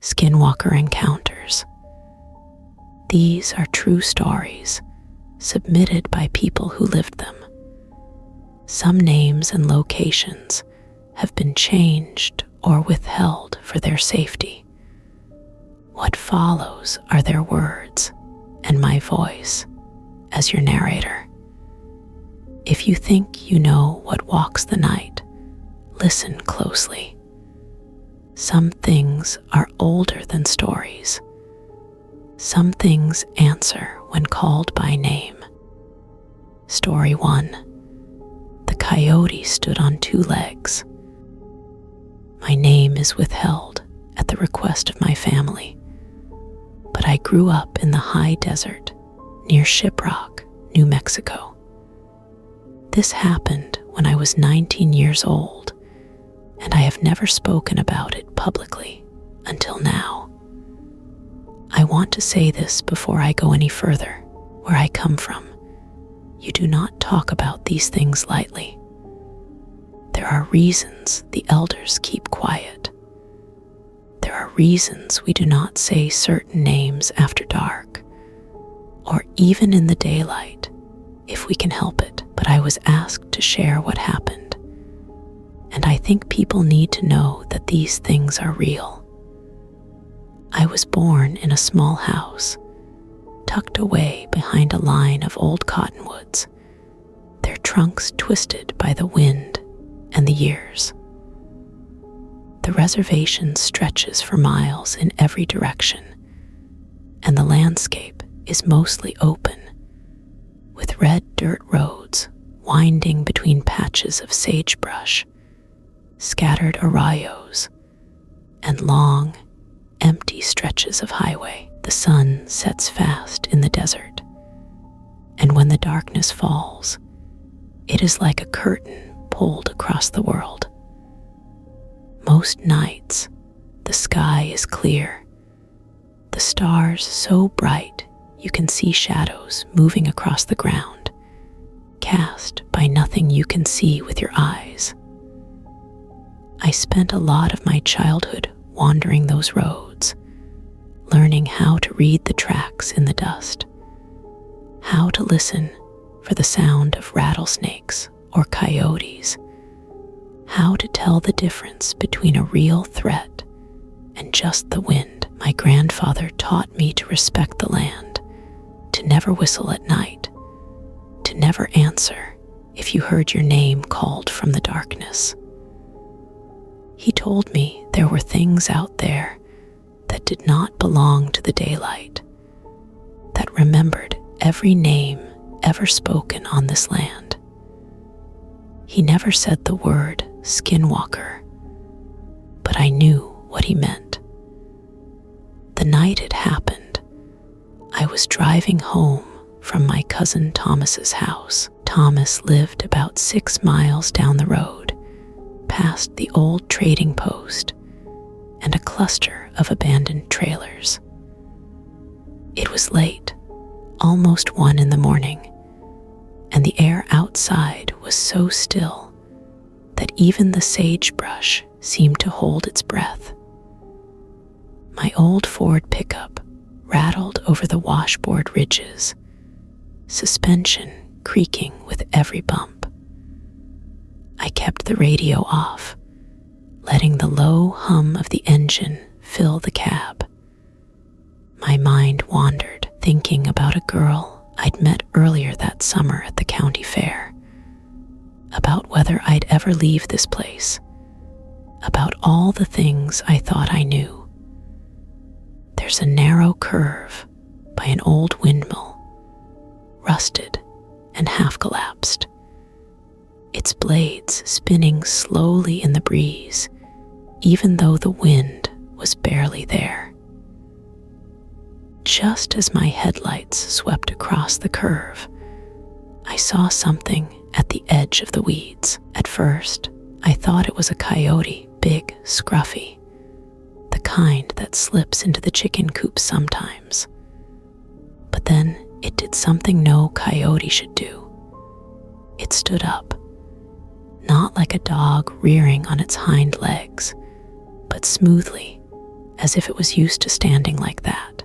Skinwalker encounters. These are true stories submitted by people who lived them. Some names and locations have been changed or withheld for their safety. What follows are their words and my voice as your narrator. If you think you know what walks the night, listen closely. Some things are older than stories. Some things answer when called by name. Story 1. The coyote stood on 2 legs. My name is withheld at the request of my family, but I grew up in the high desert near Shiprock, New Mexico. This happened when I was 19 years old, and I have never spoken about it publicly until now. I want to say this before I go any further. Where I come from, you do not talk about these things lightly. There are reasons the elders keep quiet. There are reasons we do not say certain names after dark, or even in the daylight, if we can help it. But I was asked to share what happened, and I think people need to know that these things are real. I was born in a small house, tucked away behind a line of old cottonwoods, their trunks twisted by the wind and the years. The reservation stretches for miles in every direction, and the landscape is mostly open, with red dirt roads winding between patches of sagebrush, scattered arroyos, and long, empty stretches of highway. The sun sets fast in the desert, and when the darkness falls, it is like a curtain pulled across the world. Most nights, the sky is clear, the stars so bright you can see shadows moving across the ground, cast by nothing you can see with your eyes. I spent a lot of my childhood wandering those roads, learning how to read the tracks in the dust, how to listen for the sound of rattlesnakes or coyotes, how to tell the difference between a real threat and just the wind. My grandfather taught me to respect the land, to never whistle at night, to never answer if you heard your name called from the darkness. He told me there were things out there that did not belong to the daylight, that remembered every name ever spoken on this land. He never said the word Skinwalker, but I knew what he meant. The night it happened, I was driving home from my cousin Thomas's house. Thomas lived about 6 miles down the road, past the old trading post and a cluster of abandoned trailers. It was late, almost 1 in the morning, and the air outside was so still that even the sagebrush seemed to hold its breath. My old Ford pickup rattled over the washboard ridges, suspension creaking with every bump. I kept the radio off, letting the low hum of the engine fill the cab. My mind wandered, thinking about a girl I'd met earlier that summer at the county fair, about whether I'd ever leave this place, about all the things I thought I knew. There's a narrow curve by an old windmill, rusted and half collapsed, its blades spinning slowly in the breeze, even though the wind was barely there. Just as my headlights swept across the curve, I saw something at the edge of the weeds. At first, I thought it was a coyote, big, scruffy, the kind that slips into the chicken coop sometimes. But then it did something no coyote should do. It stood up, not like a dog rearing on its hind legs, but smoothly, as if it was used to standing like that.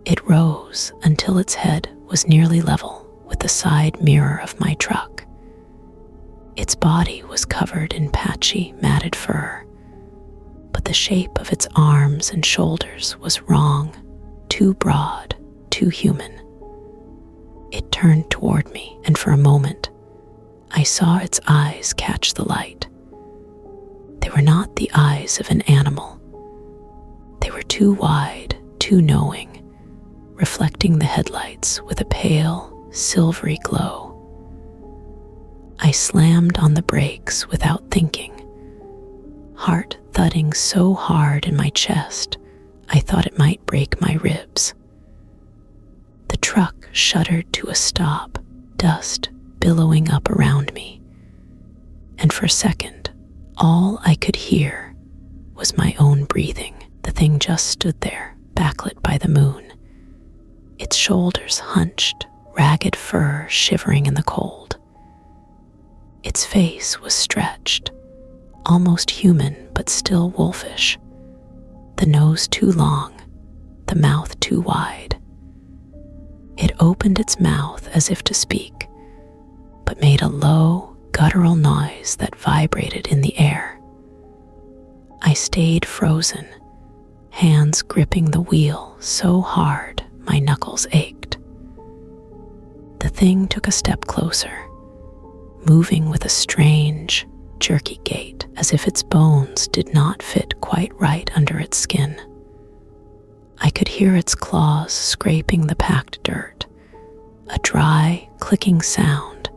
It rose until its head was nearly level with the side mirror of my truck. Its body was covered in patchy, matted fur, but the shape of its arms and shoulders was wrong, too broad, too human. It turned toward me, and for a moment, I saw its eyes catch the light. They were not the eyes of an animal. They were too wide, too knowing, reflecting the headlights with a pale, silvery glow. I slammed on the brakes without thinking, heart thudding so hard in my chest I thought it might break my ribs. The truck shuddered to a stop, dust billowing up around me, and for a second, all I could hear was my own breathing. The thing just stood there, backlit by the moon, its shoulders hunched, ragged fur shivering in the cold. Its face was stretched, almost human but still wolfish, the nose too long, the mouth too wide. It opened its mouth as if to speak, but made a low, guttural noise that vibrated in the air. I stayed frozen, hands gripping the wheel so hard my knuckles ached. The thing took a step closer, moving with a strange, jerky gait, as if its bones did not fit quite right under its skin. I could hear its claws scraping the packed dirt, a dry, clicking sound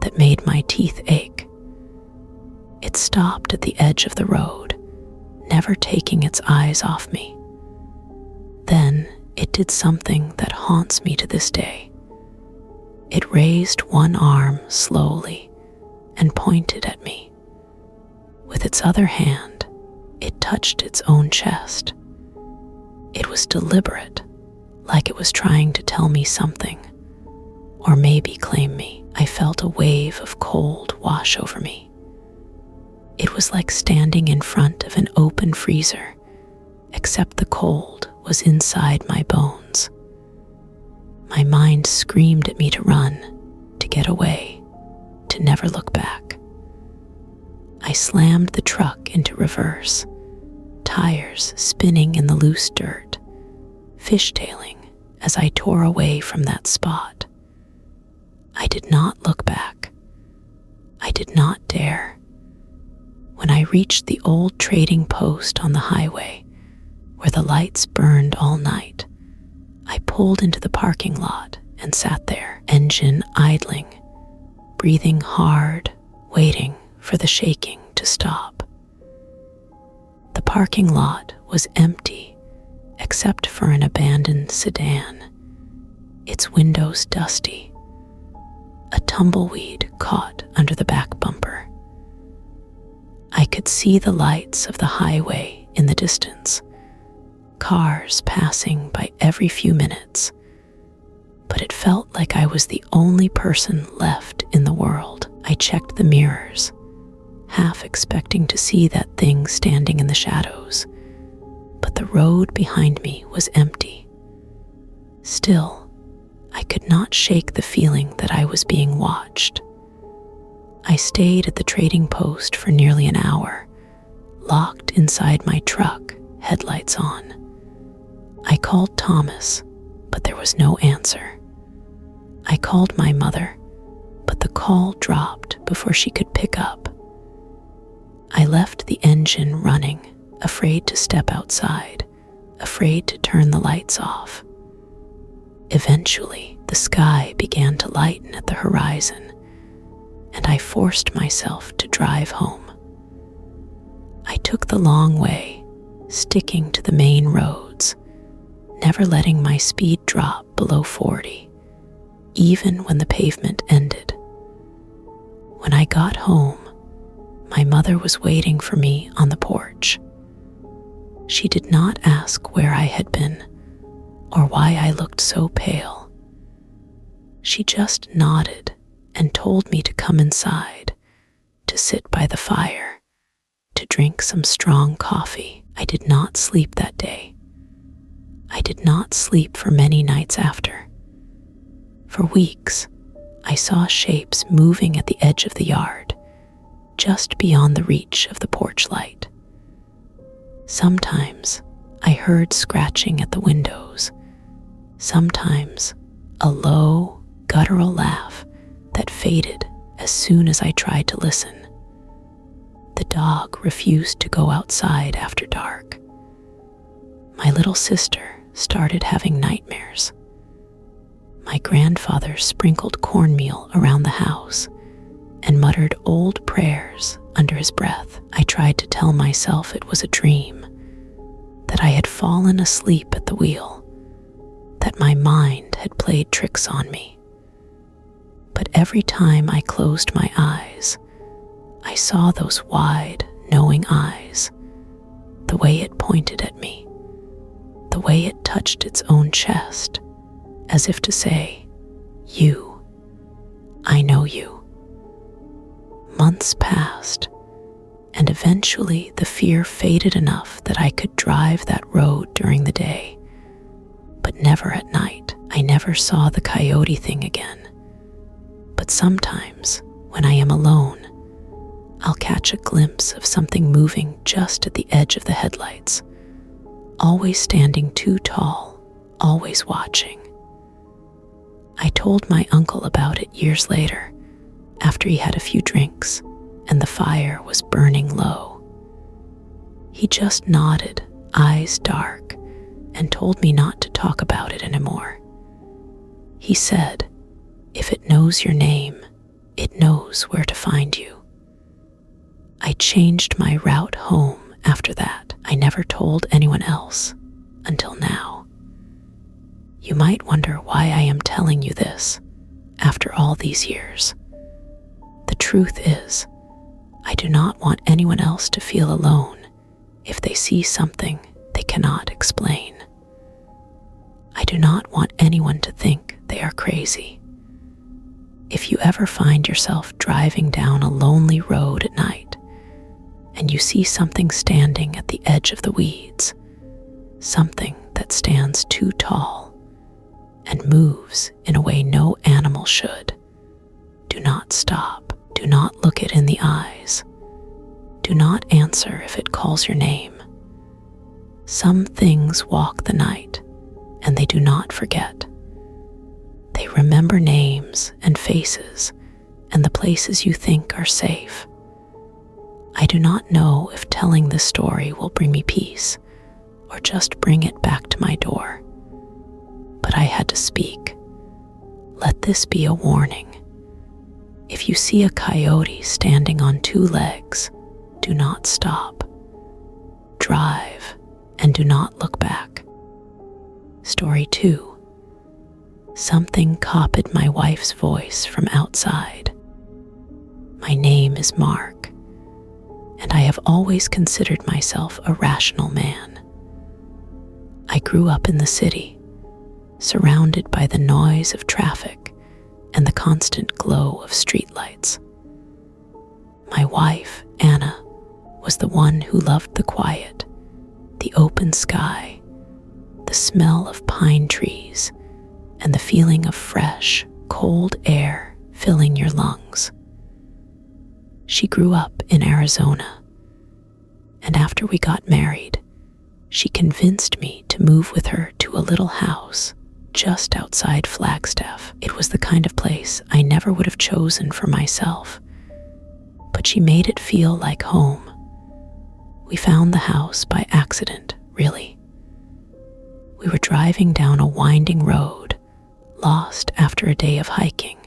that made my teeth ache. It stopped at the edge of the road, never taking its eyes off me. Then it did something that haunts me to this day. It raised one arm slowly and pointed at me. With its other hand, it touched its own chest. It was deliberate, like it was trying to tell me something, or maybe claim me. I felt a wave of cold wash over me. It was like standing in front of an open freezer, except the cold was inside my bones. My mind screamed at me to run, to get away, to never look back. I slammed the truck into reverse, tires spinning in the loose dirt, fishtailing as I tore away from that spot. I did not look back. I did not dare. When I reached the old trading post on the highway, where the lights burned all night, I pulled into the parking lot and sat there, engine idling, breathing hard, waiting for the shaking to stop. The parking lot was empty, except for an abandoned sedan, its windows dusty, a tumbleweed caught under the back bumper. I could see the lights of the highway in the distance, cars passing by every few minutes, but it felt like I was the only person left in the world. I checked the mirrors, half expecting to see that thing standing in the shadows, but the road behind me was empty. Still, I could not shake the feeling that I was being watched. I stayed at the trading post for nearly an hour, locked inside my truck, headlights on. I called Thomas, but there was no answer. I called my mother, but the call dropped before she could pick up. I left the engine running, afraid to step outside, afraid to turn the lights off. Eventually, the sky began to lighten at the horizon, and I forced myself to drive home. I took the long way, sticking to the main roads, never letting my speed drop below 40, even when the pavement ended. When I got home, my mother was waiting for me on the porch. She did not ask where I had been or why I looked so pale. She just nodded and told me to come inside, to sit by the fire, to drink some strong coffee. I did not sleep that day. I did not sleep for many nights after. For weeks, I saw shapes moving at the edge of the yard, just beyond the reach of the porch light. Sometimes I heard scratching at the windows, sometimes a low, guttural laugh that faded as soon as I tried to listen. The dog refused to go outside after dark. My little sister started having nightmares. My grandfather sprinkled cornmeal around the house and muttered old prayers under his breath. I tried to tell myself it was a dream, that I had fallen asleep at the wheel, that my mind had played tricks on me. But every time I closed my eyes, I saw those wide, knowing eyes, the way it pointed at me, the way it touched its own chest, as if to say, "You, I know you." Months passed, and eventually the fear faded enough that I could drive that road during the day, but never at night. I never saw the coyote thing again. But sometimes, when I am alone, I'll catch a glimpse of something moving just at the edge of the headlights, always standing too tall, always watching. I told my uncle about it years later, after he had a few drinks and the fire was burning low. He just nodded, eyes dark, and told me not to talk about it anymore. He said, "If it knows your name, it knows where to find you." I changed my route home after that. I never told anyone else until now. You might wonder why I am telling you this after all these years. The truth is, I do not want anyone else to feel alone if they see something they cannot explain. I do not want anyone to think they are crazy. If you ever find yourself driving down a lonely road at night and you see something standing at the edge of the weeds, something that stands too tall and moves in a way no animal should, do not stop. Do not look it in the eyes. Do not answer if it calls your name. Some things walk the night, and they do not forget. They remember names and faces and the places you think are safe. I do not know if telling this story will bring me peace or just bring it back to my door. But I had to speak. Let this be a warning. If you see a coyote standing on two legs, do not stop. Drive and do not look back. Story 2. Something copied my wife's voice from outside. My name is Mark, and I have always considered myself a rational man. I grew up in the city, surrounded by the noise of traffic and the constant glow of streetlights. My wife, Anna, was the one who loved the quiet, the open sky, the smell of pine trees, and the feeling of fresh, cold air filling your lungs. She grew up in Arizona, and after we got married, she convinced me to move with her to a little house just outside Flagstaff. It was the kind of place I never would have chosen for myself, but she made it feel like home. We found the house by accident, really. We were driving down a winding road, lost after a day of hiking,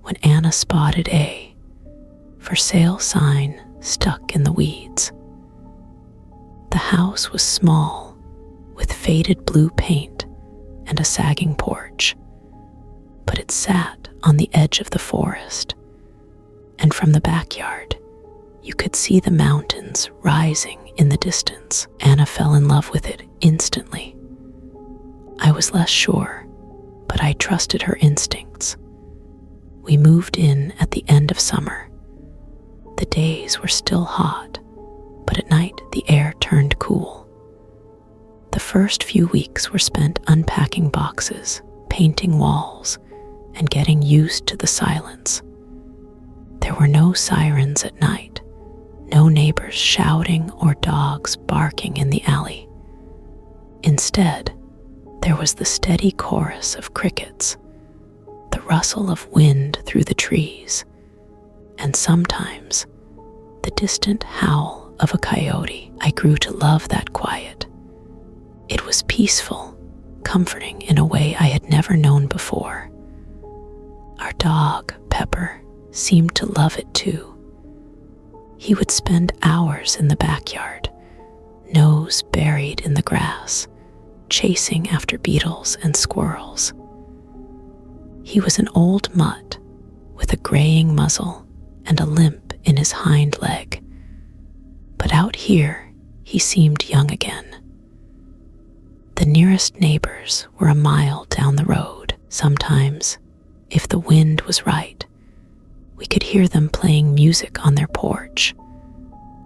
when Anna spotted a "for sale" sign stuck in the weeds. The house was small, with faded blue paint and a sagging porch, but it sat on the edge of the forest, and from the backyard, you could see the mountains rising in the distance. Anna fell in love with it instantly. I was less sure, but I trusted her instincts. We moved in at the end of summer. The days were still hot, but at night the air turned cool. The first few weeks were spent unpacking boxes, painting walls, and getting used to the silence. There were no sirens at night, no neighbors shouting or dogs barking in the alley. Instead, there was the steady chorus of crickets, the rustle of wind through the trees, and sometimes the distant howl of a coyote. I grew to love that quiet. It was peaceful, comforting in a way I had never known before. Our dog, Pepper, seemed to love it too. He would spend hours in the backyard, nose buried in the grass, chasing after beetles and squirrels. He was an old mutt with a graying muzzle and a limp in his hind leg, but out here he seemed young again. The nearest neighbors were a mile down the road. Sometimes, if the wind was right, we could hear them playing music on their porch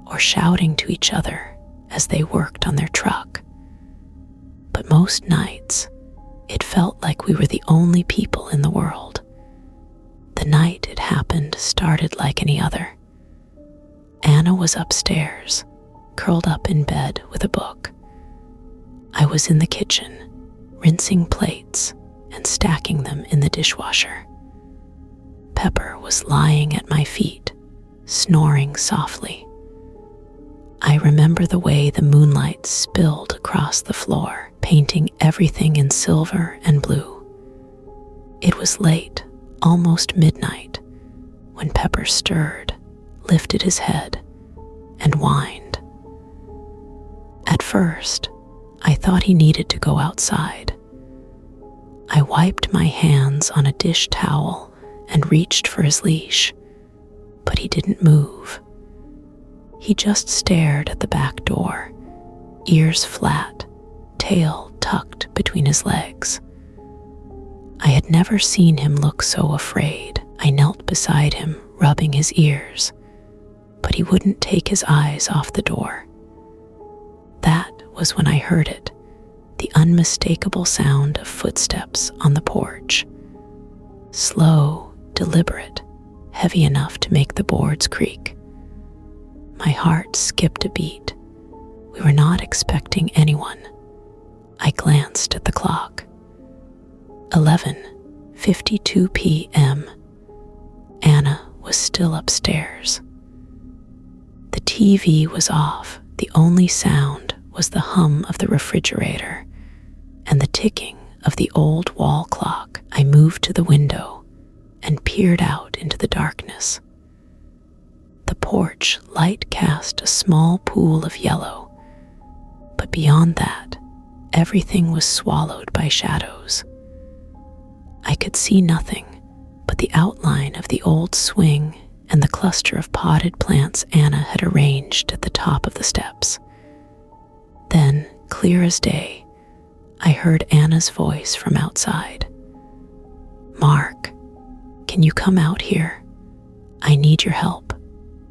or shouting to each other as they worked on their truck. But most nights, it felt like we were the only people in the world. The night it happened started like any other. Anna was upstairs, curled up in bed with a book. I was in the kitchen, rinsing plates and stacking them in the dishwasher. Pepper was lying at my feet, snoring softly. I remember the way the moonlight spilled across the floor, painting everything in silver and blue. It was late, almost midnight, when Pepper stirred, lifted his head, and whined. At first, I thought he needed to go outside. I wiped my hands on a dish towel and reached for his leash, but he didn't move. He just stared at the back door, ears flat, tail tucked between his legs. I had never seen him look so afraid. I knelt beside him, rubbing his ears, but he wouldn't take his eyes off the door. That was when I heard it, the unmistakable sound of footsteps on the porch. Slow, deliberate, heavy enough to make the boards creak. My heart skipped a beat. We were not expecting anyone. I glanced at the clock. 11:52 p.m. Anna was still upstairs. The TV was off. The only sound was the hum of the refrigerator and the ticking of the old wall clock. I moved to the window and peered out into the darkness. The porch light cast a small pool of yellow, but beyond that, everything was swallowed by shadows. I could see nothing but the outline of the old swing and the cluster of potted plants Anna had arranged at the top of the steps. Then, clear as day, I heard Anna's voice from outside. "Mark, can you come out here? I need your help."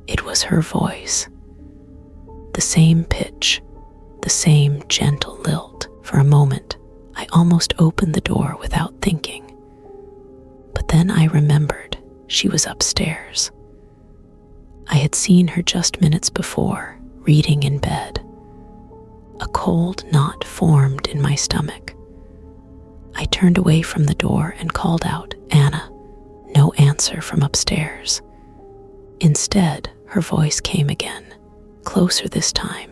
It was her voice. The same pitch, the same gentle lilt. For a moment, I almost opened the door without thinking. But then I remembered she was upstairs. I had seen her just minutes before, reading in bed. A cold knot formed in my stomach. I turned away from the door and called out, "Anna." No answer from upstairs. Instead, her voice came again, closer this time,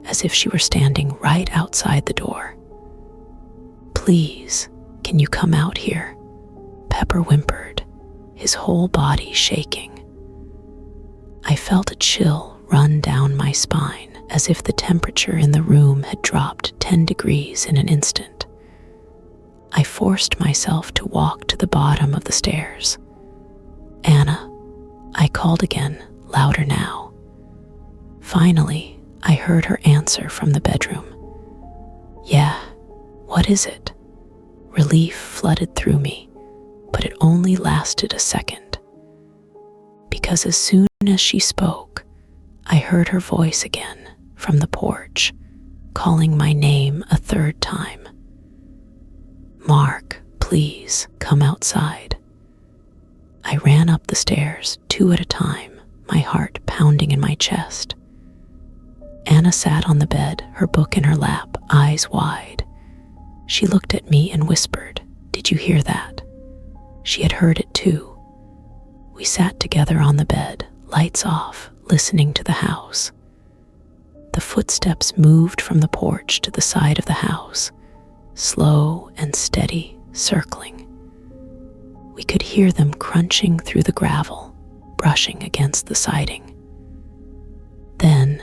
as if she were standing right outside the door. "Please, can you come out here?" Pepper whimpered, his whole body shaking. I felt a chill run down my spine, as if the temperature in the room had dropped 10 degrees in an instant. I forced myself to walk to the bottom of the stairs. "Anna," I called again, louder now. Finally, I heard her answer from the bedroom. "Yeah, what is it?" Relief flooded through me, but it only lasted a second. Because as soon as she spoke, I heard her voice again from the porch, calling my name a third time. "Mark, please come outside." I ran up the stairs 2 at a time, my heart pounding in my chest. Anna sat on the bed, her book in her lap, eyes wide. She looked at me and whispered, "Did you hear that?" She had heard it too. We sat together on the bed, lights off, listening to the house. The footsteps moved from the porch to the side of the house, slow and steady, circling. We could hear them crunching through the gravel, brushing against the siding. Then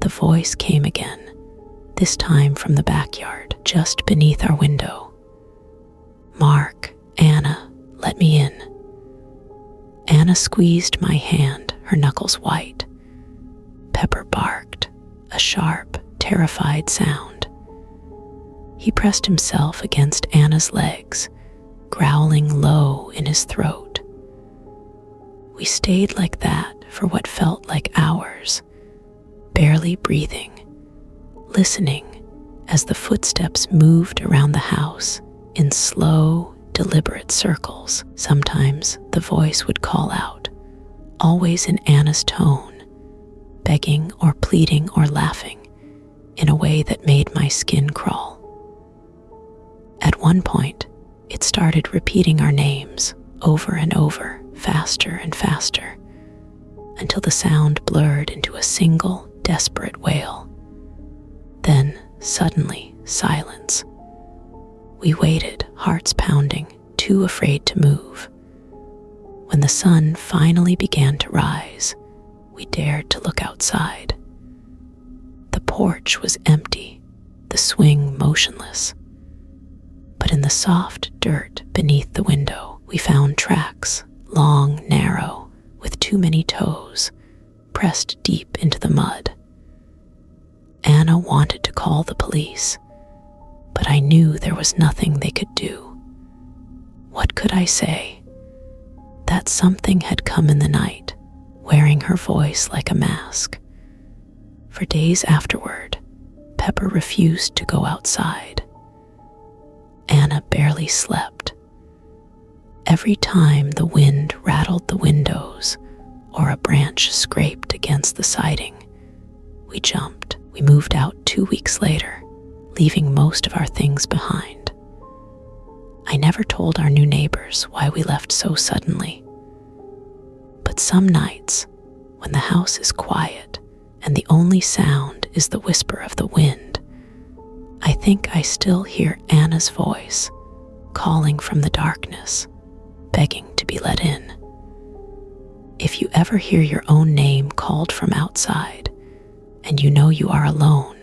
the voice came again, this time from the backyard, just beneath our window. "Mark, Anna, let me in." Anna squeezed my hand, her knuckles white. Pepper barked, a sharp, terrified sound. He pressed himself against Anna's legs, growling low in his throat. We stayed like that for what felt like hours, barely breathing, listening as the footsteps moved around the house in slow, deliberate circles. Sometimes the voice would call out, always in Anna's tone, begging or pleading or laughing in a way that made my skin crawl. At one point, it started repeating our names over and over, faster and faster, until the sound blurred into a single, desperate wail. Then, suddenly, silence. We waited, hearts pounding, too afraid to move. When the sun finally began to rise, we dared to look outside. The porch was empty, the swing motionless. But in the soft dirt beneath the window, we found tracks, long, narrow, with too many toes, pressed deep into the mud. Anna wanted to call the police, but I knew there was nothing they could do. What could I say? That something had come in the night, wearing her voice like a mask. For days afterward, Pepper refused to go outside. Anna barely slept. Every time the wind rattled the windows or a branch scraped against the siding, we jumped. We moved out 2 weeks later, leaving most of our things behind. I never told our new neighbors why we left so suddenly. But some nights, when the house is quiet and the only sound is the whisper of the wind, I think I still hear Anna's voice calling from the darkness, begging to be let in. If you ever hear your own name called from outside and you know you are alone,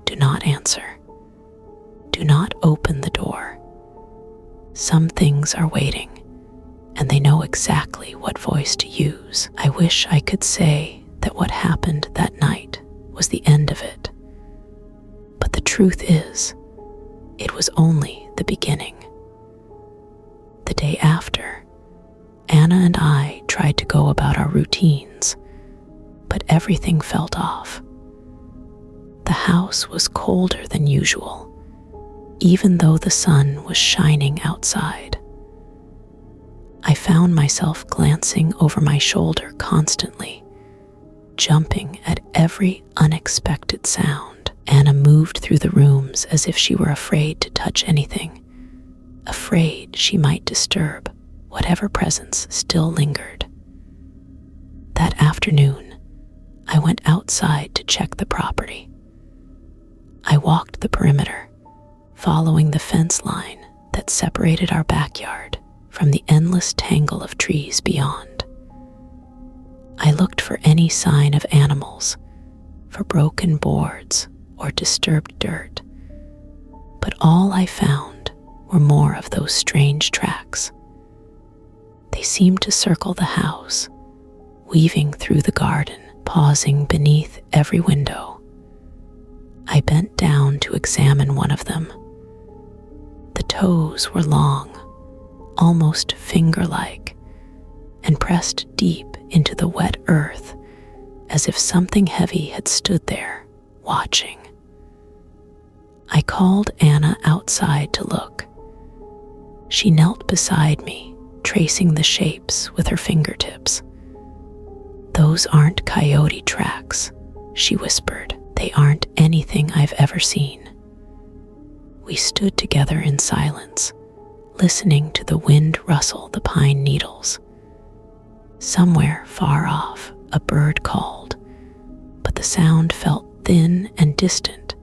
do not answer. Do not open the door. Some things are waiting, and they know exactly what voice to use. I wish I could say that what happened that night was the end of it. But the truth is, it was only the beginning. The day after, Anna and I tried to go about our routines, but everything felt off. The house was colder than usual, even though the sun was shining outside. I found myself glancing over my shoulder constantly, jumping at every unexpected sound. Anna moved through the rooms as if she were afraid to touch anything, afraid she might disturb whatever presence still lingered. That afternoon, I went outside to check the property. I walked the perimeter, following the fence line that separated our backyard from the endless tangle of trees beyond. I looked for any sign of animals, for broken boards or disturbed dirt, but all I found were more of those strange tracks. They seemed to circle the house, weaving through the garden, pausing beneath every window. I bent down to examine one of them. The toes were long, almost finger-like, and pressed deep into the wet earth as if something heavy had stood there, watching. I called Anna outside to look. She knelt beside me, tracing the shapes with her fingertips. "Those aren't coyote tracks," she whispered. "They aren't anything I've ever seen." We stood together in silence, listening to the wind rustle the pine needles. Somewhere far off, a bird called, but the sound felt thin and distant,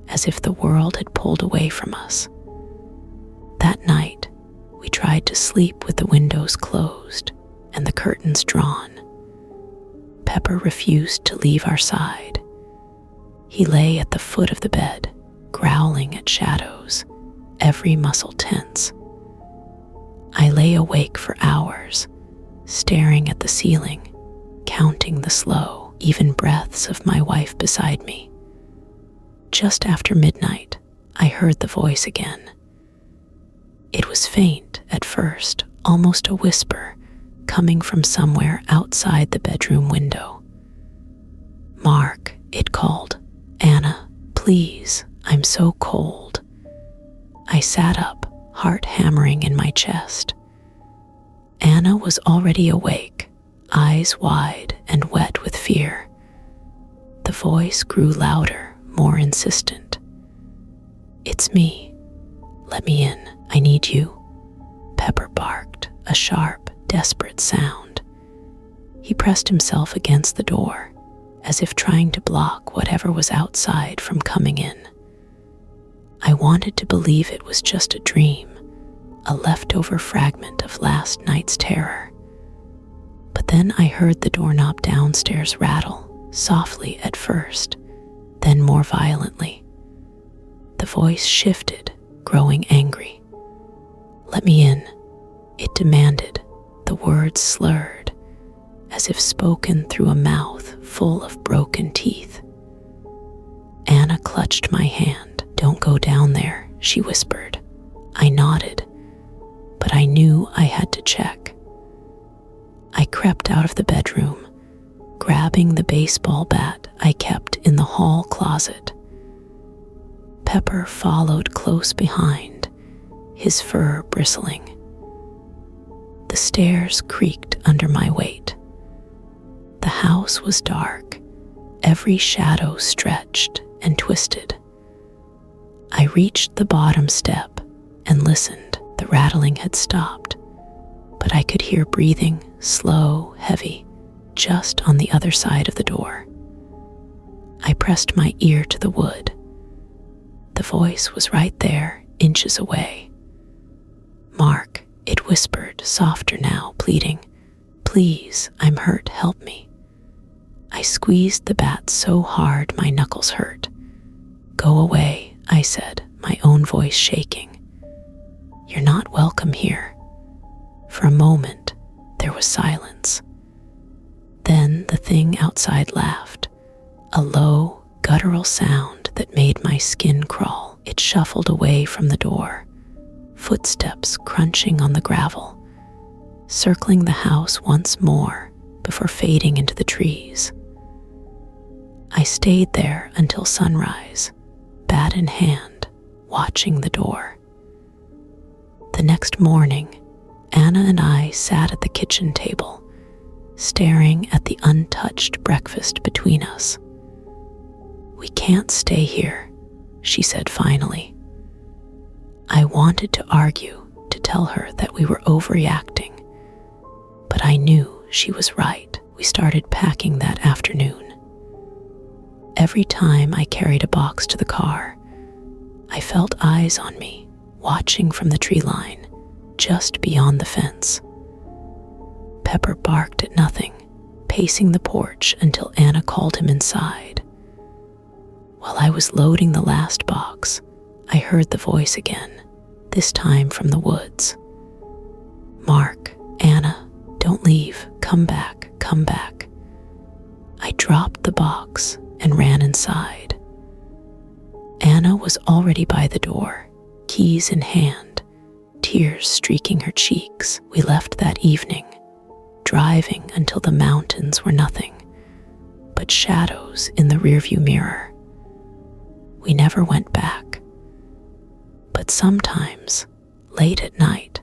as if the world had pulled away from us. That night, we tried to sleep with the windows closed and the curtains drawn. Pepper refused to leave our side. He lay at the foot of the bed, growling at shadows, every muscle tense. I lay awake for hours, staring at the ceiling, counting the slow, even breaths of my wife beside me. Just after midnight, I heard the voice again. It was faint at first, almost a whisper, coming from somewhere outside the bedroom window. "Mark," it called. "Anna, please, I'm so cold." I sat up, heart hammering in my chest. Anna was already awake, eyes wide and wet with fear. The voice grew louder, more insistent. "It's me. Let me in. I need you." Pepper barked, a sharp, desperate sound. He pressed himself against the door, as if trying to block whatever was outside from coming in. I wanted to believe it was just a dream, a leftover fragment of last night's terror. But then I heard the doorknob downstairs rattle, softly at first, then more violently. The voice shifted, growing angry. "Let me in," it demanded, the words slurred, as if spoken through a mouth full of broken teeth. Anna clutched my hand. "Don't go down there," she whispered. I nodded, but I knew I had to check. I crept out of the bedroom, grabbing the baseball bat I kept in the hall closet. Pepper followed close behind, his fur bristling. The stairs creaked under my weight. The house was dark, every shadow stretched and twisted. I reached the bottom step and listened. The rattling had stopped, but I could hear breathing, slow, heavy, just on the other side of the door. I pressed my ear to the wood. The voice was right there, inches away. "Mark," it whispered, softer now, pleading. "Please, I'm hurt, help me." I squeezed the bat so hard my knuckles hurt. "Go away," I said, my own voice shaking. "You're not welcome here." For a moment, there was silence. Then the thing outside laughed, a low, guttural sound that made my skin crawl. It shuffled away from the door, footsteps crunching on the gravel, circling the house once more before fading into the trees. I stayed there until sunrise, bat in hand, watching the door. The next morning, Anna and I sat at the kitchen table, staring at the untouched breakfast between us. "We can't stay here," she said finally. I wanted to argue, to tell her that we were overreacting, but I knew she was right. We started packing that afternoon. Every time I carried a box to the car, I felt eyes on me, watching from the tree line, just beyond the fence. Pepper barked at nothing, pacing the porch until Anna called him inside. While I was loading the last box, I heard the voice again, this time from the woods. "Mark, Anna, don't leave, come back, come back." I dropped the box and ran inside. Anna was already by the door, keys in hand, tears streaking her cheeks. We left that evening, driving until the mountains were nothing, but shadows in the rearview mirror. We never went back. But sometimes, late at night,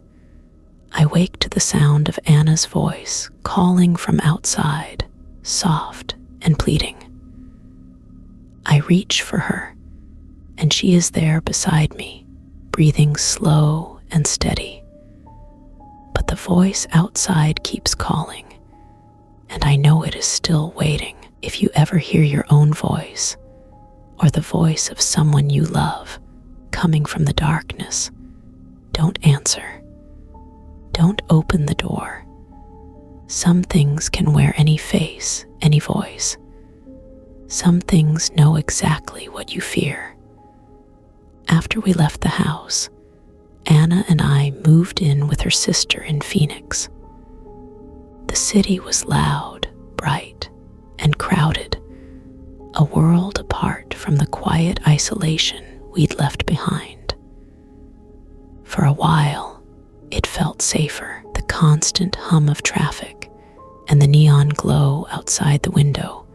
I wake to the sound of Anna's voice calling from outside, soft and pleading. I reach for her, and she is there beside me, breathing slow and steady. But the voice outside keeps calling, and I know it is still waiting. If you ever hear your own voice, or the voice of someone you love, coming from the darkness, don't answer. Don't open the door. Some things can wear any face, any voice. Some things know exactly what you fear. After we left the house, Anna and I moved in with her sister in Phoenix. The city was loud, bright, and crowded, a world apart from the quiet isolation we'd left behind. For a while, it felt safer. The constant hum of traffic and the neon glow outside the window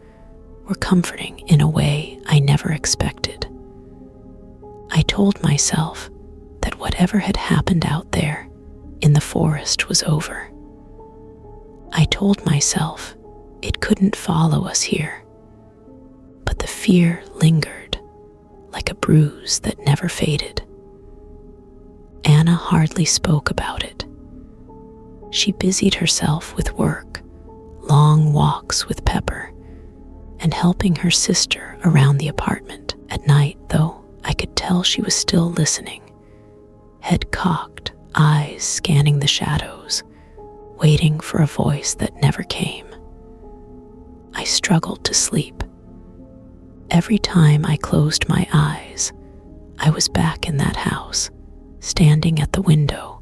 were comforting in a way I never expected. I told myself that whatever had happened out there in the forest was over. I told myself it couldn't follow us here, but the fear lingered like a bruise that never faded. Anna hardly spoke about it. She busied herself with work, long walks with Pepper, and helping her sister around the apartment. At night, though, I could tell she was still listening, head cocked, eyes scanning the shadows, waiting for a voice that never came. I struggled to sleep. Every time I closed my eyes, I was back in that house, standing at the window,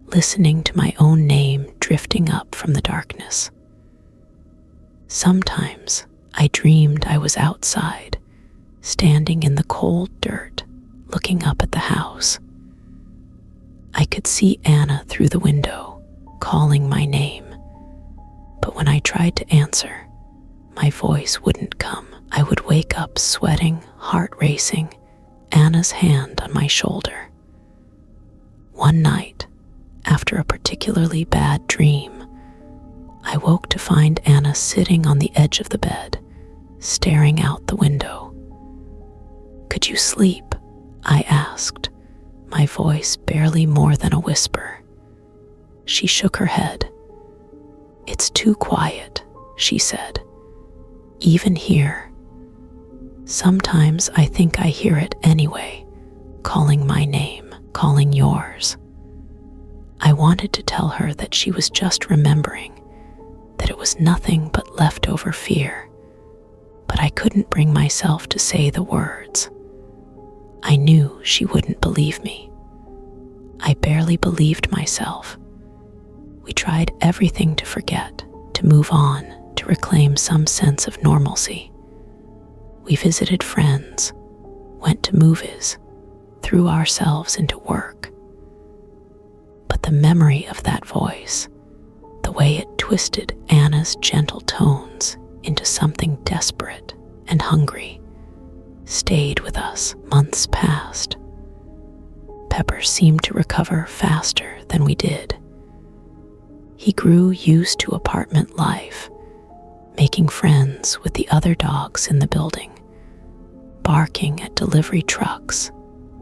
listening to my own name drifting up from the darkness. Sometimes I dreamed I was outside, standing in the cold dirt, looking up at the house. I could see Anna through the window, calling my name, but when I tried to answer, my voice wouldn't come. I would wake up sweating, heart racing, Anna's hand on my shoulder. One night, after a particularly bad dream, I woke to find Anna sitting on the edge of the bed, staring out the window. "Could you sleep?" I asked, my voice barely more than a whisper. She shook her head. "It's too quiet," she said. "Even here. Sometimes I think I hear it anyway, calling my name, calling yours." I wanted to tell her that she was just remembering, that it was nothing but leftover fear, but I couldn't bring myself to say the words. I knew she wouldn't believe me. I barely believed myself. We tried everything to forget, to move on, to reclaim some sense of normalcy. We visited friends, went to movies, threw ourselves into work. But the memory of that voice, the way it twisted Anna's gentle tones into something desperate and hungry, stayed with us. Months passed. Pepper seemed to recover faster than we did. He grew used to apartment life, making friends with the other dogs in the building, barking at delivery trucks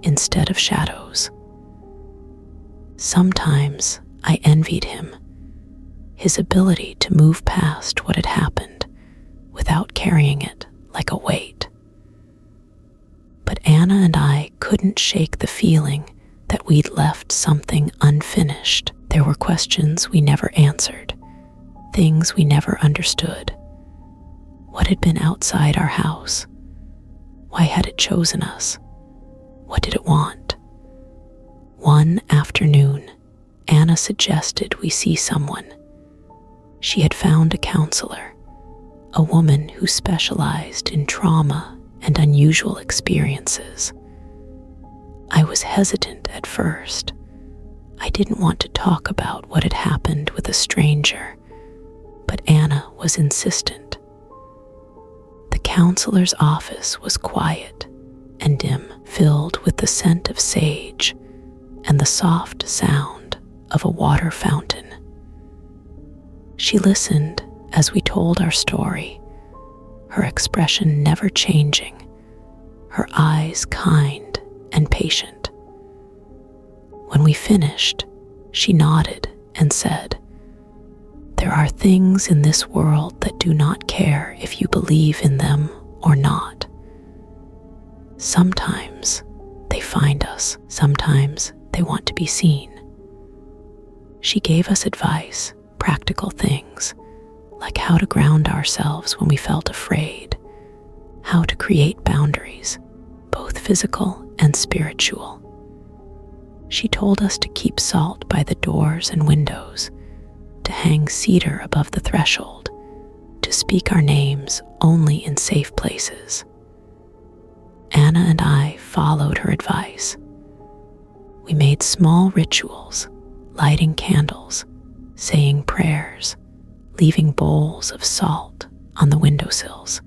instead of shadows. Sometimes I envied him, his ability to move past what had happened without carrying it like a weight. But Anna and I couldn't shake the feeling that we'd left something unfinished. There were questions we never answered, things we never understood. What had been outside our house? Why had it chosen us? What did it want? One afternoon, Anna suggested we see someone. She had found a counselor, a woman who specialized in trauma and unusual experiences. I was hesitant at first. I didn't want to talk about what had happened with a stranger, but Anna was insistent. counselor's office was quiet and dim, filled with the scent of sage and the soft sound of a water fountain. She listened as we told our story, her expression never changing, her eyes kind and patient. When we finished, she nodded and said, "There are things in this world that do not care if you believe in them or not. Sometimes they find us, sometimes they want to be seen." She gave us advice, practical things, like how to ground ourselves when we felt afraid, how to create boundaries, both physical and spiritual. She told us to keep salt by the doors and windows, to hang cedar above the threshold, to speak our names only in safe places. Anna and I followed her advice. We made small rituals, lighting candles, saying prayers, leaving bowls of salt on the windowsills.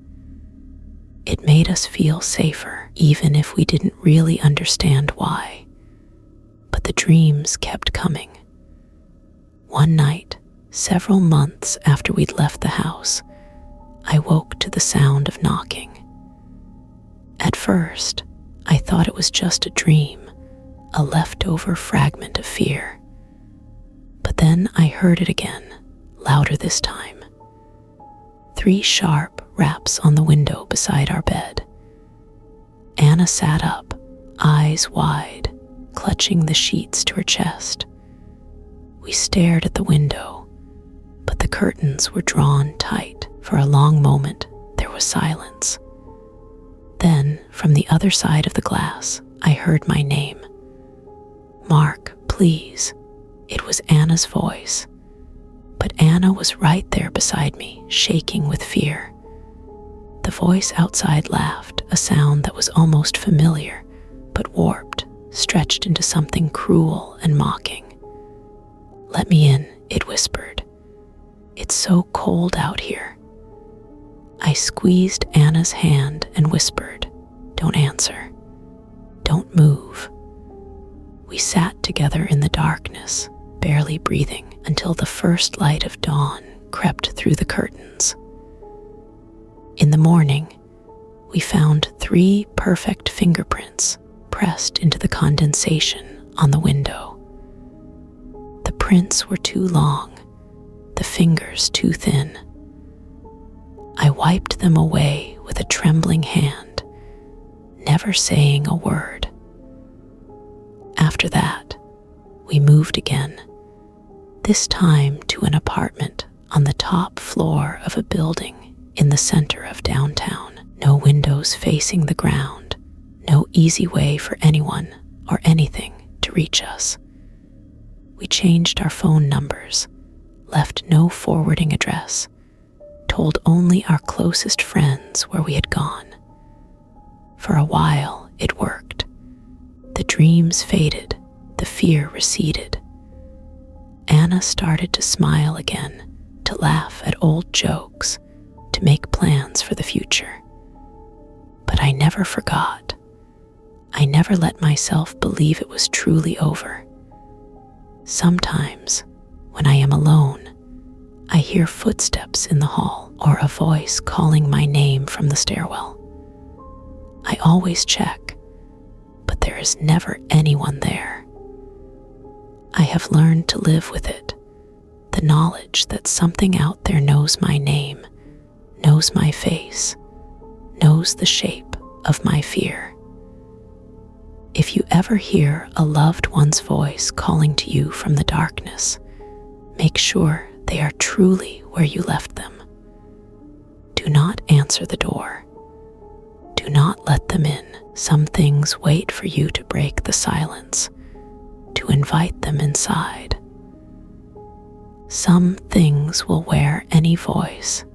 It made us feel safer, even if we didn't really understand why. But the dreams kept coming. One night, several months after we'd left the house, I woke to the sound of knocking. At first, I thought it was just a dream, a leftover fragment of fear. But then I heard it again, louder this time. 3 sharp raps on the window beside our bed. Anna sat up, eyes wide, clutching the sheets to her chest. We stared at the window, but the curtains were drawn tight. For a long moment, there was silence. Then, from the other side of the glass, I heard my name. "Mark, please." It was Anna's voice. But Anna was right there beside me, shaking with fear. The voice outside laughed, a sound that was almost familiar, but warped, stretched into something cruel and mocking. "Let me in," it whispered. "It's so cold out here." I squeezed Anna's hand and whispered, "Don't answer. Don't move." We sat together in the darkness, barely breathing, until the first light of dawn crept through the curtains. In the morning, we found 3 perfect fingerprints pressed into the condensation on the window. The prints were too long, the fingers too thin. I wiped them away with a trembling hand, never saying a word. After that, we moved again, this time to an apartment on the top floor of a building in the center of downtown. No windows facing the ground, no easy way for anyone or anything to reach us. We changed our phone numbers, left no forwarding address, told only our closest friends where we had gone. For a while, it worked. The dreams faded, the fear receded. Anna started to smile again, to laugh at old jokes, to make plans for the future. But I never forgot. I never let myself believe it was truly over. Sometimes, when I am alone, I hear footsteps in the hall or a voice calling my name from the stairwell. I always check, but there is never anyone there. I have learned to live with it, the knowledge that something out there knows my name, knows my face, knows the shape of my fear. If you ever hear a loved one's voice calling to you from the darkness, make sure they are truly where you left them. Do not answer the door. Do not let them in. Some things wait for you to break the silence, to invite them inside. Some things will wear any voice,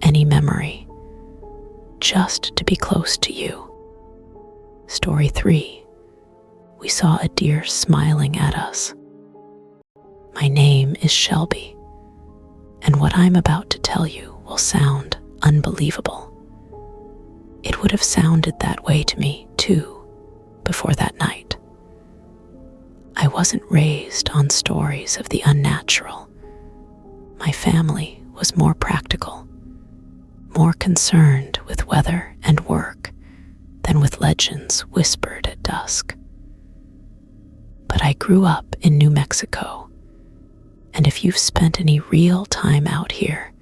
any memory, just to be close to you. Story 3. We saw a deer smiling at us. My name is Shelby, and what I'm about to tell you will sound unbelievable. It would have sounded that way to me, too, before that night. I wasn't raised on stories of the unnatural. My family was more practical, more concerned with weather and work than with legends whispered at dusk. But I grew up in New Mexico, and if you've spent any real time out here,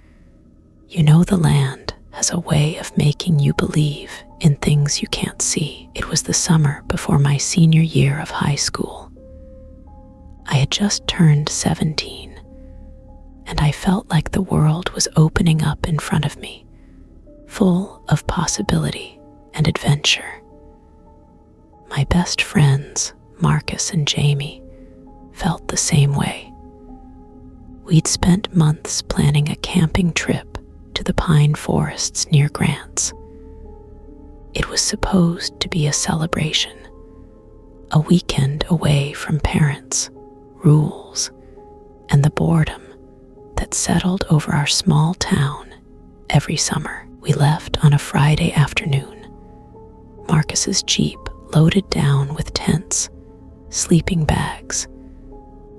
you know the land has a way of making you believe in things you can't see. It was the summer before my senior year of high school. I had just turned 17, and I felt like the world was opening up in front of me, full of possibility and adventure. My best friends, Marcus and Jamie, felt the same way. We'd spent months planning a camping trip to the pine forests near Grants. It was supposed to be a celebration, a weekend away from parents, rules, and the boredom that settled over our small town every summer. We left on a Friday afternoon. Marcus's Jeep loaded down with tents, sleeping bags,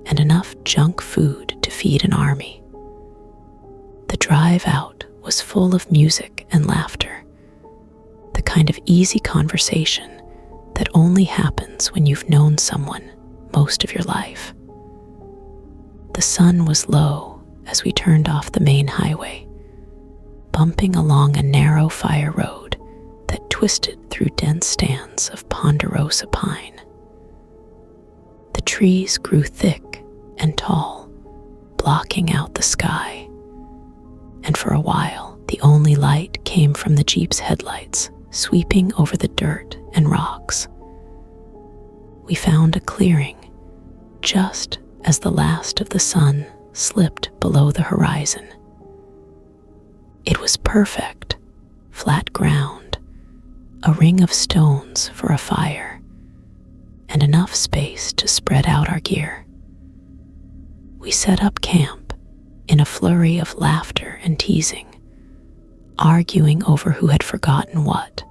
and enough junk food to feed an army. The drive out was full of music and laughter, the kind of easy conversation that only happens when you've known someone most of your life. The sun was low as we turned off the main highway, bumping along a narrow fire road that twisted through dense stands of ponderosa pine. The trees grew thick and tall, blocking out the sky, and for a while the only light came from the Jeep's headlights sweeping over the dirt and rocks. We found a clearing just as the last of the sun slipped below the horizon. It was perfect, flat ground, a ring of stones for a fire, and enough space to spread out our gear. We set up camp in a flurry of laughter and teasing, arguing over who had forgotten what,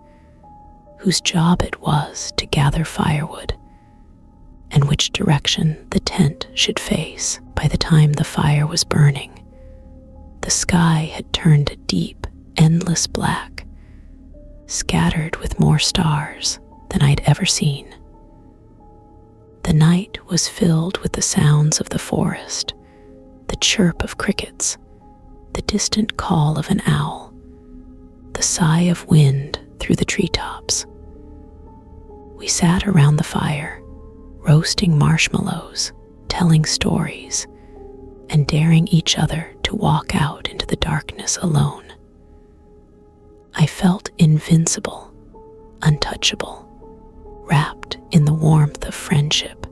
whose job it was to gather firewood, and which direction the tent should face. By the time the fire was burning, the sky had turned a deep, endless black, scattered with more stars than I'd ever seen. The night was filled with the sounds of the forest, the chirp of crickets, the distant call of an owl, the sigh of wind through the treetops. We sat around the fire, roasting marshmallows, telling stories, and daring each other to walk out into the darkness alone. I felt invincible, untouchable, wrapped in the warmth of friendship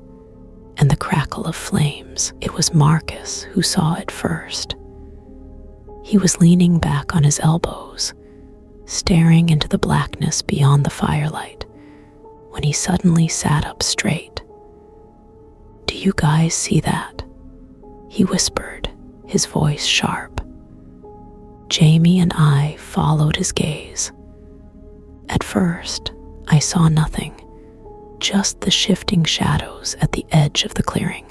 and the crackle of flames. It was Marcus who saw it first. He was leaning back on his elbows, staring into the blackness beyond the firelight, when he suddenly sat up straight. "Do you guys see that?" he whispered, his voice sharp. Jamie and I followed his gaze. At first, I saw nothing, just the shifting shadows at the edge of the clearing.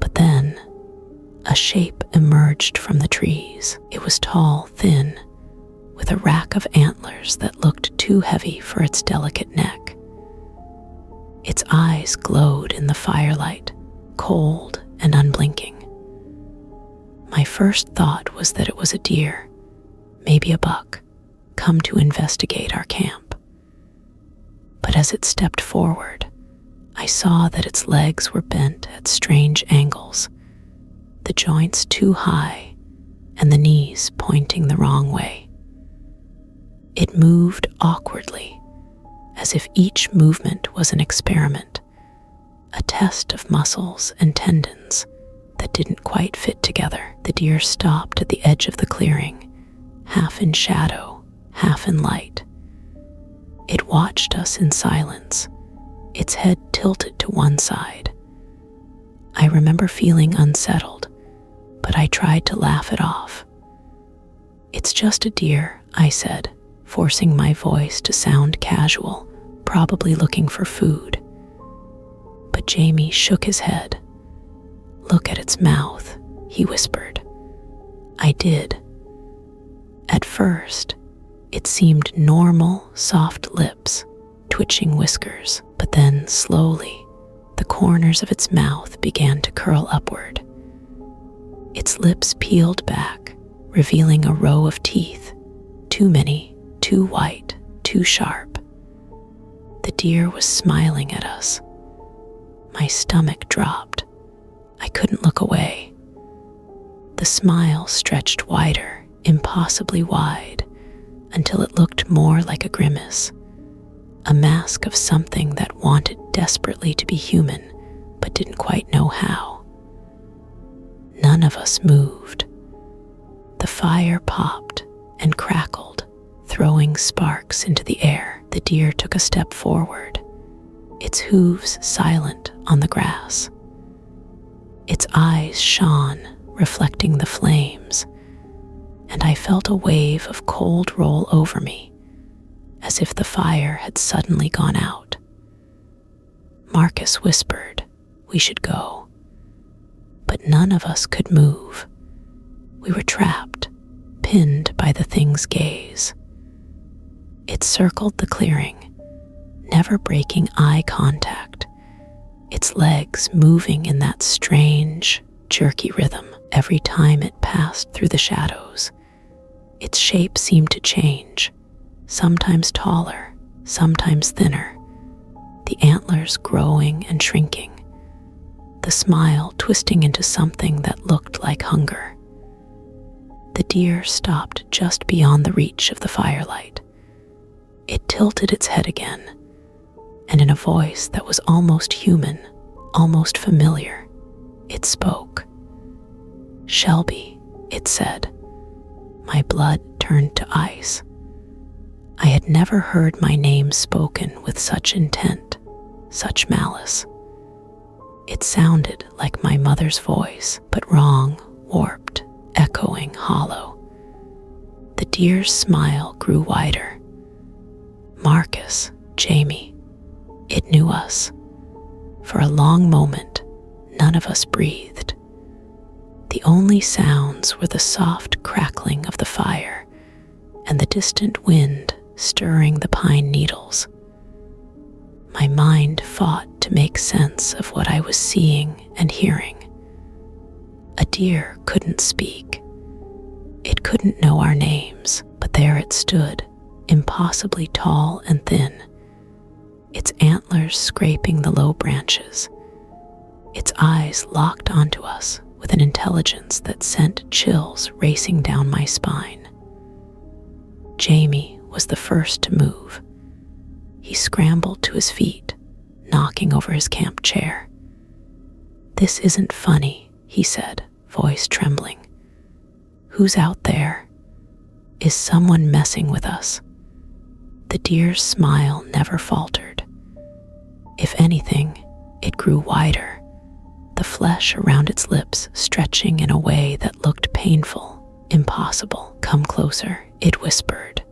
But then, a shape emerged from the trees. It was tall, thin, with a rack of antlers that looked too heavy for its delicate neck. Its eyes glowed in the firelight, cold and unblinking. My first thought was that it was a deer, maybe a buck, come to investigate our camp. But as it stepped forward, I saw that its legs were bent at strange angles, the joints too high and the knees pointing the wrong way. It moved awkwardly, as if each movement was an experiment, a test of muscles and tendons that didn't quite fit together. The deer stopped at the edge of the clearing, half in shadow, half in light. It watched us in silence, its head tilted to one side. I remember feeling unsettled, but I tried to laugh it off. "It's just a deer," I said, forcing my voice to sound casual, probably looking for food. But Jamie shook his head. "Look at its mouth," he whispered. I did. At first, it seemed normal, soft lips, twitching whiskers, but then slowly, the corners of its mouth began to curl upward. Its lips peeled back, revealing a row of teeth, too many, too white, too sharp. The deer was smiling at us. My stomach dropped. I couldn't look away. The smile stretched wider, impossibly wide, until it looked more like a grimace, a mask of something that wanted desperately to be human, but didn't quite know how. None of us moved. The fire popped and crackled, throwing sparks into the air. The deer took a step forward, its hooves silent on the grass. Its eyes shone, reflecting the flames, and I felt a wave of cold roll over me, as if the fire had suddenly gone out. Marcus whispered, "We should go." But none of us could move. We were trapped, pinned by the thing's gaze. It circled the clearing, never breaking eye contact, its legs moving in that strange, jerky rhythm every time it passed through the shadows. Its shape seemed to change, sometimes taller, sometimes thinner, the antlers growing and shrinking, the smile twisting into something that looked like hunger. The deer stopped just beyond the reach of the firelight. It tilted its head again, and in a voice that was almost human, almost familiar, it spoke. "Shelby," it said. My blood turned to ice. I had never heard my name spoken with such intent, such malice. It sounded like my mother's voice, but wrong, warped, echoing, hollow. The deer's smile grew wider. Marcus, Jamie, it knew us. For a long moment, none of us breathed. The only sounds were the soft crackling of the fire and the distant wind stirring the pine needles. My mind fought to make sense of what I was seeing and hearing. A deer couldn't speak. It couldn't know our names, but there it stood, impossibly tall and thin, its antlers scraping the low branches, its eyes locked onto us with an intelligence that sent chills racing down my spine. Jamie was the first to move. He scrambled to his feet, knocking over his camp chair. "This isn't funny," he said, voice trembling. "Who's out there? Is someone messing with us?" The deer's smile never faltered. If anything, it grew wider, the flesh around its lips stretching in a way that looked painful, impossible. "Come closer," it whispered.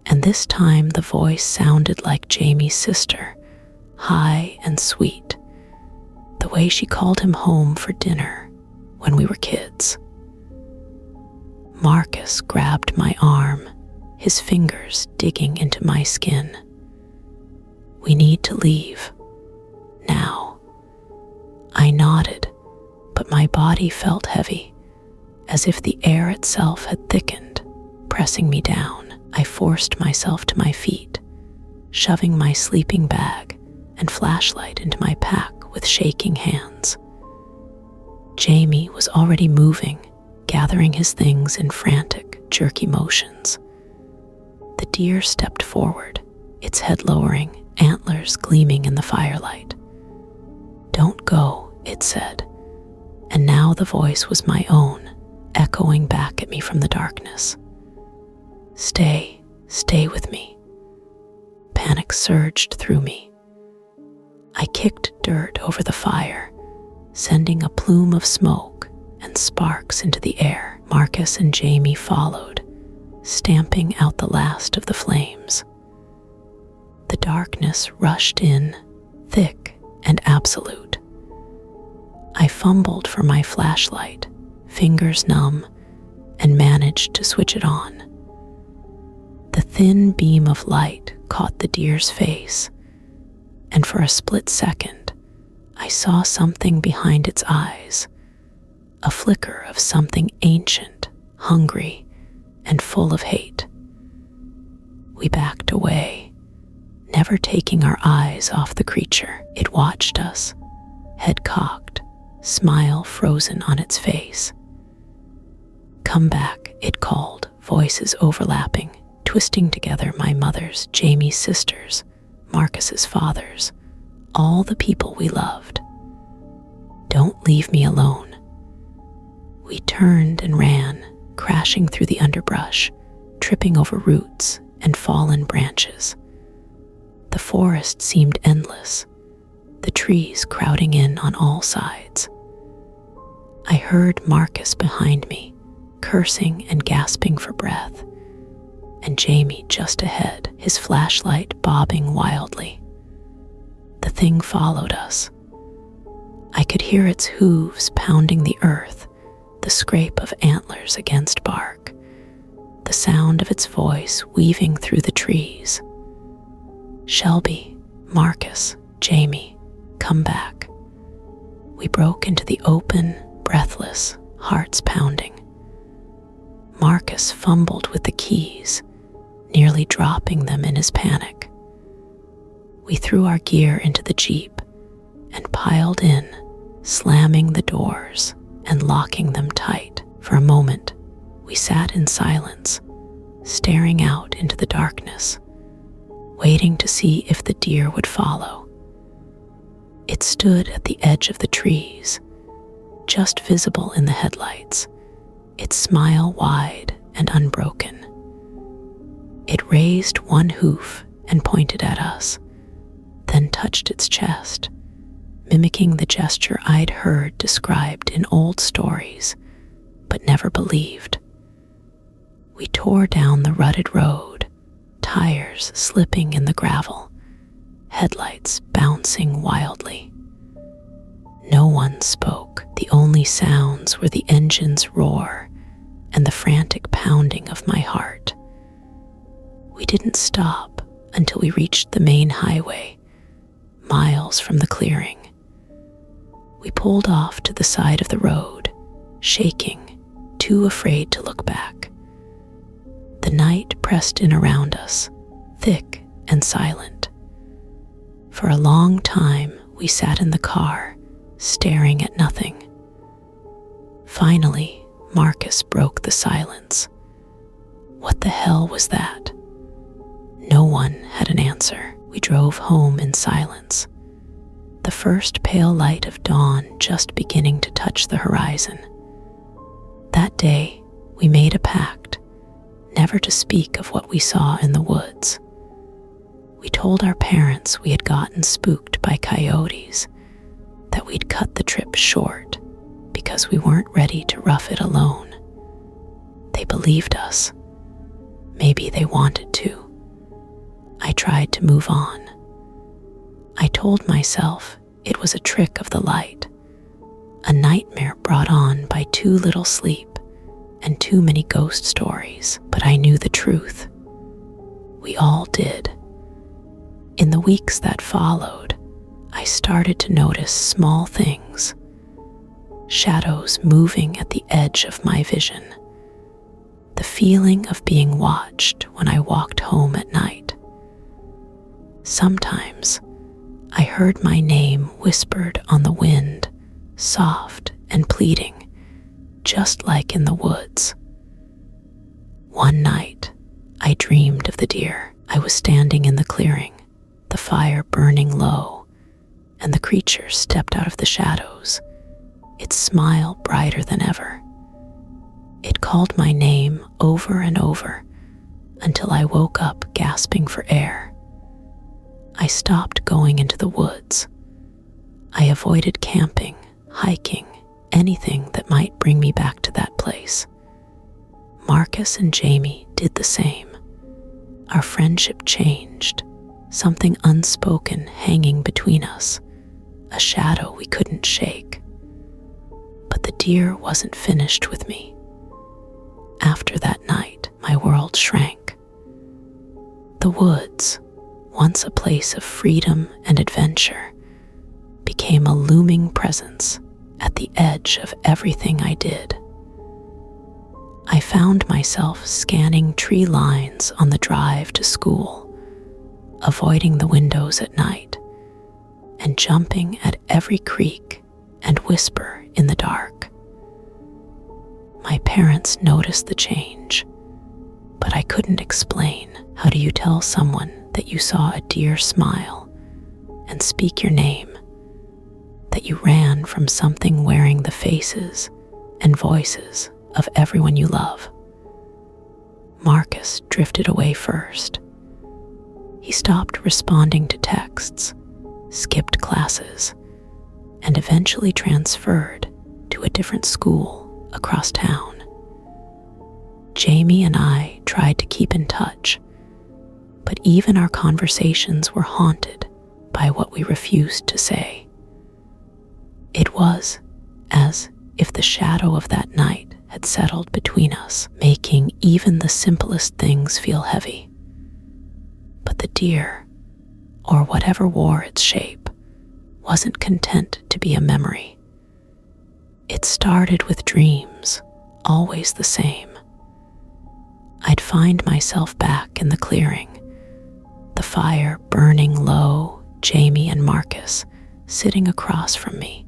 And this time the voice sounded like Jamie's sister, high and sweet, the way she called him home for dinner when we were kids. Marcus grabbed my arm, his fingers digging into my skin. "We need to leave. Now." I nodded, but my body felt heavy, as if the air itself had thickened, pressing me down. I forced myself to my feet, shoving my sleeping bag and flashlight into my pack with shaking hands. Jamie was already moving, gathering his things in frantic, jerky motions. The deer stepped forward, its head lowering, antlers gleaming in the firelight. "Don't go," it said, and now the voice was my own, echoing back at me from the darkness. Stay with me." Panic surged through me. I kicked dirt over the fire, sending a plume of smoke and sparks into the air. Marcus and Jamie followed, stamping out the last of the flames. The darkness rushed in, thick and absolute. I fumbled for my flashlight, fingers numb, and managed to switch it on. The thin beam of light caught the deer's face, and for a split second, I saw something behind its eyes, a flicker of something ancient, hungry, and full of hate. We backed away, never taking our eyes off the creature. It watched us, head cocked, smile frozen on its face. "Come back," it called, voices overlapping, twisting together my mother's, Jamie's sisters, Marcus's fathers, all the people we loved. "Don't leave me alone." We turned and ran, crashing through the underbrush, tripping over roots and fallen branches. The forest seemed endless, the trees crowding in on all sides. I heard Marcus behind me, cursing and gasping for breath, and Jamie just ahead, his flashlight bobbing wildly. The thing followed us. I could hear its hooves pounding the earth, the scrape of antlers against bark, the sound of its voice weaving through the trees. "Shelby, Marcus, Jamie, come back." We broke into the open, breathless, hearts pounding. Marcus fumbled with the keys, nearly dropping them in his panic. We threw our gear into the Jeep and piled in, slamming the doors and locking them tight. For a moment, we sat in silence, staring out into the darkness, waiting to see if the deer would follow. It stood at the edge of the trees, just visible in the headlights, its smile wide and unbroken. It raised one hoof and pointed at us, then touched its chest, mimicking the gesture I'd heard described in old stories, but never believed. We tore down the rutted road, tires slipping in the gravel, headlights bouncing wildly. No one spoke. The only sounds were the engine's roar and the frantic pounding of my heart. We didn't stop until we reached the main highway, miles from the clearing. We pulled off to the side of the road, shaking, too afraid to look back. The night pressed in around us, thick and silent. For a long time, we sat in the car, staring at nothing. Finally, Marcus broke the silence. What the hell was that? No one had an answer. We drove home in silence, the first pale light of dawn just beginning to touch the horizon. That day, we made a pact, never to speak of what we saw in the woods. We told our parents we had gotten spooked by coyotes, that we'd cut the trip short because we weren't ready to rough it alone. They believed us. Maybe they wanted to. I tried to move on. I told myself it was a trick of the light, a nightmare brought on by too little sleep and too many ghost stories, but I knew the truth. We all did. In the weeks that followed, I started to notice small things, shadows moving at the edge of my vision, the feeling of being watched when I walked home at night. Sometimes I heard my name whispered on the wind, soft and pleading, just like in the woods. One night, I dreamed of the deer. I was standing in the clearing, the fire burning low, and the creature stepped out of the shadows, its smile brighter than ever. It called my name over and over until I woke up gasping for air. I stopped going into the woods. I avoided camping, hiking, anything that might bring me back to that place. Marcus and Jamie did the same. Our friendship changed, something unspoken hanging between us, a shadow we couldn't shake. But the deer wasn't finished with me. After that night, my world shrank. The woods, once a place of freedom and adventure, became a looming presence at the edge of everything I did. I found myself scanning tree lines on the drive to school, avoiding the windows at night, and jumping at every creak and whisper in the dark. My parents noticed the change, but I couldn't explain. How do you tell someone that you saw a deer smile and speak your name, that you ran from something wearing the faces and voices of everyone you love? Marcus drifted away first. He stopped responding to texts, skipped classes, and eventually transferred to a different school across town. Jamie and I tried to keep in touch, but even our conversations were haunted by what we refused to say. It was as if the shadow of that night had settled between us, making even the simplest things feel heavy. But the deer, or whatever wore its shape, wasn't content to be a memory. It started with dreams, always the same. I'd find myself back in the clearing, the fire burning low, Jamie and Marcus sitting across from me,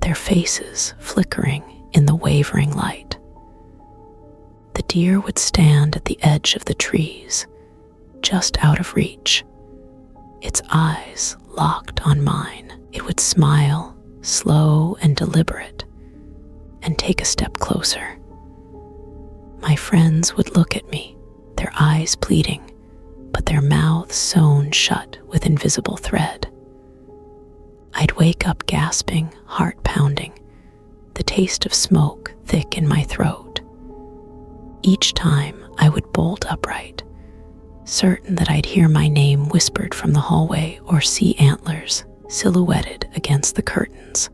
their faces flickering in the wavering light. The deer would stand at the edge of the trees, just out of reach, its eyes locked on mine. It would smile, slow and deliberate, and take a step closer. My friends would look at me, their eyes pleading, but their mouths sewn shut with invisible thread. I'd wake up gasping, heart pounding, the taste of smoke thick in my throat. Each time I would bolt upright, certain that I'd hear my name whispered from the hallway or see antlers silhouetted against the curtains.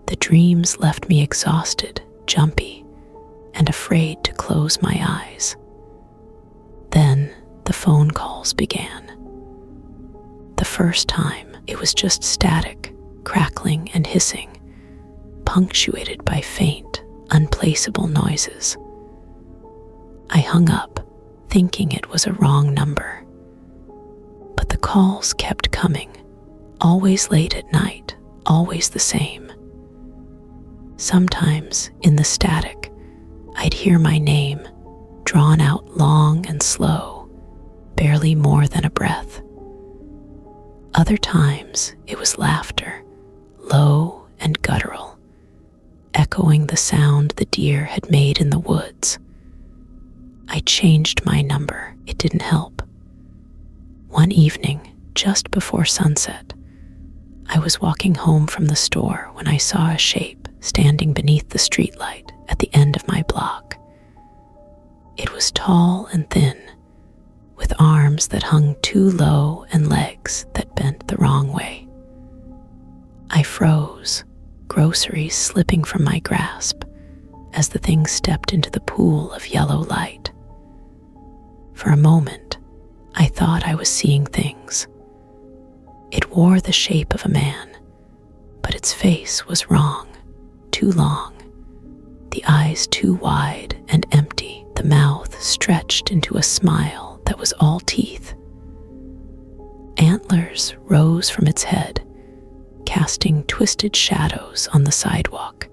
The dreams left me exhausted, jumpy, and afraid to close my eyes. Then the phone calls began. The first time, it was just static, crackling and hissing, punctuated by faint, unplaceable noises. I hung up, thinking it was a wrong number. But the calls kept coming, always late at night, always the same. Sometimes, in the static, I'd hear my name, drawn out long and slow, barely more than a breath. Other times, it was laughter, low and guttural, echoing the sound the deer had made in the woods. I changed my number. It didn't help. One evening, just before sunset, I was walking home from the store when I saw a shape standing beneath the streetlight at the end of my block. It was tall and thin, with arms that hung too low and legs that bent the wrong way. I froze, groceries slipping from my grasp as the thing stepped into the pool of yellow light. For a moment, I thought I was seeing things. It wore the shape of a man, but its face was wrong, too long, the eyes too wide and empty, the mouth stretched into a smile that was all teeth. Antlers rose from its head, casting twisted shadows on the sidewalk.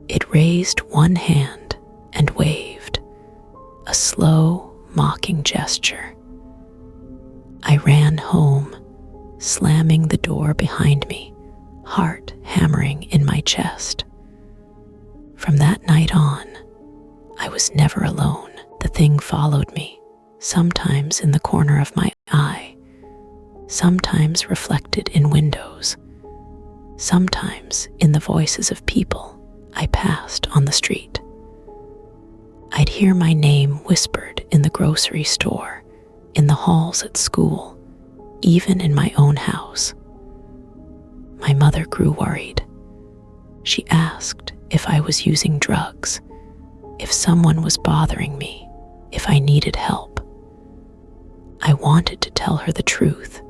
It raised one hand and waved, a slow, mocking gesture. I ran home, slamming the door behind me, heart hammering in my chest. From that night on, I was never alone. The thing followed me, sometimes in the corner of my eye, sometimes reflected in windows, sometimes in the voices of people I passed on the street. I'd hear my name whispered in the grocery store, in the halls at school, even in my own house. My mother grew worried. She asked if I was using drugs, if someone was bothering me, if I needed help. I wanted to tell her the truth,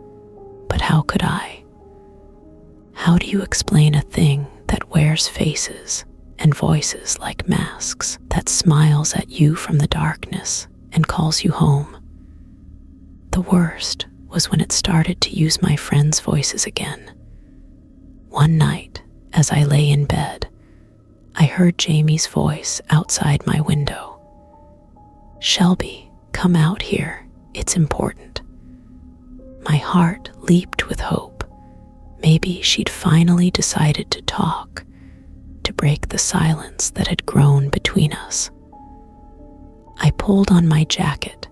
but how could I? How do you explain a thing that wears faces and voices like masks, that smiles at you from the darkness and calls you home? The worst was when it started to use my friends' voices again. One night, as I lay in bed, I heard Jamie's voice outside my window. "Shelby, come out here. It's important." My heart leaped with hope. Maybe she'd finally decided to talk, to break the silence that had grown between us. I pulled on my jacket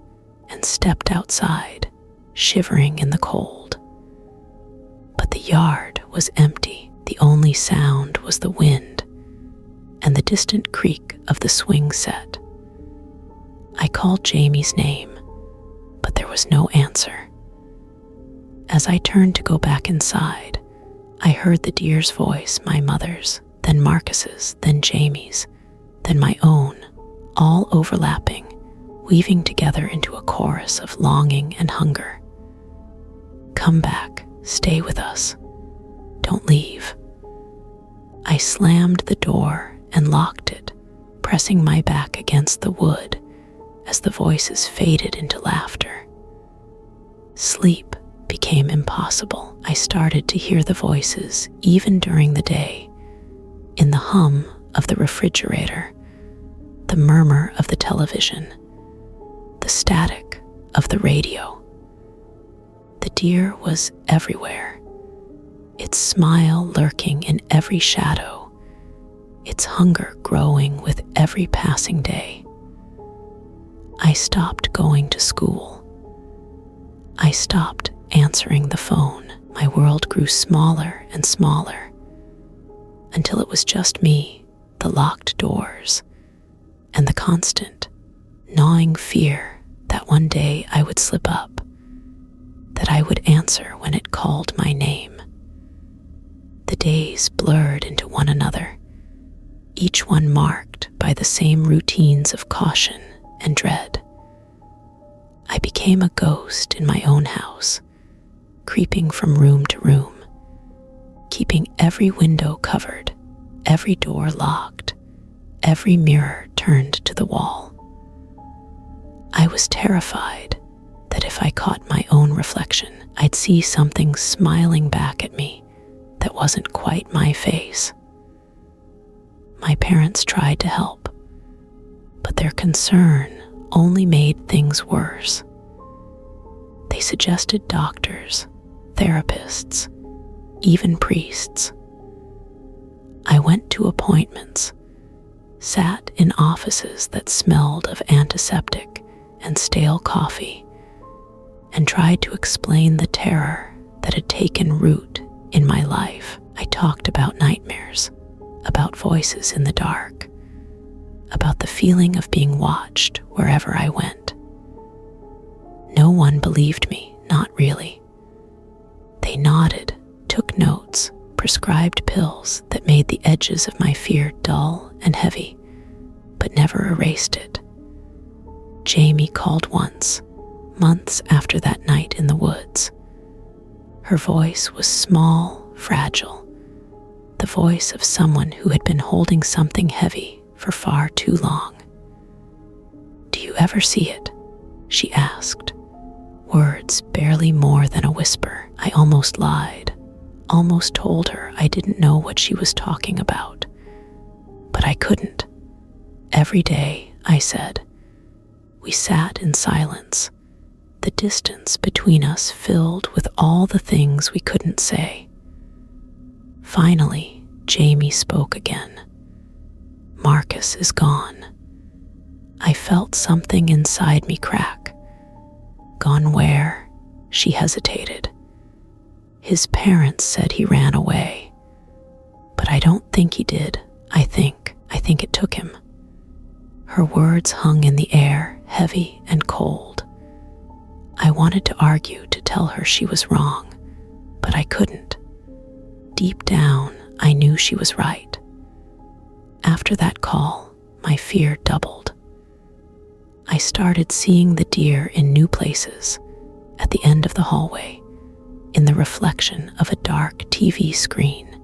and stepped outside, shivering in the cold. But the yard was empty. The only sound was the wind and the distant creak of the swing set. I called Jamie's name, but there was no answer. As I turned to go back inside, I heard the deer's voice, my mother's, then Marcus's, then Jamie's, then my own, all overlapping, weaving together into a chorus of longing and hunger. "Come back, stay with us. Don't leave." I slammed the door and locked it, pressing my back against the wood as the voices faded into laughter. Sleep became impossible. I started to hear the voices even during the day, in the hum of the refrigerator, the murmur of the television, the static of the radio. The deer was everywhere, its smile lurking in every shadow, its hunger growing with every passing day. I stopped going to school. I stopped answering the phone. My world grew smaller and smaller, until it was just me, the locked doors, and the constant, gnawing fear that one day I would slip up, that I would answer when it called my name. The days blurred into one another, each one marked by the same routines of caution and dread. I became a ghost in my own house, creeping from room to room, keeping every window covered, every door locked, every mirror turned to the wall. I was terrified that if I caught my own reflection, I'd see something smiling back at me that wasn't quite my face. My parents tried to help, but their concern only made things worse. They suggested doctors, therapists, even priests. I went to appointments, sat in offices that smelled of antiseptic and stale coffee, and tried to explain the terror that had taken root in my life. I talked about nightmares, about voices in the dark, about the feeling of being watched wherever I went. No one believed me, not really. They nodded, took notes, prescribed pills that made the edges of my fear dull and heavy, but never erased it. Jamie called once, months after that night in the woods. Her voice was small, fragile, the voice of someone who had been holding something heavy for far too long. "Do you ever see it?" she asked, words barely more than a whisper. I almost lied, almost told her I didn't know what she was talking about, but I couldn't. "Every day," I said. We sat in silence, the distance between us filled with all the things we couldn't say. Finally, Jamie spoke again. "Marcus is gone." I felt something inside me crack. "Gone where?" She hesitated. "His parents said he ran away, but I don't think he did. I think it took him." Her words hung in the air, heavy and cold. I wanted to argue, to tell her she was wrong, but I couldn't. Deep down, I knew she was right. After that call, my fear doubled. I started seeing the deer in new places, at the end of the hallway, in the reflection of a dark TV screen,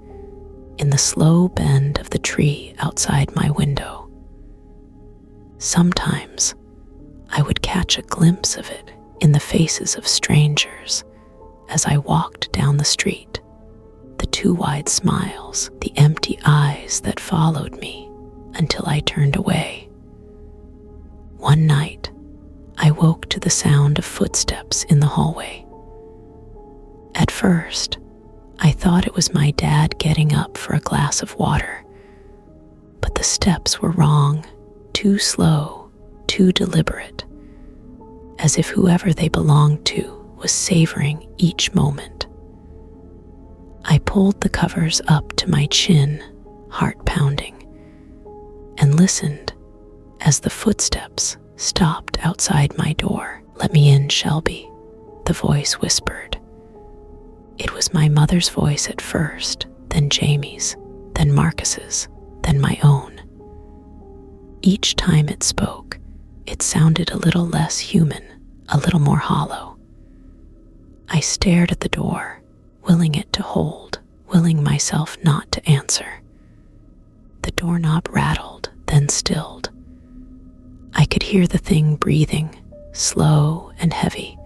in the slow bend of the tree outside my window. Sometimes, I would catch a glimpse of it in the faces of strangers as I walked down the street, the too wide smiles, the empty eyes that followed me until I turned away. One night, I woke to the sound of footsteps in the hallway. At first, I thought it was my dad getting up for a glass of water, but the steps were wrong, too slow, too deliberate, as if whoever they belonged to was savoring each moment. I pulled the covers up to my chin, heart pounding, and listened as the footsteps stopped outside my door. "Let me in, Shelby," the voice whispered. It was my mother's voice at first, then Jamie's, then Marcus's, then my own. Each time it spoke, it sounded a little less human, a little more hollow. I stared at the door, willing it to hold, willing myself not to answer. The doorknob rattled, then stilled. I could hear the thing breathing, slow and heavy,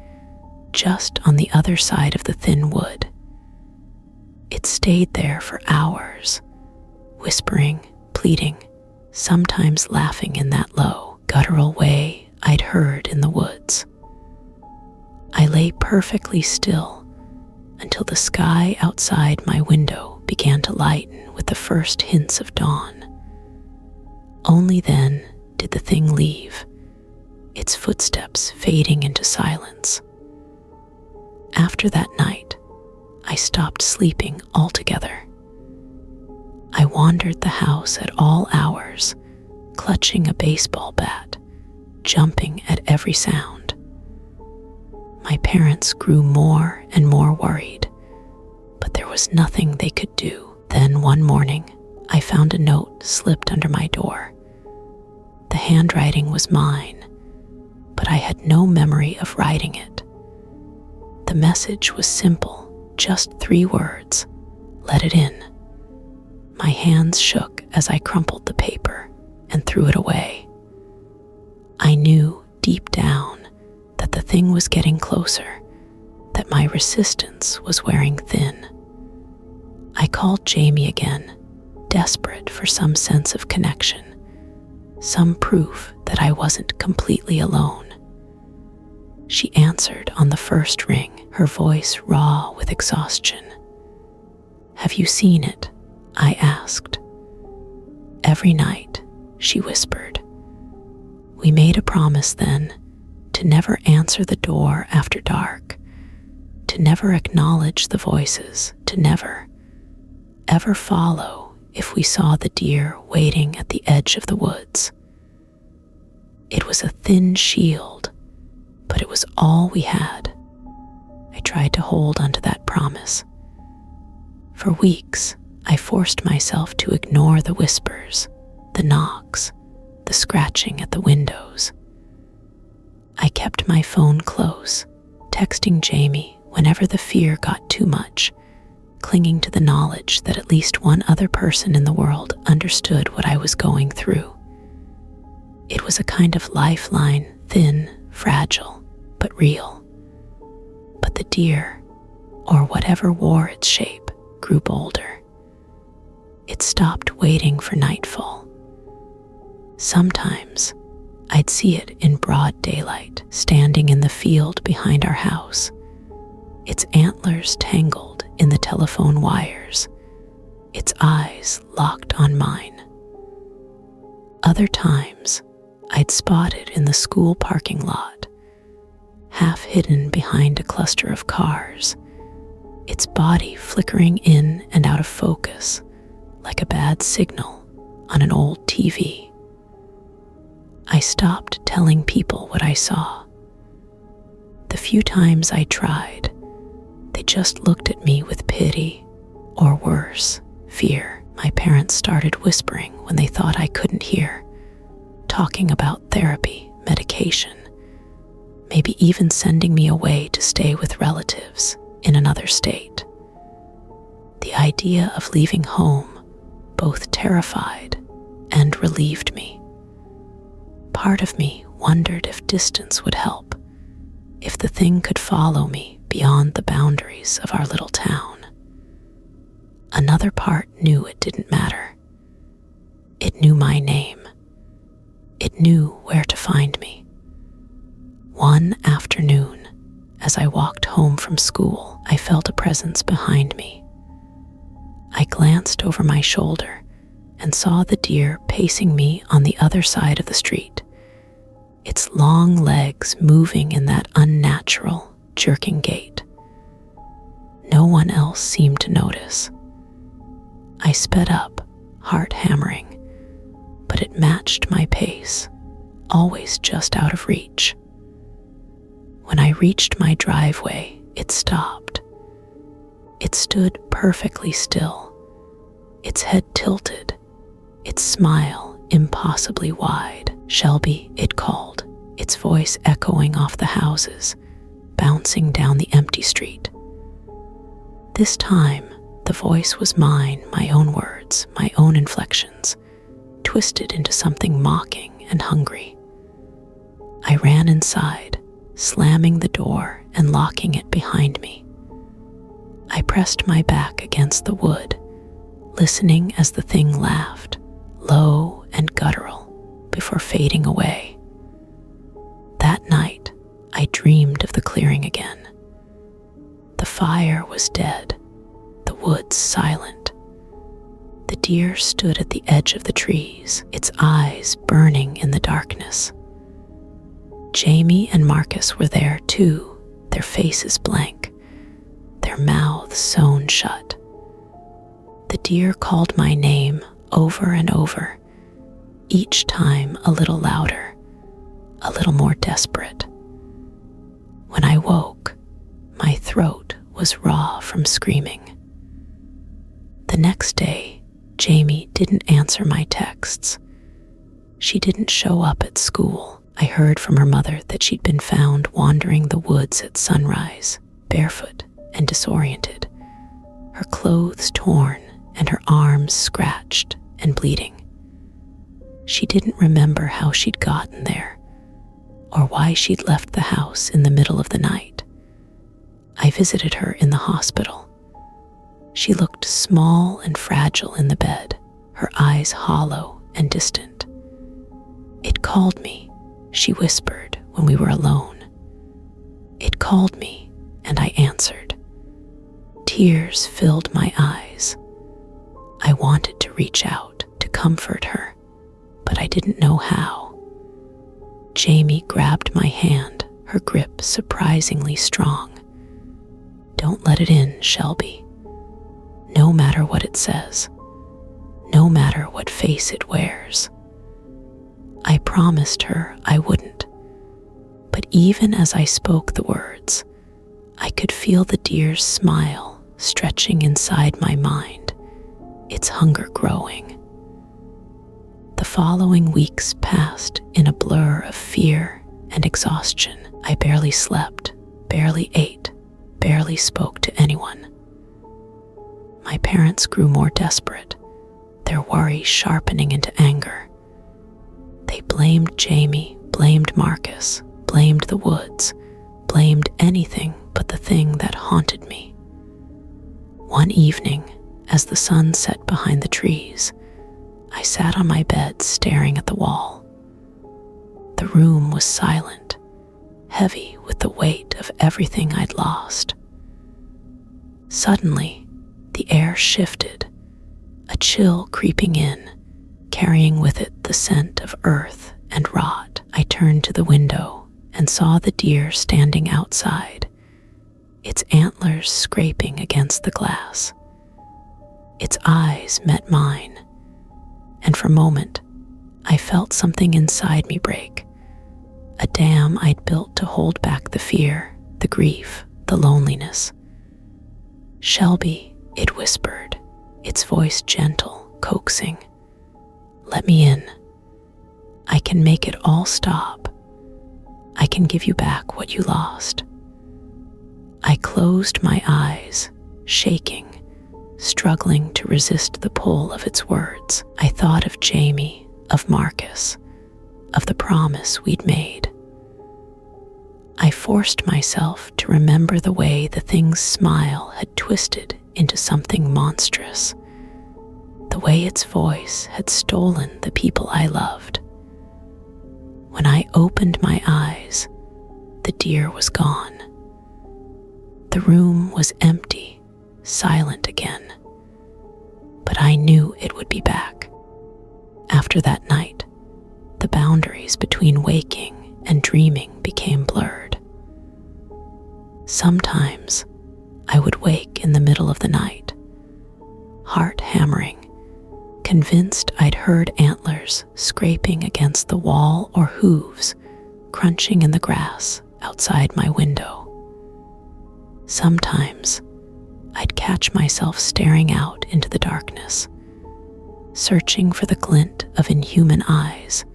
just on the other side of the thin wood. It stayed there for hours, whispering, pleading, sometimes laughing in that low, guttural way I'd heard in the woods. I lay perfectly still until the sky outside my window began to lighten with the first hints of dawn. Only then did the thing leave, its footsteps fading into silence. After that night, I stopped sleeping altogether. I wandered the house at all hours, clutching a baseball bat, jumping at every sound. My parents grew more and more worried, but there was nothing they could do. Then one morning, I found a note slipped under my door. The handwriting was mine, but I had no memory of writing it. The message was simple, just 3 words: "Let it in." My hands shook as I crumpled the paper and threw it away. I knew deep down that the thing was getting closer, that my resistance was wearing thin. I called Jamie again, desperate for some sense of connection, some proof that I wasn't completely alone. She answered on the first ring, her voice raw with exhaustion. "Have you seen it?" I asked. "Every night," she whispered. We made a promise then to never answer the door after dark, to never acknowledge the voices, to never, ever follow if we saw the deer waiting at the edge of the woods. It was a thin shield, but it was all we had. I tried to hold onto that promise. For weeks, I forced myself to ignore the whispers, the knocks, the scratching at the windows. I kept my phone close, texting Jamie whenever the fear got too much, clinging to the knowledge that at least one other person in the world understood what I was going through. It was a kind of lifeline, thin, fragile, but real. But the deer, or whatever wore its shape, grew bolder. It stopped waiting for nightfall. Sometimes, I'd see it in broad daylight, standing in the field behind our house, its antlers tangled in the telephone wires, its eyes locked on mine. Other times, I'd spot it in the school parking lot, half hidden behind a cluster of cars, its body flickering in and out of focus like a bad signal on an old TV. I stopped telling people what I saw. The few times I tried, they just looked at me with pity, or worse, fear. My parents started whispering when they thought I couldn't hear, talking about therapy, medication, maybe even sending me away to stay with relatives in another state. The idea of leaving home both terrified and relieved me. Part of me wondered if distance would help, if the thing could follow me beyond the boundaries of our little town. Another part knew it didn't matter. It knew my name. It knew where to find me. One afternoon, as I walked home from school, I felt a presence behind me. I glanced over my shoulder and saw the deer pacing me on the other side of the street, its long legs moving in that unnatural, jerking gait. No one else seemed to notice. I sped up, heart hammering, but it matched my pace, always just out of reach. When I reached my driveway, it stopped. It stood perfectly still, its head tilted, its smile impossibly wide. "Shelby," it called, its voice echoing off the houses, bouncing down the empty street. This time, the voice was mine, my own words, my own inflections, twisted into something mocking and hungry. I ran inside, slamming the door and locking it behind me. I pressed my back against the wood, listening as the thing laughed, low and guttural, before fading away. That night, I dreamed of the clearing again. The fire was dead, the woods silent. The deer stood at the edge of the trees, its eyes burning in the darkness. Jamie and Marcus were there too, their faces blank, their mouths sewn shut. The deer called my name over and over, each time a little louder, a little more desperate. When I woke, my throat was raw from screaming. The next day, Jamie didn't answer my texts. She didn't show up at school. I heard from her mother that she'd been found wandering the woods at sunrise, barefoot and disoriented, her clothes torn and her arms scratched and bleeding. She didn't remember how she'd gotten there, or why she'd left the house in the middle of the night. I visited her in the hospital. She looked small and fragile in the bed, her eyes hollow and distant. "It called me," she whispered when we were alone. "It called me, and I answered." Tears filled my eyes. I wanted to reach out, to comfort her, but I didn't know how. Jamie grabbed my hand, her grip surprisingly strong. "Don't let it in, Shelby. No matter what it says, no matter what face it wears." I promised her I wouldn't, but even as I spoke the words, I could feel the deer's smile stretching inside my mind, its hunger growing. The following weeks passed in a blur of fear and exhaustion. I barely slept, barely ate, barely spoke to anyone. My parents grew more desperate, their worry sharpening into anger. They blamed Jamie, blamed Marcus, blamed the woods, blamed anything but the thing that haunted me. One evening, as the sun set behind the trees, I sat on my bed staring at the wall. The room was silent, heavy with the weight of everything I'd lost. Suddenly, the air shifted, a chill creeping in, carrying with it the scent of earth and rot. I turned to the window and saw the deer standing outside, its antlers scraping against the glass. Its eyes met mine, and for a moment, I felt something inside me break, a dam I'd built to hold back the fear, the grief, the loneliness. "Shelby," it whispered, its voice gentle, coaxing. "Let me in. I can make it all stop. I can give you back what you lost." I closed my eyes, shaking, struggling to resist the pull of its words. I thought of Jamie, of Marcus, of the promise we'd made. I forced myself to remember the way the thing's smile had twisted into something monstrous, the way its voice had stolen the people I loved. When I opened my eyes, the deer was gone. The room was empty, silent again. But I knew it would be back. After that night, the boundaries between waking and dreaming became blurred. Sometimes I would wake in the middle of the night, heart hammering, convinced I'd heard antlers scraping against the wall or hooves crunching in the grass outside my window. Sometimes I'd catch myself staring out into the darkness, searching for the glint of inhuman eyes,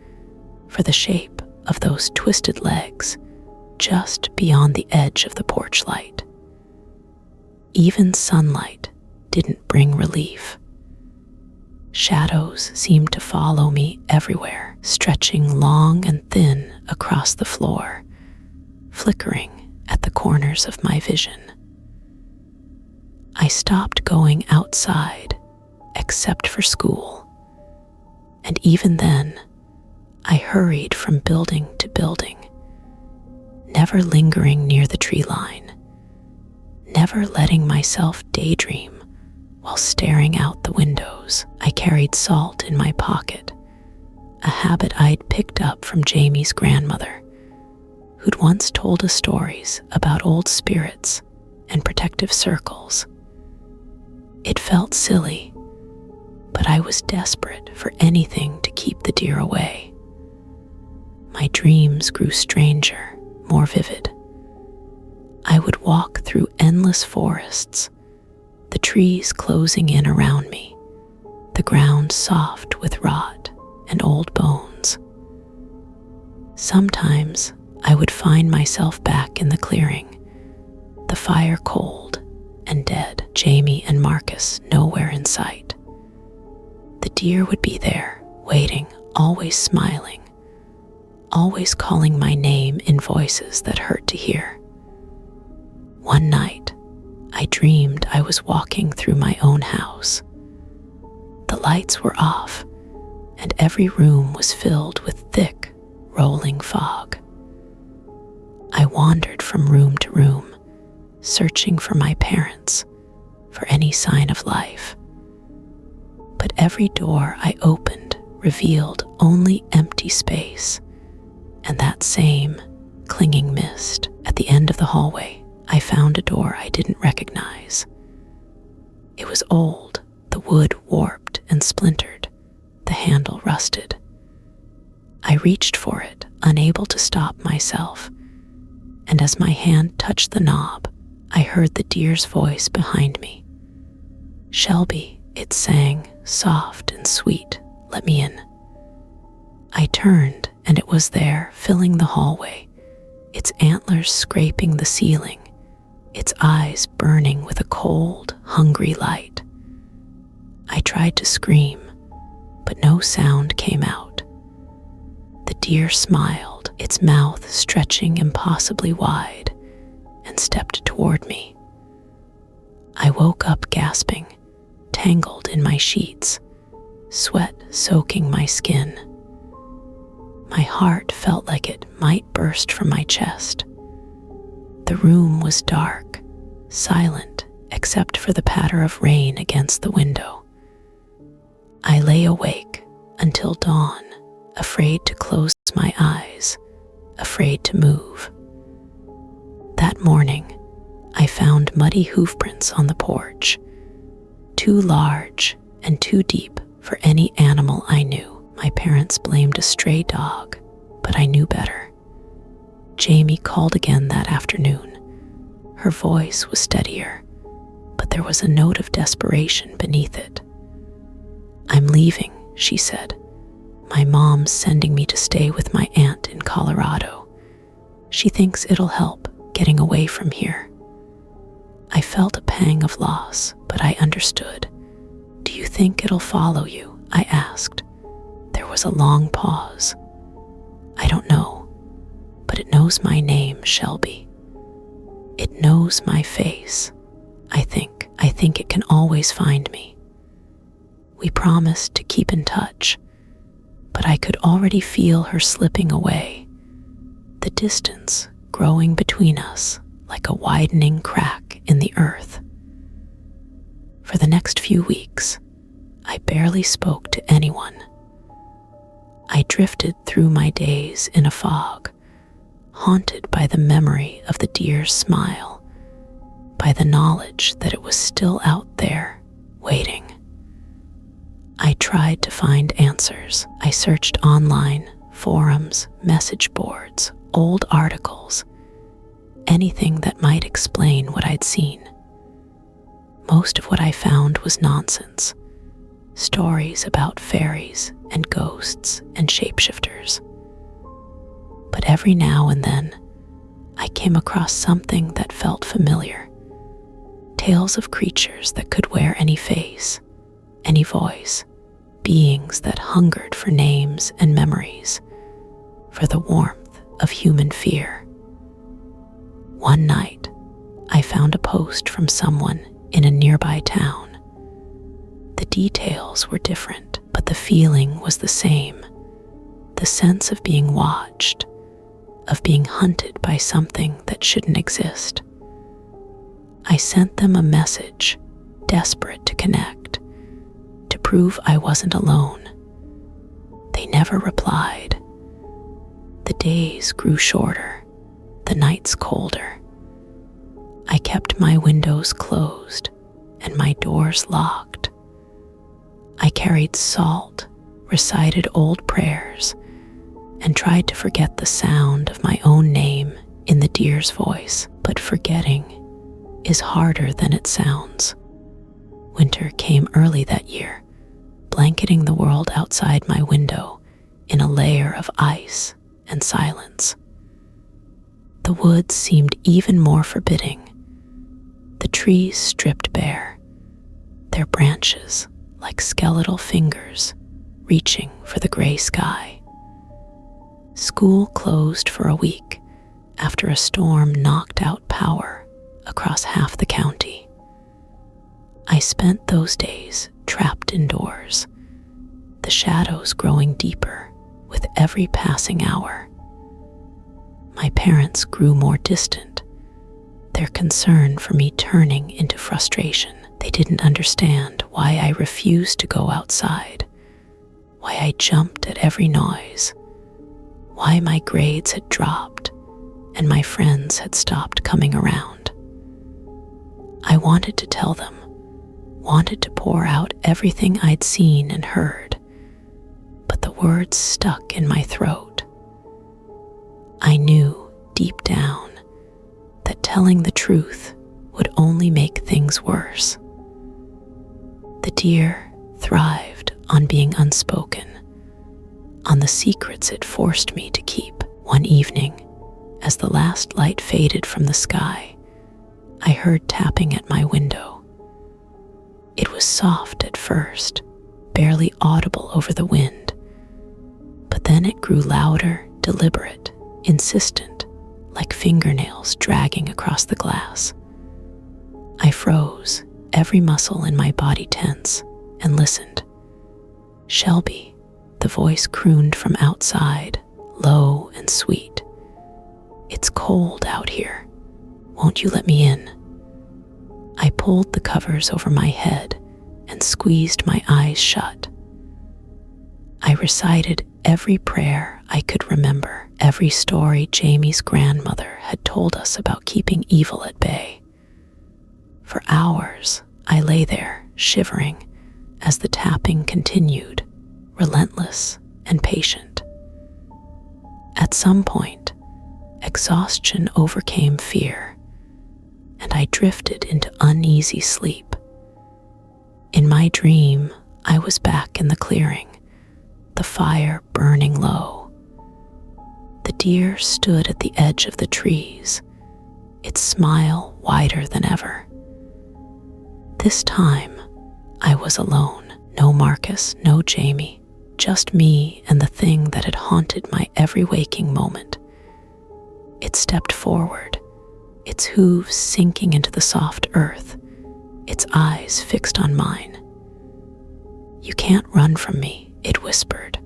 for the shape of those twisted legs just beyond the edge of the porch light. Even sunlight didn't bring relief. Shadows seemed to follow me everywhere, stretching long and thin across the floor, flickering at the corners of my vision. I stopped going outside, except for school, and even then, I hurried from building to building, never lingering near the tree line, never letting myself daydream while staring out the windows. I carried salt in my pocket, a habit I'd picked up from Jamie's grandmother, who'd once told us stories about old spirits and protective circles. It felt silly, but I was desperate for anything to keep the deer away. My dreams grew stranger, more vivid. I would walk through endless forests, the trees closing in around me, the ground soft with rot and old bones. Sometimes I would find myself back in the clearing, the fire cold and dead, Jamie and Marcus nowhere in sight. The deer would be there, waiting, always smiling, always calling my name in voices that hurt to hear. One night, I dreamed I was walking through my own house. The lights were off, and every room was filled with thick, rolling fog. I wandered from room to room, searching for my parents, for any sign of life. But every door I opened revealed only empty space, and that same clinging mist. At the end of the hallway, I found a door I didn't recognize. It was old, the wood warped and splintered, the handle rusted. I reached for it, unable to stop myself, and as my hand touched the knob, I heard the deer's voice behind me. "Shelby," it sang, soft and sweet, "let me in." I turned, and it was there, filling the hallway, its antlers scraping the ceiling, its eyes burning with a cold, hungry light. I tried to scream, but no sound came out. The deer smiled, its mouth stretching impossibly wide, and stepped toward me. I woke up gasping, tangled in my sheets, sweat soaking my skin. My heart felt like it might burst from my chest. The room was dark, silent except for the patter of rain against the window. I lay awake until dawn, afraid to close my eyes, afraid to move. That morning, I found muddy hoofprints on the porch, too large and too deep for any animal I knew. My parents blamed a stray dog, but I knew better. Jamie called again that afternoon. Her voice was steadier, but there was a note of desperation beneath it. "I'm leaving," she said. "My mom's sending me to stay with my aunt in Colorado. She thinks it'll help getting away from here." I felt a pang of loss, but I understood. "Do you think it'll follow you?" I asked. There was a long pause. "I don't know, but it knows my name, Shelby. It knows my face. I think it can always find me." We promised to keep in touch, but I could already feel her slipping away, the distance growing between us like a widening crack in the earth. For the next few weeks, I barely spoke to anyone. I drifted through my days in a fog, haunted by the memory of the deer's smile, by the knowledge that it was still out there, waiting. I tried to find answers. I searched online, forums, message boards, old articles, anything that might explain what I'd seen. Most of what I found was nonsense. Stories about fairies and ghosts and shapeshifters. But every now and then, I came across something that felt familiar. Tales of creatures that could wear any face, any voice, beings that hungered for names and memories, for the warmth of human fear. One night, I found a post from someone in a nearby town. The details were different, but the feeling was the same. The sense of being watched, of being hunted by something that shouldn't exist. I sent them a message, desperate to connect, to prove I wasn't alone. They never replied. The days grew shorter, the nights colder. I kept my windows closed and my doors locked. I carried salt, recited old prayers, and tried to forget the sound of my own name in the deer's voice. But forgetting is harder than it sounds. Winter came early that year, blanketing the world outside my window in a layer of ice and silence. The woods seemed even more forbidding. The trees stripped bare, their branches like skeletal fingers reaching for the gray sky. School closed for a week after a storm knocked out power across half the county. I spent those days trapped indoors, the shadows growing deeper with every passing hour. My parents grew more distant, their concern for me turning into frustration. They didn't understand why I refused to go outside, why I jumped at every noise, why my grades had dropped and my friends had stopped coming around. I wanted to tell them, wanted to pour out everything I'd seen and heard, but the words stuck in my throat. I knew deep down that telling the truth would only make things worse. The deer thrived on being unspoken, on the secrets it forced me to keep. One evening, as the last light faded from the sky, I heard tapping at my window. It was soft at first, barely audible over the wind, but then it grew louder, deliberate, insistent, like fingernails dragging across the glass. I froze, every muscle in my body tense, and listened. "Shelby," the voice crooned from outside, low and sweet. "It's cold out here. Won't you let me in?" I pulled the covers over my head and squeezed my eyes shut. I recited every prayer I could remember, every story Jamie's grandmother had told us about keeping evil at bay. For hours, I lay there, shivering, as the tapping continued, relentless and patient. At some point, exhaustion overcame fear, and I drifted into uneasy sleep. In my dream, I was back in the clearing, the fire burning low. The deer stood at the edge of the trees, its smile wider than ever. This time, I was alone. No Marcus, no Jamie, just me and the thing that had haunted my every waking moment. It stepped forward, its hooves sinking into the soft earth, its eyes fixed on mine. "You can't run from me," it whispered.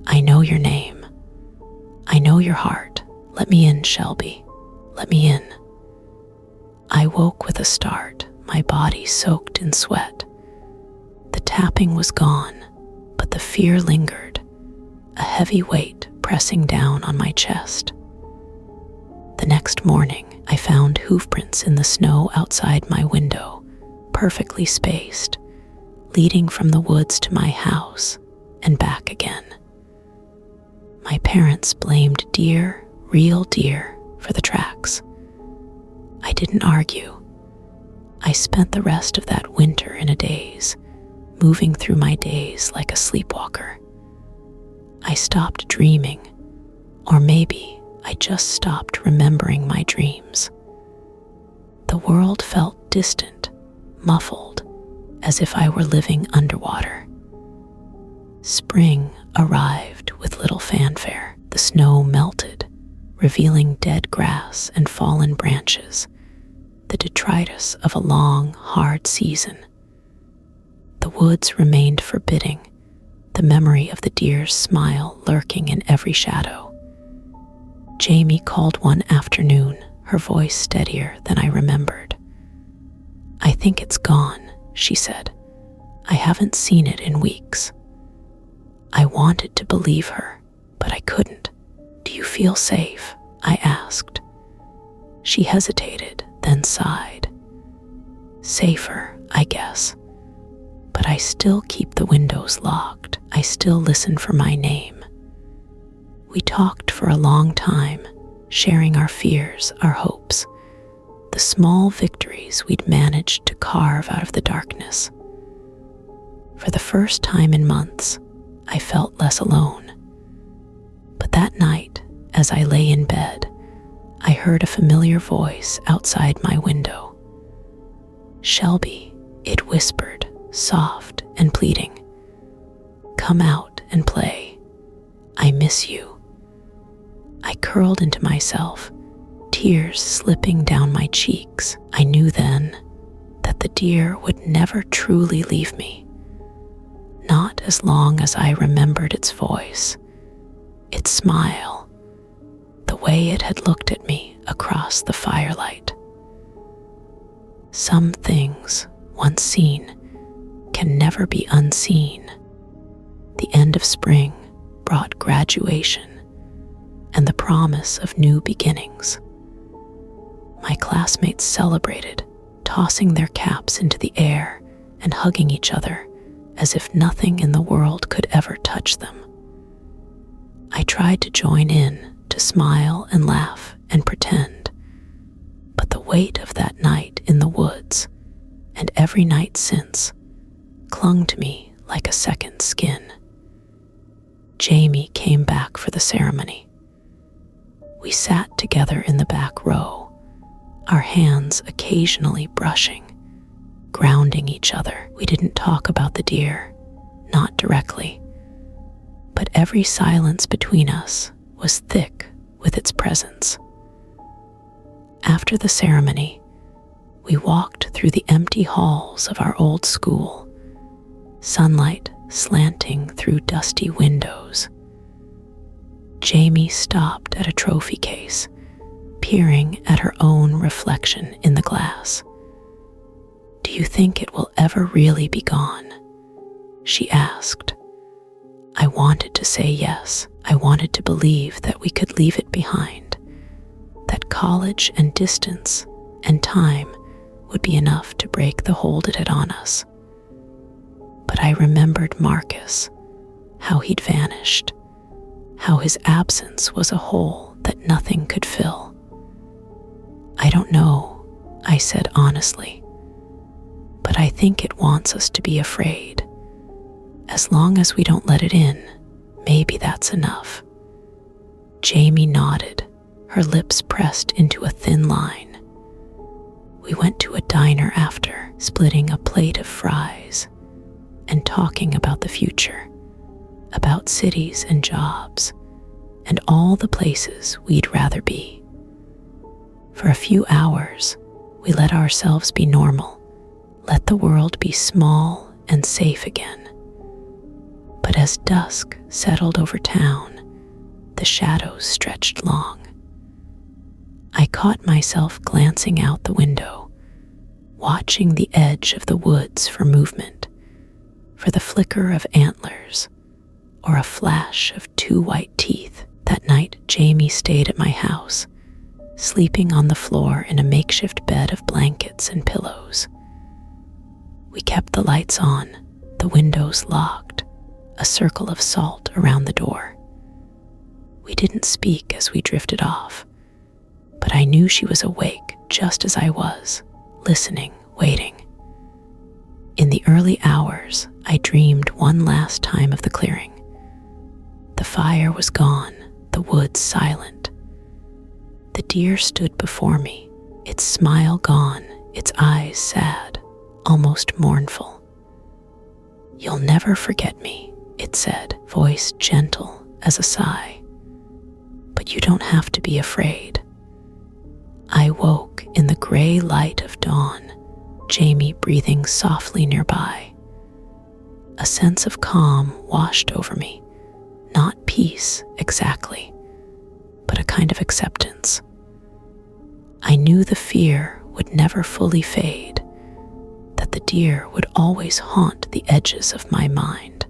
"I know your name. I know your heart. Let me in, Shelby. Let me in." I woke with a start, my body soaked in sweat. The tapping was gone, but the fear lingered, a heavy weight pressing down on my chest. The next morning, I found hoofprints in the snow outside my window, perfectly spaced, leading from the woods to my house and back again. My parents blamed deer, real deer, for the tracks. I didn't argue. I spent the rest of that winter in a daze, moving through my days like a sleepwalker. I stopped dreaming, or maybe I just stopped remembering my dreams. The world felt distant, muffled, as if I were living underwater. Spring arrived with little fanfare. The snow melted, revealing dead grass and fallen branches, the detritus of a long, hard season. The woods remained forbidding, the memory of the deer's smile lurking in every shadow. Jamie called one afternoon, her voice steadier than I remembered. "I think it's gone," she said. "I haven't seen it in weeks." I wanted to believe her, but I couldn't. "Do you feel safe?" I asked. She hesitated, then sighed. "Safer, I guess. But I still keep the windows locked. I still listen for my name." We talked for a long time, sharing our fears, our hopes, the small victories we'd managed to carve out of the darkness. For the first time in months, I felt less alone. But that night, as I lay in bed, I heard a familiar voice outside my window. "Shelby," it whispered, soft and pleading. "Come out and play. I miss you." I curled into myself, tears slipping down my cheeks. I knew then that the deer would never truly leave me. Not as long as I remembered its voice, its smile, the way it had looked at me across the firelight. Some things, once seen, can never be unseen. The end of spring brought graduation and the promise of new beginnings. My classmates celebrated, tossing their caps into the air and hugging each other as if nothing in the world could ever touch them. I tried to join in, to smile and laugh and pretend, but the weight of that night in the woods, and every night since, clung to me like a second skin. Jamie came back for the ceremony. We sat together in the back row, our hands occasionally brushing, grounding each other. We didn't talk about the deer, not directly, but every silence between us was thick with its presence. After the ceremony, we walked through the empty halls of our old school, sunlight slanting through dusty windows. Jamie stopped at a trophy case, peering at her own reflection in the glass. "Do you think it will ever really be gone?" she asked. I wanted to say yes. I wanted to believe that we could leave it behind, that college and distance and time would be enough to break the hold it had on us. But I remembered Marcus, how he'd vanished, how his absence was a hole that nothing could fill. "I don't know," I said honestly, "but I think it wants us to be afraid. As long as we don't let it in, maybe that's enough." Jamie nodded, her lips pressed into a thin line. We went to a diner after, splitting a plate of fries and talking about the future, about cities and jobs, and all the places we'd rather be. For a few hours, we let ourselves be normal, let the world be small and safe again. But as dusk settled over town, the shadows stretched long. I caught myself glancing out the window, watching the edge of the woods for movement, for the flicker of antlers, or a flash of 2 white teeth. That night, Jamie stayed at my house, sleeping on the floor in a makeshift bed of blankets and pillows. We kept the lights on, the windows locked, a circle of salt around the door. We didn't speak as we drifted off, but I knew she was awake just as I was, listening, waiting. In the early hours, I dreamed one last time of the clearing. The fire was gone, the woods silent. The deer stood before me, its smile gone, its eyes sad, almost mournful. "You'll never forget me," it said, voice gentle as a sigh. "But you don't have to be afraid." I woke in the gray light of dawn, Jamie breathing softly nearby. A sense of calm washed over me, not peace exactly, but a kind of acceptance. I knew the fear would never fully fade, that the deer would always haunt the edges of my mind.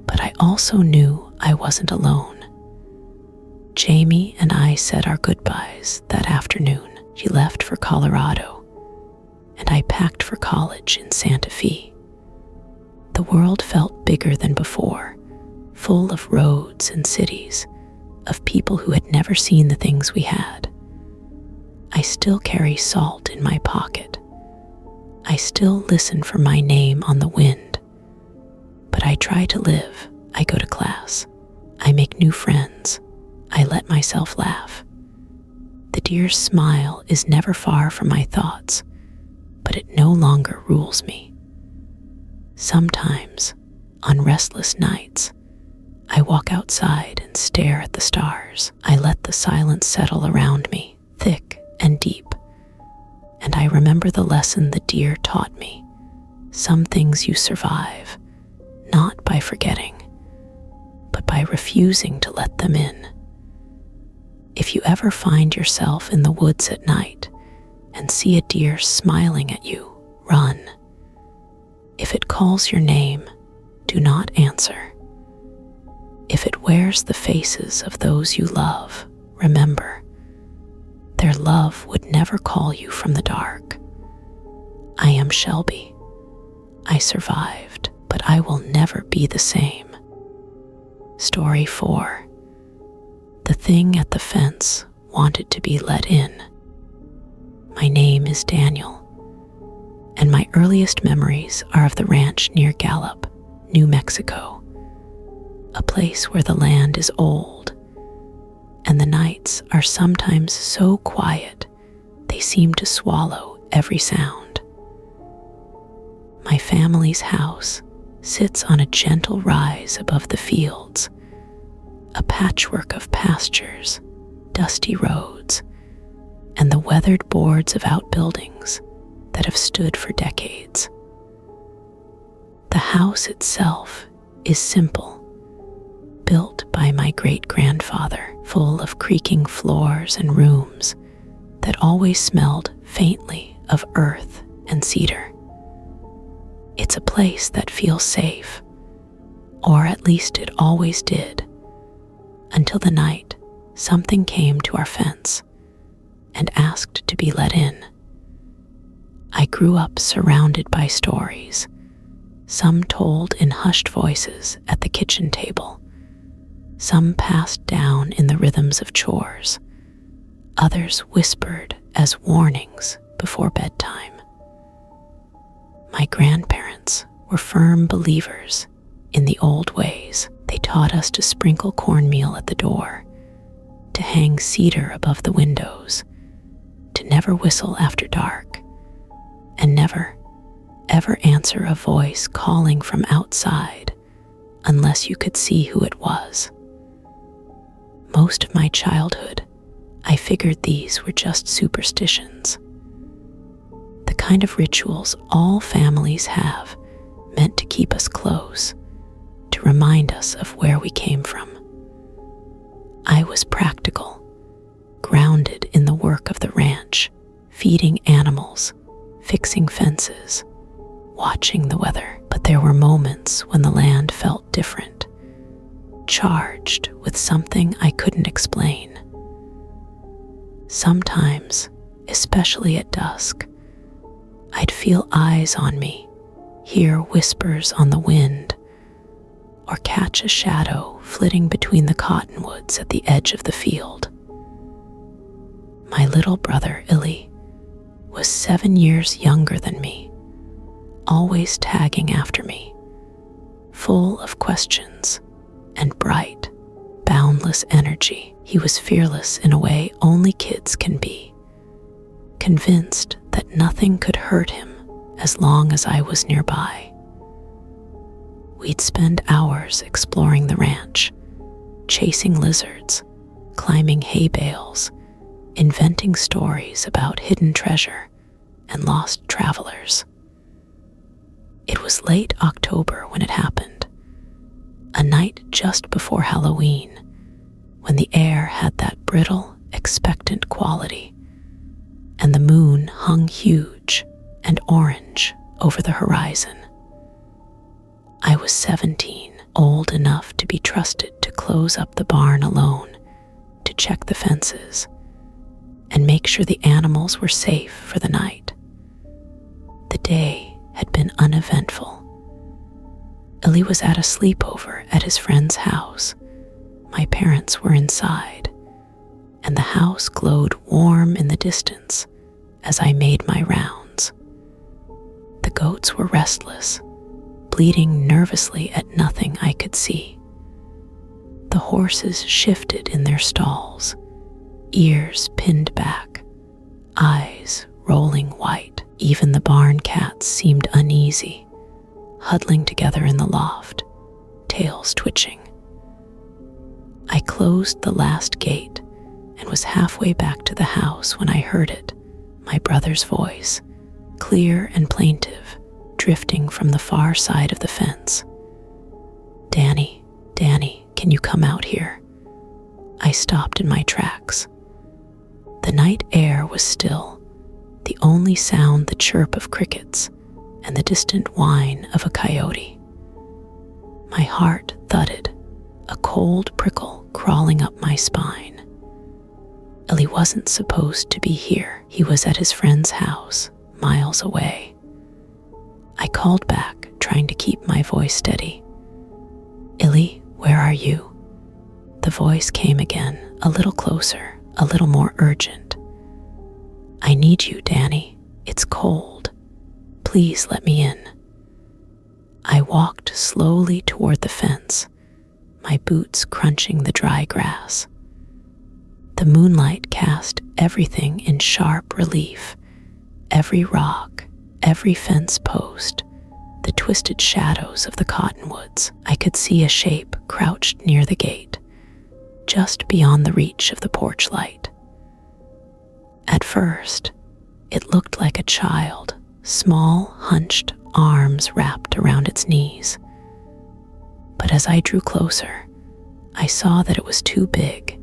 But I also knew I wasn't alone. Jamie and I said our goodbyes that afternoon. She left for Colorado, and I packed for college in Santa Fe. The world felt bigger than before, full of roads and cities, of people who had never seen the things we had. I still carry salt in my pocket. I still listen for my name on the wind. But I try to live. I go to class. I make new friends. I let myself laugh. The deer's smile is never far from my thoughts, but it no longer rules me. Sometimes, on restless nights, I walk outside and stare at the stars. I let the silence settle around me, thick and deep, and I remember the lesson the deer taught me. Some things you survive, not by forgetting, but by refusing to let them in. If you ever find yourself in the woods at night and see a deer smiling at you, run. If it calls your name, do not answer. If it wears the faces of those you love, remember, their love would never call you from the dark. I am Shelby. I survived, but I will never be the same. Story 4. The thing at the fence wanted to be let in. My name is Daniel, and my earliest memories are of the ranch near Gallup, New Mexico, a place where the land is old, and the nights are sometimes so quiet they seem to swallow every sound. My family's house sits on a gentle rise above the fields, a patchwork of pastures, dusty roads, and the weathered boards of outbuildings that have stood for decades. The house itself is simple, built by my great-grandfather, full of creaking floors and rooms that always smelled faintly of earth and cedar. It's a place that feels safe, or at least it always did, until the night something came to our fence and asked to be let in. I grew up surrounded by stories, Some told in hushed voices at the kitchen table. Some passed down in the rhythms of chores. Others whispered as warnings before bedtime. My grandparents were firm believers in the old ways. They taught us to sprinkle cornmeal at the door, to hang cedar above the windows, to never whistle after dark, and never, ever answer a voice calling from outside unless you could see who it was. Most of my childhood, I figured these were just superstitions. The kind of rituals all families have, meant to keep us close, to remind us of where we came from. I was practical, grounded in the work of the ranch, feeding animals, fixing fences, watching the weather. But there were moments when the land felt different, charged with something I couldn't explain. Sometimes, especially at dusk, I'd feel eyes on me, hear whispers on the wind, or catch a shadow flitting between the cottonwoods at the edge of the field. My little brother, Illy, was 7 years younger than me, always tagging after me, full of questions and bright, boundless energy. He was fearless in a way only kids can be, convinced that nothing could hurt him as long as I was nearby. We'd spend hours exploring the ranch, chasing lizards, climbing hay bales, inventing stories about hidden treasure and lost travelers. It was late October when it happened, a night just before Halloween, when the air had that brittle, expectant quality, and the moon hung huge and orange over the horizon. I was 17, old enough to be trusted to close up the barn alone, to check the fences, and make sure the animals were safe for the night. The day had been uneventful. Illy was at a sleepover at his friend's house. My parents were inside, and the house glowed warm in the distance as I made my rounds. The goats were restless, bleating nervously at nothing I could see. The horses shifted in their stalls, ears pinned back, eyes rolling white. Even the barn cats seemed uneasy, huddling together in the loft, tails twitching. I closed the last gate and was halfway back to the house when I heard it, my brother's voice, clear and plaintive, drifting from the far side of the fence. Danny, can you come out here?" I stopped in my tracks. The night air was still, the only sound the chirp of crickets and the distant whine of a coyote. My heart thudded, a cold prickle crawling up my spine. Illy wasn't supposed to be here. He was at his friend's house, miles away. I called back, trying to keep my voice steady. "Illy, where are you?" The voice came again, a little closer, a little more urgent. "I need you, Danny. It's cold. Please let me in." I walked slowly toward the fence, my boots crunching the dry grass. The moonlight cast everything in sharp relief, every rock, every fence post, the twisted shadows of the cottonwoods. I could see a shape crouched near the gate, just beyond the reach of the porch light. At first, it looked like a child, small, hunched arms wrapped around its knees. But as I drew closer, I saw that it was too big,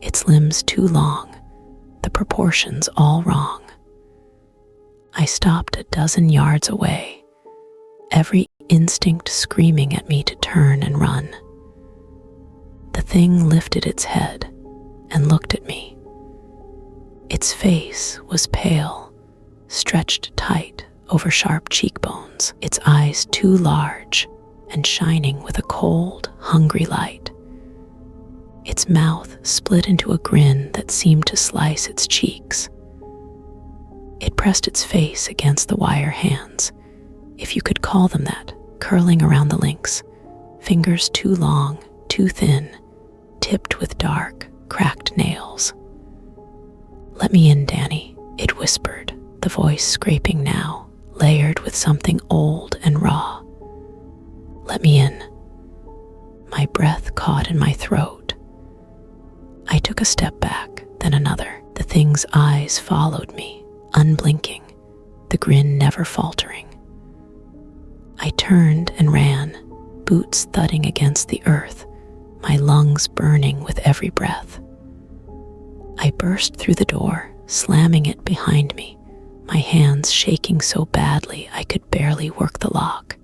its limbs too long, the proportions all wrong. I stopped a dozen yards away, every instinct screaming at me to turn and run. The thing lifted its head and looked at me. Its face was pale, stretched tight over sharp cheekbones, its eyes too large and shining with a cold, hungry light. Its mouth split into a grin that seemed to slice its cheeks. It pressed its face against the wire hands, if you could call them that, curling around the links, fingers too long, too thin, tipped with dark, cracked nails. "Let me in, Danny," it whispered, the voice scraping now, layered with something old and raw. "Let me in." My breath caught in my throat. I took a step back, then another. The thing's eyes followed me, unblinking, the grin never faltering. I turned and ran, boots thudding against the earth, my lungs burning with every breath. I burst through the door, slamming it behind me, my hands shaking so badly I could barely work the lock.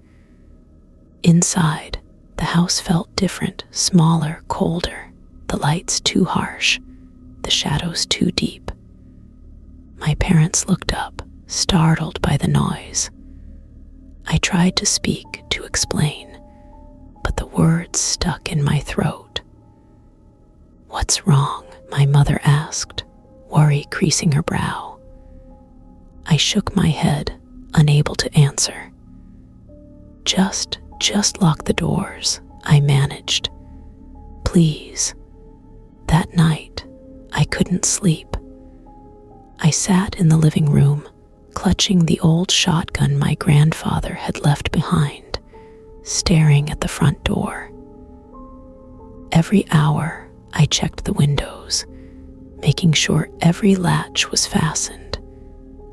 Inside, the house felt different, smaller, colder, the lights too harsh, the shadows too deep. My parents looked up, startled by the noise. I tried to speak, to explain, but the words stuck in my throat. "What's wrong?" my mother asked, worry creasing her brow. I shook my head, unable to answer. Just lock the doors," I managed. "Please." That night, I couldn't sleep. I sat in the living room, clutching the old shotgun my grandfather had left behind, staring at the front door. Every hour, I checked the windows, making sure every latch was fastened,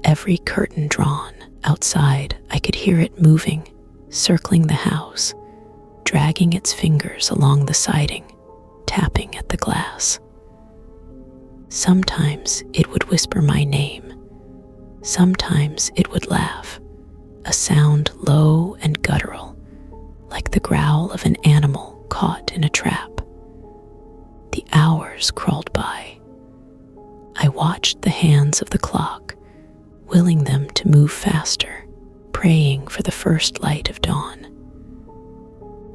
every curtain drawn. Outside, I could hear it moving, circling the house, dragging its fingers along the siding, tapping at the glass. Sometimes it would whisper my name. Sometimes it would laugh, a sound low and guttural, like the growl of an animal caught in a trap. The hours crawled by. I watched the hands of the clock, willing them to move faster, praying for the first light of dawn.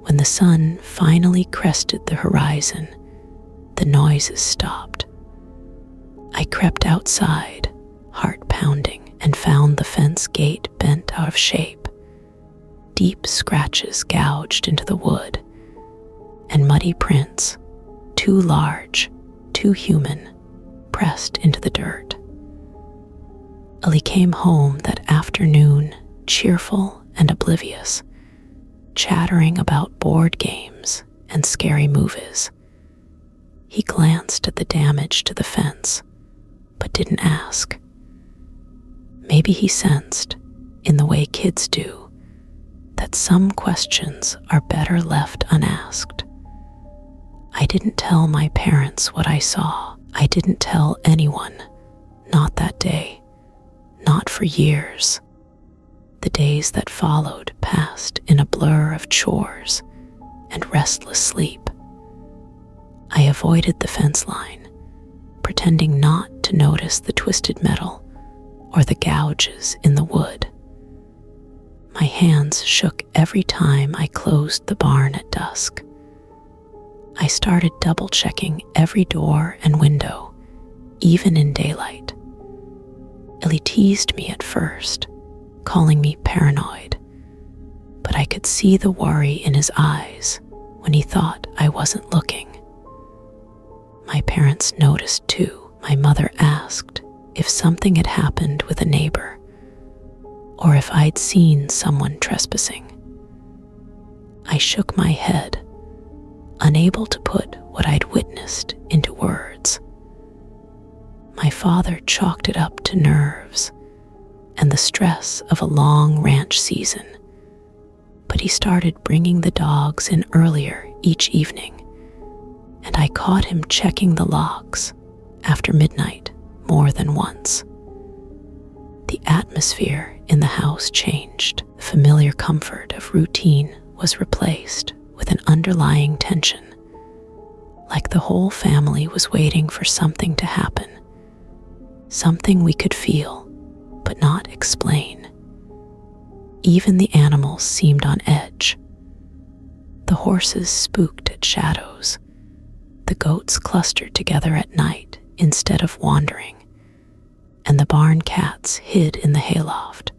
When the sun finally crested the horizon, the noises stopped. I crept outside, heart pounding, and found the fence gate bent out of shape, deep scratches gouged into the wood, and muddy prints, too large, too human, pressed into the dirt. Ellie came home that afternoon, cheerful and oblivious, chattering about board games and scary movies. He glanced at the damage to the fence, but didn't ask. Maybe he sensed, in the way kids do, that some questions are better left unasked. I didn't tell my parents what I saw. I didn't tell anyone, not that day. Not for years. The days that followed passed in a blur of chores and restless sleep. I avoided the fence line, pretending not to notice the twisted metal or the gouges in the wood. My hands shook every time I closed the barn at dusk. I started double-checking every door and window, even in daylight. Ellie teased me at first, calling me paranoid, but I could see the worry in his eyes when he thought I wasn't looking. My parents noticed too. My mother asked if something had happened with a neighbor, or if I'd seen someone trespassing. I shook my head, unable to put what I'd witnessed into words. My father chalked it up to nerves and the stress of a long ranch season, but he started bringing the dogs in earlier each evening, and I caught him checking the locks after midnight more than once. The atmosphere in the house changed. The familiar comfort of routine was replaced with an underlying tension, like the whole family was waiting for something to happen, something we could feel but not explain. Even the animals seemed on edge. The horses spooked at shadows. The goats clustered together at night instead of wandering, and the barn cats hid in the hayloft,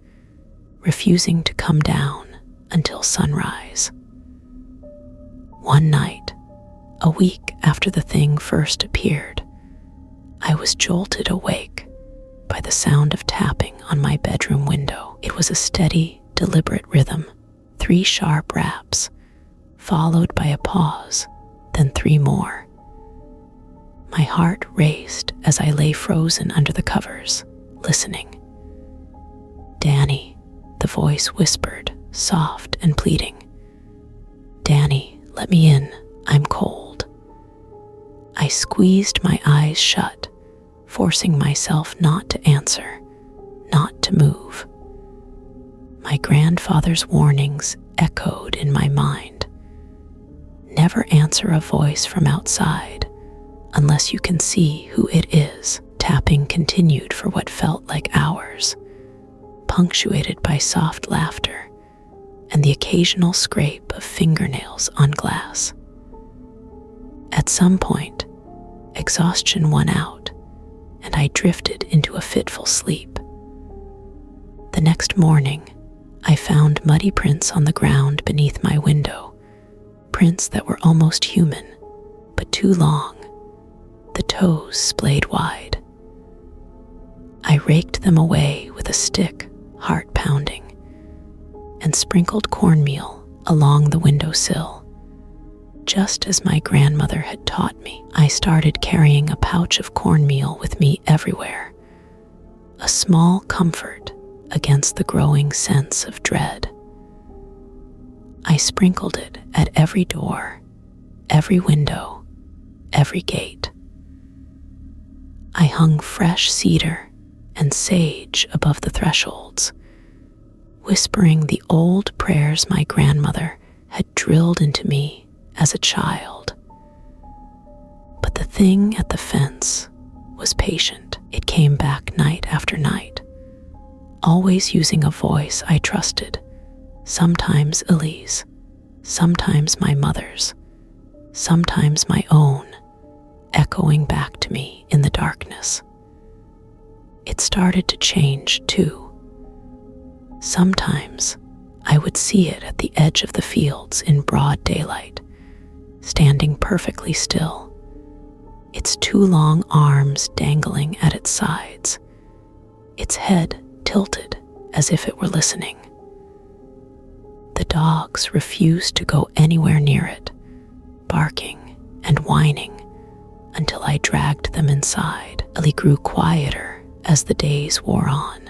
refusing to come down until sunrise. One night, a week after the thing first appeared, I was jolted awake by the sound of tapping on my bedroom window. It was a steady, deliberate rhythm, 3 sharp raps, followed by a pause, then 3 more. My heart raced as I lay frozen under the covers, listening. "Danny," the voice whispered, soft and pleading. "Danny, let me in. I'm cold." I squeezed my eyes shut, forcing myself not to answer, not to move. My grandfather's warnings echoed in my mind. Never answer a voice from outside unless you can see who it is. Tapping continued for what felt like hours, punctuated by soft laughter and the occasional scrape of fingernails on glass. At some point, exhaustion won out, and I drifted into a fitful sleep. The next morning, I found muddy prints on the ground beneath my window, prints that were almost human, but too long, the toes splayed wide. I raked them away with a stick, heart pounding, and sprinkled cornmeal along the windowsill. Just as my grandmother had taught me, I started carrying a pouch of cornmeal with me everywhere, a small comfort against the growing sense of dread. I sprinkled it at every door, every window, every gate. I hung fresh cedar and sage above the thresholds, whispering the old prayers my grandmother had drilled into me as a child. But the thing at the fence was patient. It came back night after night, always using a voice I trusted, sometimes Elise, sometimes my mother's, sometimes my own, echoing back to me in the darkness. It started to change too. Sometimes I would see it at the edge of the fields in broad daylight, standing perfectly still, its 2 long arms dangling at its sides, its head tilted as if it were listening. The dogs refused to go anywhere near it, barking and whining until I dragged them inside. Ellie grew quieter as the days wore on.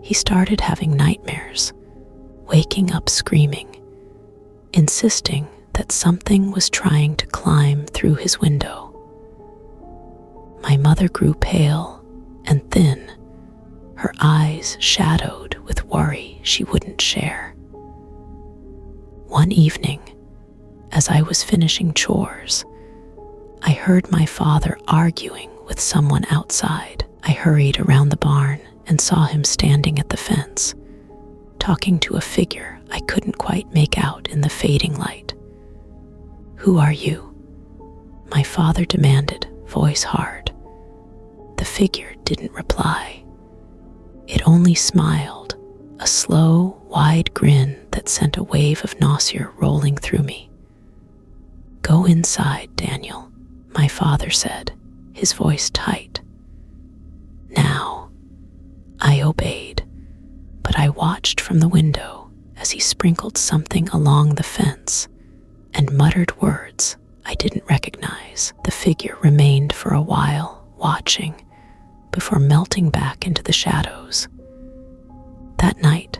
He started having nightmares, waking up screaming, insisting that something was trying to climb through his window. My mother grew pale and thin, her eyes shadowed with worry she wouldn't share. One evening, as I was finishing chores, I heard my father arguing with someone outside. I hurried around the barn and saw him standing at the fence, talking to a figure I couldn't quite make out in the fading light. "Who are you?" my father demanded, voice hard. The figure didn't reply. It only smiled, a slow, wide grin that sent a wave of nausea rolling through me. "Go inside, Daniel," my father said, his voice tight. Now, I obeyed, but I watched from the window as he sprinkled something along the fence and muttered words I didn't recognize. The figure remained for a while, watching, before melting back into the shadows. That night,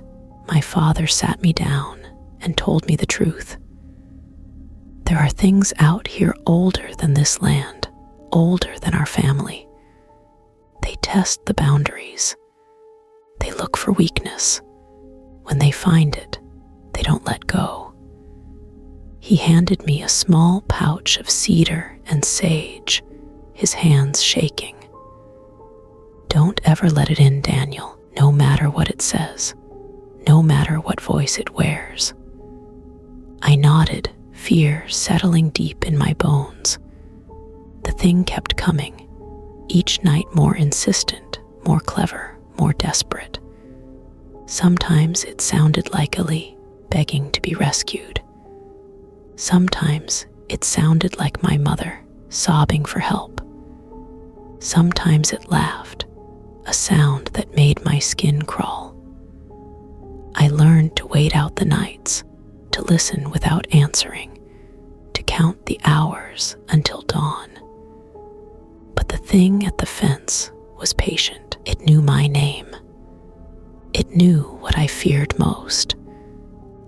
my father sat me down and told me the truth. There are things out here older than this land, older than our family. They test the boundaries. They look for weakness. When they find it, they don't let go. He handed me a small pouch of cedar and sage, his hands shaking. "Don't ever let it in, Daniel, no matter what it says. no matter what voice it wears. I nodded, fear settling deep in my bones. The thing kept coming, each night more insistent, more clever, more desperate. Sometimes it sounded like Ellie, begging to be rescued. Sometimes it sounded like my mother, sobbing for help. Sometimes it laughed, a sound that made my skin crawl. I learned to wait out the nights, to listen without answering, to count the hours until dawn. But the thing at the fence was patient. It knew my name. It knew what I feared most,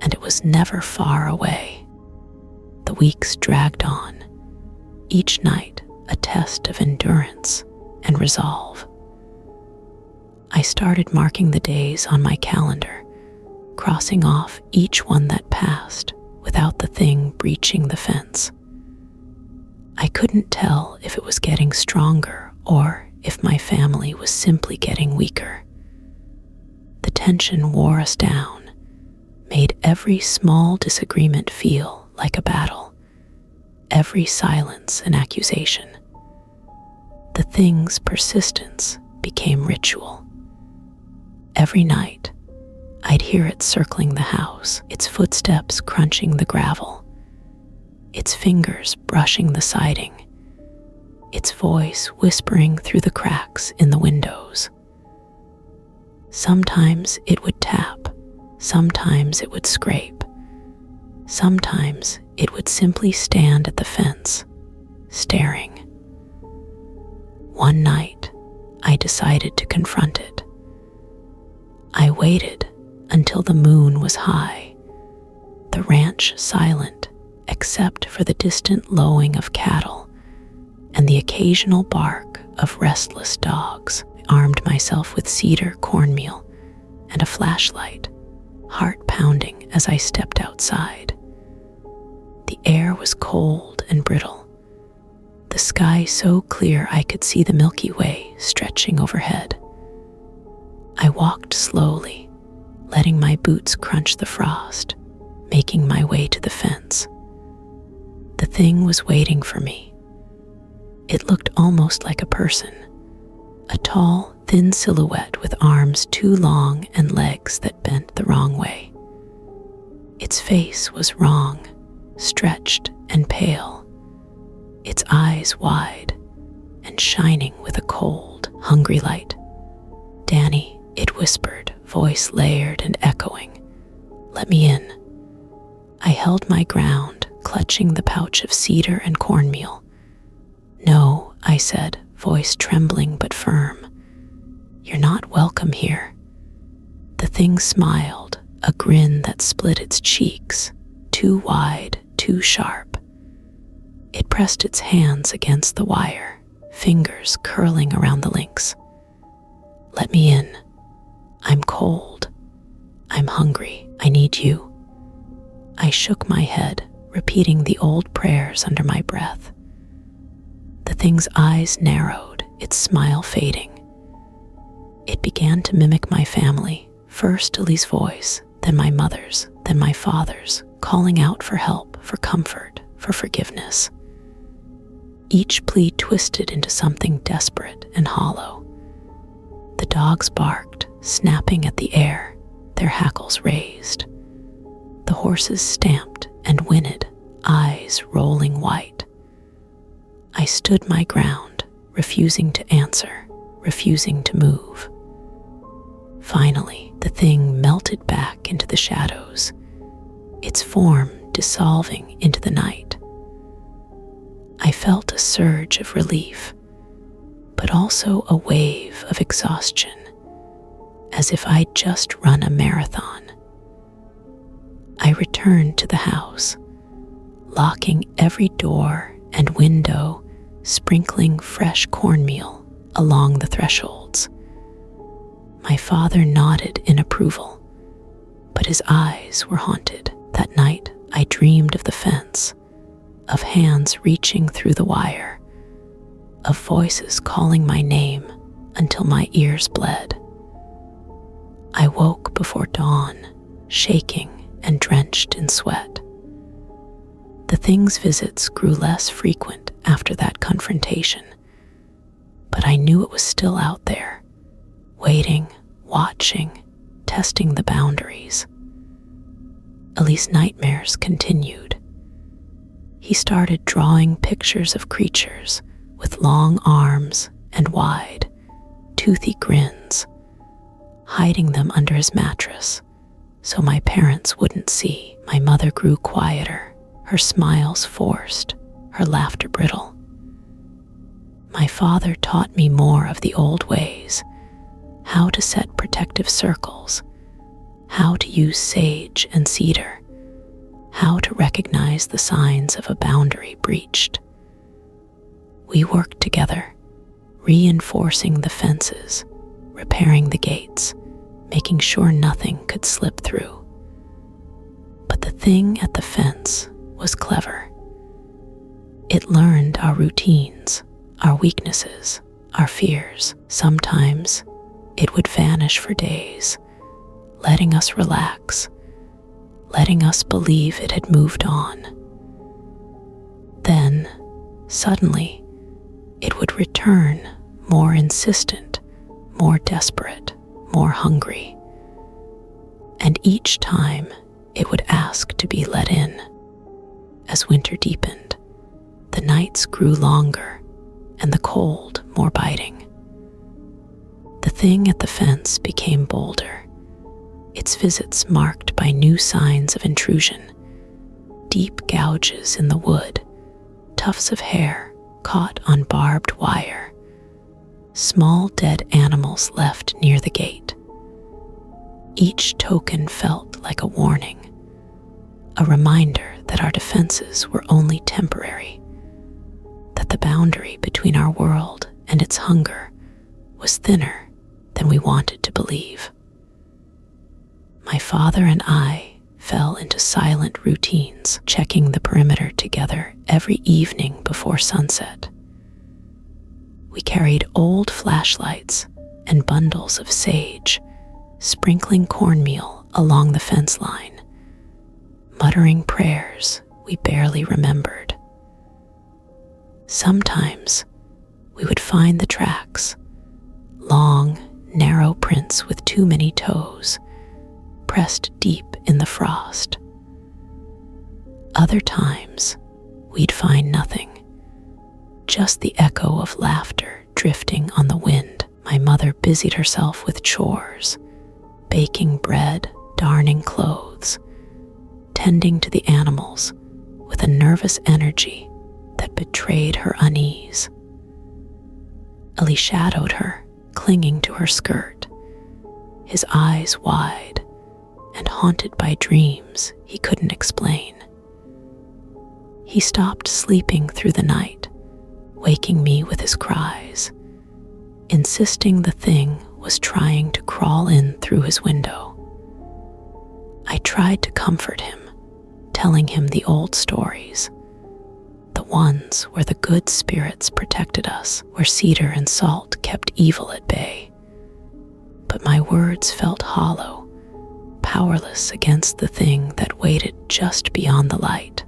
and it was never far away. The weeks dragged on, each night a test of endurance and resolve. I started marking the days on my calendar, crossing off each one that passed without the thing breaching the fence. I couldn't tell if it was getting stronger or if my family was simply getting weaker. The tension wore us down, made every small disagreement feel like a battle, every silence an accusation. The thing's persistence became ritual. Every night, I'd hear it circling the house, its footsteps crunching the gravel, its fingers brushing the siding, its voice whispering through the cracks in the windows. Sometimes it would tap, sometimes it would scrape, sometimes it would simply stand at the fence, staring. One night, I decided to confront it. I waited until the moon was high, the ranch silent except for the distant lowing of cattle and the occasional bark of restless dogs. I armed myself with cedar cornmeal and a flashlight, heart pounding as I stepped outside. The air was cold and brittle, the sky so clear I could see the Milky Way stretching overhead. I walked slowly, letting my boots crunch the frost, making my way to the fence. The thing was waiting for me. It looked almost like a person, a tall, thin silhouette with arms too long and legs that bent the wrong way. Its face was wrong, stretched and pale, its eyes wide and shining with a cold, hungry light. "Danny," it whispered, voice layered and echoing. "Let me in." I held my ground, clutching the pouch of cedar and cornmeal. "No," I said, voice trembling but firm. "You're not welcome here." The thing smiled, a grin that split its cheeks, too wide, too sharp. It pressed its hands against the wire, fingers curling around the links. "Let me in. I'm cold. I'm hungry. I need you." I shook my head, repeating the old prayers under my breath. The thing's eyes narrowed, its smile fading. It began to mimic my family, first Ellie's voice, then my mother's, then my father's, calling out for help, for comfort, for forgiveness. Each plea twisted into something desperate and hollow. The dogs barked, snapping at the air, their hackles raised. The horses stamped and whinnied, eyes rolling white. I stood my ground, refusing to answer, refusing to move. Finally, the thing melted back into the shadows, its form dissolving into the night. I felt a surge of relief, but also a wave of exhaustion, as if I'd just run a marathon. I returned to the house, locking every door and window, sprinkling fresh cornmeal along the thresholds. My father nodded in approval, but his eyes were haunted. That night, I dreamed of the fence, of hands reaching through the wire, of voices calling my name until my ears bled. I woke before dawn, shaking and drenched in sweat. The thing's visits grew less frequent after that confrontation, but I knew it was still out there, waiting, watching, testing the boundaries. Ellie's nightmares continued. He started drawing pictures of creatures with long arms and wide, toothy grins, hiding them under his mattress so my parents wouldn't see. My mother grew quieter, her smiles forced, her laughter brittle. My father taught me more of the old ways, how to set protective circles, how to use sage and cedar, how to recognize the signs of a boundary breached. We worked together, reinforcing the fences, repairing the gates, making sure nothing could slip through. But the thing at the fence was clever. It learned our routines, our weaknesses, our fears. Sometimes it would vanish for days, letting us relax, letting us believe it had moved on. Then, suddenly, it would return, more insistent, more desperate, more hungry. And each time, it would ask to be let in. As winter deepened, the nights grew longer and the cold more biting. The thing at the fence became bolder, its visits marked by new signs of intrusion, deep gouges in the wood, tufts of hair caught on barbed wire, small dead animals left near the gate. Each token felt like a warning, a reminder that our defenses were only temporary, that the boundary between our world and its hunger was thinner than we wanted to believe. My father and I fell into silent routines, checking the perimeter together every evening before sunset. We carried old flashlights and bundles of sage, sprinkling cornmeal along the fence line, muttering prayers we barely remembered. Sometimes we would find the tracks, long, narrow prints with too many toes, pressed deep in the frost. Other times, we'd find nothing, just the echo of laughter drifting on the wind. My mother busied herself with chores, baking bread, darning clothes, tending to the animals with a nervous energy that betrayed her unease. Ellie shadowed her, clinging to her skirt, his eyes wide and haunted by dreams he couldn't explain. He stopped sleeping through the night, waking me with his cries, insisting the thing was trying to crawl in through his window. I tried to comfort him, telling him the old stories, the ones where the good spirits protected us, where cedar and salt kept evil at bay. But my words felt hollow, powerless against the thing that waited just beyond the light.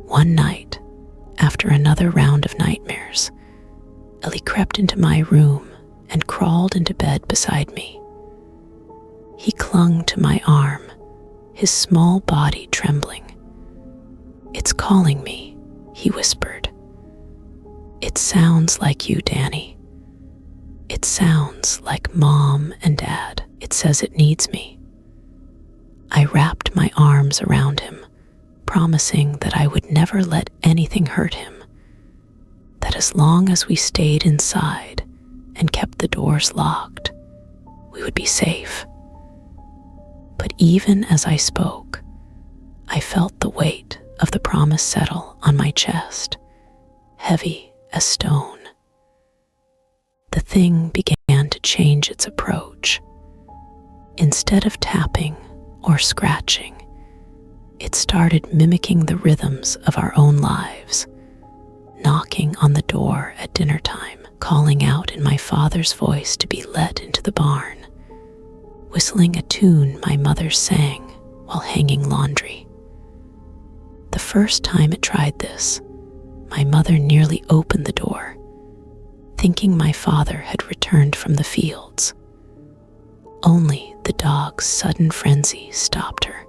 One night, after another round of nightmares, Ellie crept into my room and crawled into bed beside me. He clung to my arm, his small body trembling. "It's calling me," he whispered. "It sounds like you, Danny. It sounds like Mom and Dad. It says it needs me." I wrapped my arms around him, promising that I would never let anything hurt him, that as long as we stayed inside and kept the doors locked, we would be safe. But even as I spoke, I felt the weight of the promise settle on my chest, heavy as stone. The thing began to change its approach. Instead of tapping or scratching, it started mimicking the rhythms of our own lives, knocking on the door at dinner time, calling out in my father's voice to be let into the barn, whistling a tune my mother sang while hanging laundry. The first time it tried this, my mother nearly opened the door, thinking my father had returned from the fields. Only the dog's sudden frenzy stopped her.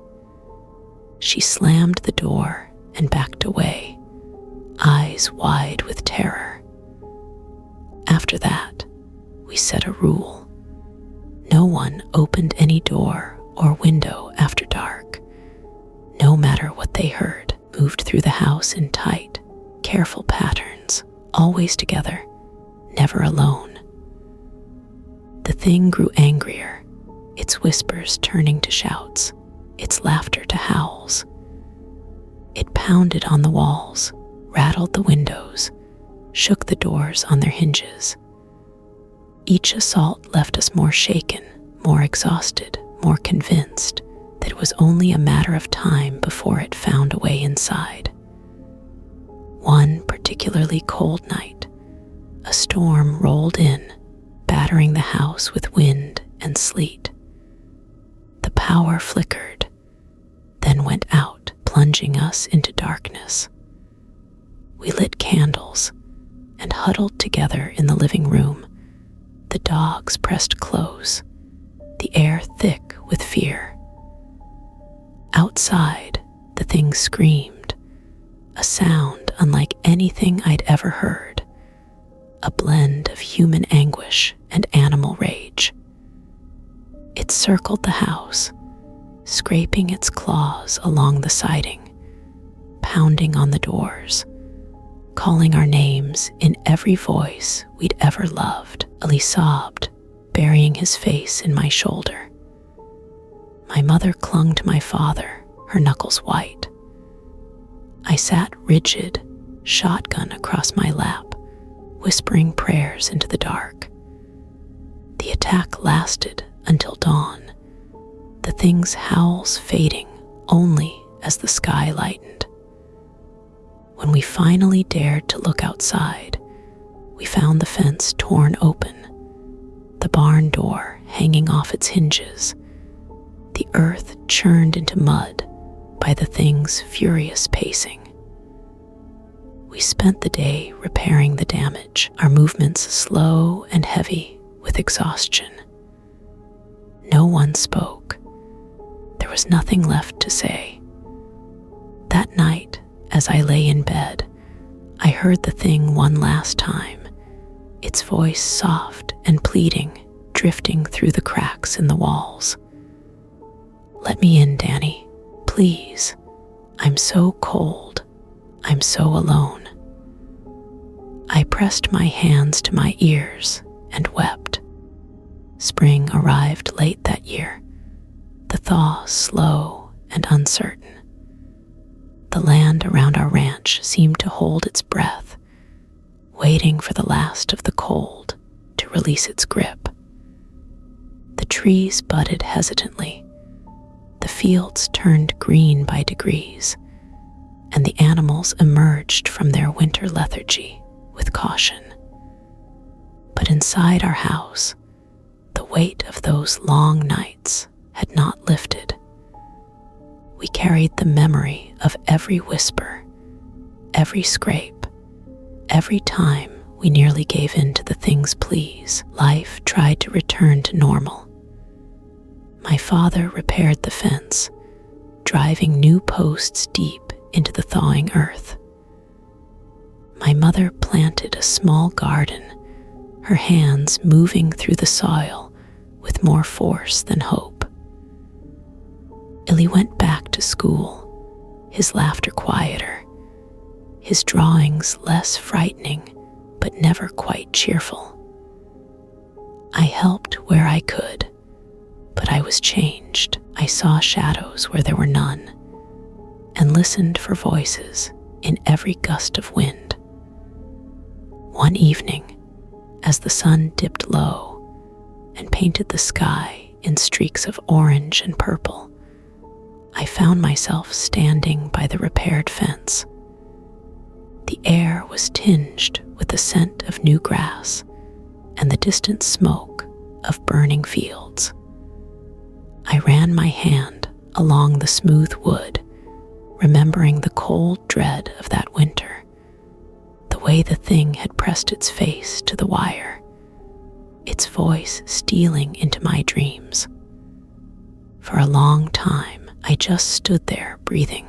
She slammed the door and backed away, eyes wide with terror. After that, we set a rule. No one opened any door or window after dark, no matter what they heard. Moved through the house in tight, careful patterns, always together, never alone. The thing grew angrier, its whispers turning to shouts, its laughter to howls. It pounded on the walls, rattled the windows, shook the doors on their hinges. Each assault left us more shaken, more exhausted, more convinced that it was only a matter of time before it found a way inside. One particularly cold night, a storm rolled in, battering the house with wind and sleet. The power flickered, then went out, plunging us into darkness. We lit candles and huddled together in the living room, the dogs pressed close, the air thick with fear. Outside, the thing screamed, a sound unlike anything I'd ever heard, a blend of human anguish and animal rage. It circled the house, scraping its claws along the siding, pounding on the doors, calling our names in every voice we'd ever loved. Ali sobbed, burying his face in my shoulder. My mother clung to my father, her knuckles white. I sat rigid, shotgun across my lap, whispering prayers into the dark. The attack lasted until dawn, the thing's howls fading only as the sky lightened. When we finally dared to look outside, we found the fence torn open, the barn door hanging off its hinges, the earth churned into mud by the thing's furious pacing. We spent the day repairing the damage, our movements slow and heavy with exhaustion. No one spoke. There was nothing left to say. That night, as I lay in bed, I heard the thing one last time, its voice soft and pleading, drifting through the cracks in the walls. "Let me in, Danny, please. I'm so cold. I'm so alone." I pressed my hands to my ears and wept. Spring arrived late that year, the thaw slow and uncertain. The land around our ranch seemed to hold its breath, waiting for the last of the cold to release its grip. The trees budded hesitantly, the fields turned green by degrees, and the animals emerged from their winter lethargy with caution. But inside our house, the weight of those long nights had not lifted. We carried the memory of every whisper, every scrape, every time we nearly gave in to the thing's pleas. Life tried to return to normal. My father repaired the fence, driving new posts deep into the thawing earth. My mother planted a small garden, her hands moving through the soil with more force than hope. Illy went back to school, his laughter quieter, his drawings less frightening but never quite cheerful. I helped where I could, but I was changed. I saw shadows where there were none, and listened for voices in every gust of wind. One evening, as the sun dipped low and painted the sky in streaks of orange and purple, I found myself standing by the repaired fence. The air was tinged with the scent of new grass and the distant smoke of burning fields. I ran my hand along the smooth wood, remembering the cold dread of that winter, the way the thing had pressed its face to the wire, its voice stealing into my dreams. For a long time, I just stood there breathing,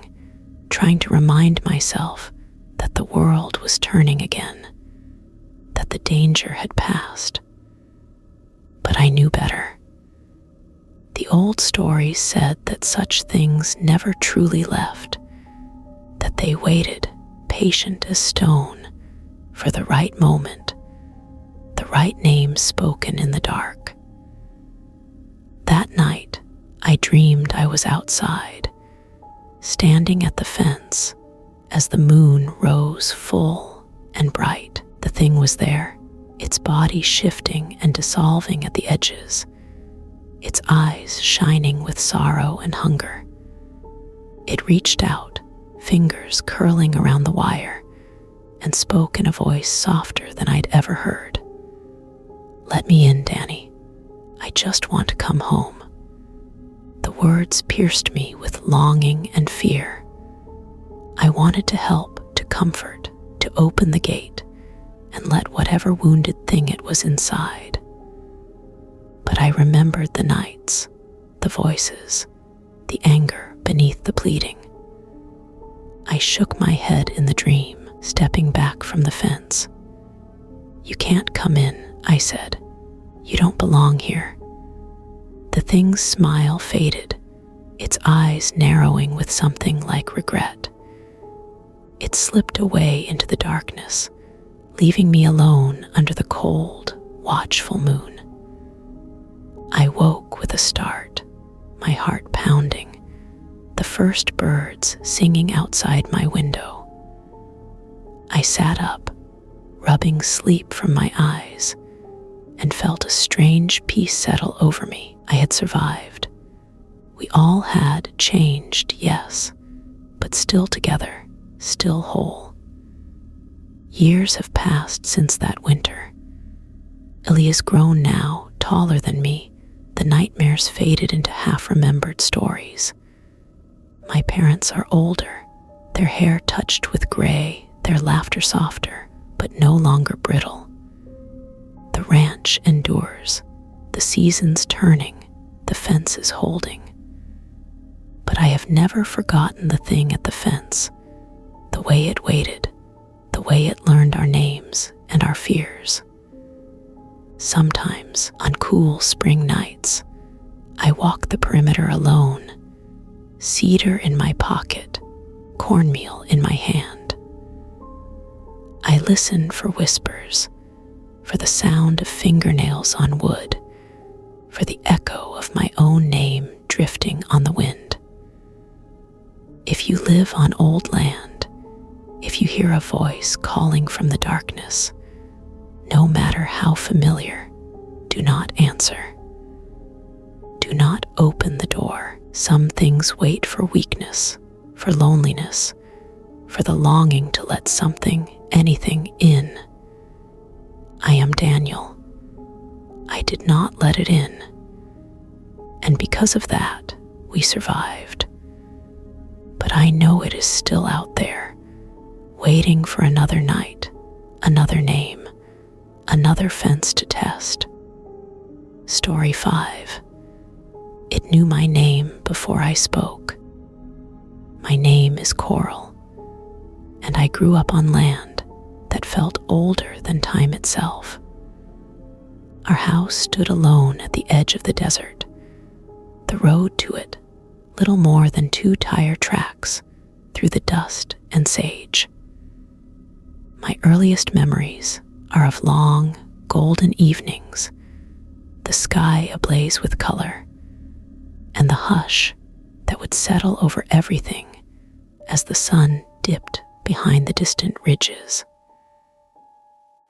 trying to remind myself that the world was turning again, that the danger had passed. But I knew better. The old stories said that such things never truly left, that they waited, patient as stone, for the right moment, the right name spoken in the dark. That night, I dreamed I was outside, standing at the fence as the moon rose full and bright. The thing was there, its body shifting and dissolving at the edges, its eyes shining with sorrow and hunger. It reached out, fingers curling around the wire, and spoke in a voice softer than I'd ever heard. "Let me in, Danny. I just want to come home." The words pierced me with longing and fear. I wanted to help, to comfort, to open the gate and let whatever wounded thing it was inside. But I remembered the nights, the voices, the anger beneath the pleading. I shook my head in the dream, stepping back from the fence. "You can't come in," I said. "You don't belong here." The thing's smile faded, its eyes narrowing with something like regret. It slipped away into the darkness, leaving me alone under the cold, watchful moon. I woke with a start, my heart pounding, the first birds singing outside my window. I sat up, rubbing sleep from my eyes, and felt a strange peace settle over me. I had survived. We all had changed, yes, but still together, still whole. Years have passed since that winter. Ilya's grown now, taller than me. The nightmares faded into half-remembered stories. My parents are older, their hair touched with gray, their laughter softer, but no longer brittle. The ranch endures, the seasons turning, the fences holding. But I have never forgotten the thing at the fence, the way it waited, the way it learned our names and our fears. Sometimes, on cool spring nights, I walk the perimeter alone, cedar in my pocket, cornmeal in my hand. I listen for whispers, for the sound of fingernails on wood, for the echo of my own name drifting on the wind. If you live on old land, if you hear a voice calling from the darkness, no matter how familiar, do not answer. Do not open the door. Some things wait for weakness, for loneliness, for the longing to let something, anything in. I am Daniel. I did not let it in. And because of that, we survived. But I know it is still out there, waiting for another night, another name, another fence to test. Story 5. It knew my name before I spoke. My name is Coral, and I grew up on land that felt older than time itself. Our house stood alone at the edge of the desert. The road to it, little more than 2 tire tracks through the dust and sage. My earliest memories are of long, golden evenings, the sky ablaze with color, and the hush that would settle over everything as the sun dipped behind the distant ridges.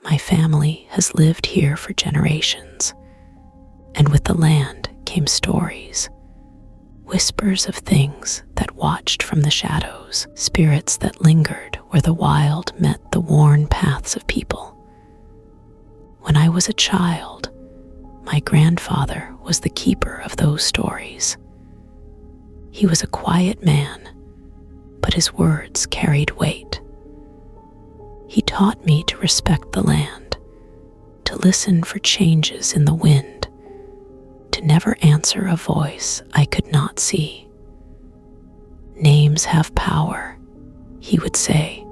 My family has lived here for generations, and with the land came stories, whispers of things that watched from the shadows, spirits that lingered where the wild met the worn paths of people. When I was a child, My grandfather was the keeper of those stories. He was a quiet man, but his words carried weight. He taught me to respect the land, to listen for changes in the wind, to never answer a voice I could not see. Names have power, he would say,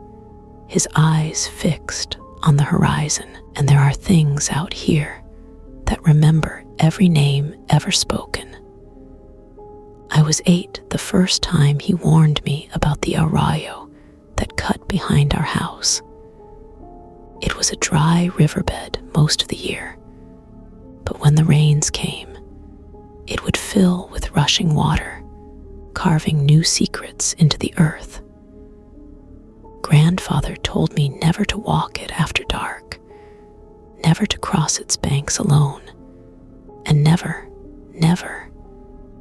his eyes fixed on the horizon, and there are things out here that remember every name ever spoken. I was 8 the first time he warned me about the arroyo that cut behind our house. It was a dry riverbed most of the year, but when the rains came, it would fill with rushing water, carving new secrets into the earth. Grandfather told me never to walk it after dark, never to cross its banks alone, and never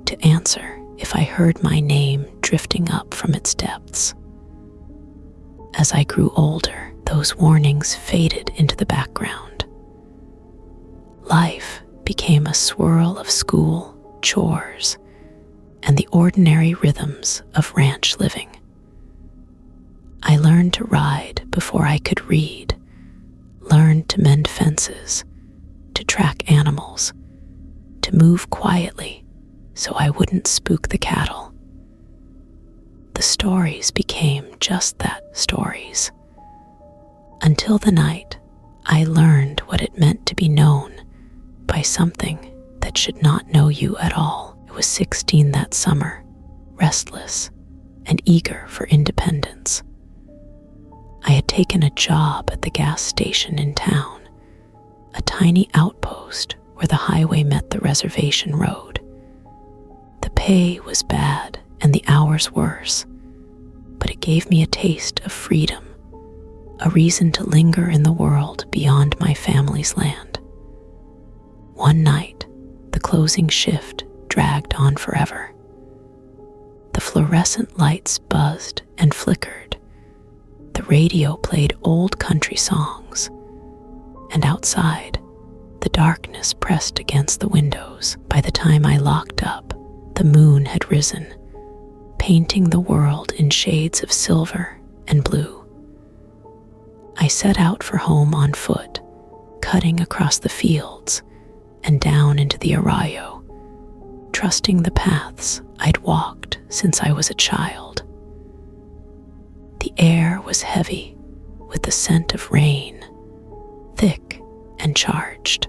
to answer if I heard my name drifting up from its depths. As I grew older, those warnings faded into the background. Life became a swirl of school, chores, and the ordinary rhythms of ranch living. I learned to ride before I could read, learned to mend fences, to track animals, to move quietly so I wouldn't spook the cattle. The stories became just that, stories. Until the night I learned what it meant to be known by something that should not know you at all. I was 16 that summer, restless and eager for independence. I had taken a job at the gas station in town, a tiny outpost where the highway met the reservation road. The pay was bad and the hours worse, but it gave me a taste of freedom, a reason to linger in the world beyond my family's land. One night, the closing shift dragged on forever. The fluorescent lights buzzed and flickered. The radio played old country songs, and outside, the darkness pressed against the windows. By the time I locked up, the moon had risen, painting the world in shades of silver and blue. I set out for home on foot, cutting across the fields and down into the arroyo, trusting the paths I'd walked since I was a child. The air was heavy with the scent of rain, thick and charged.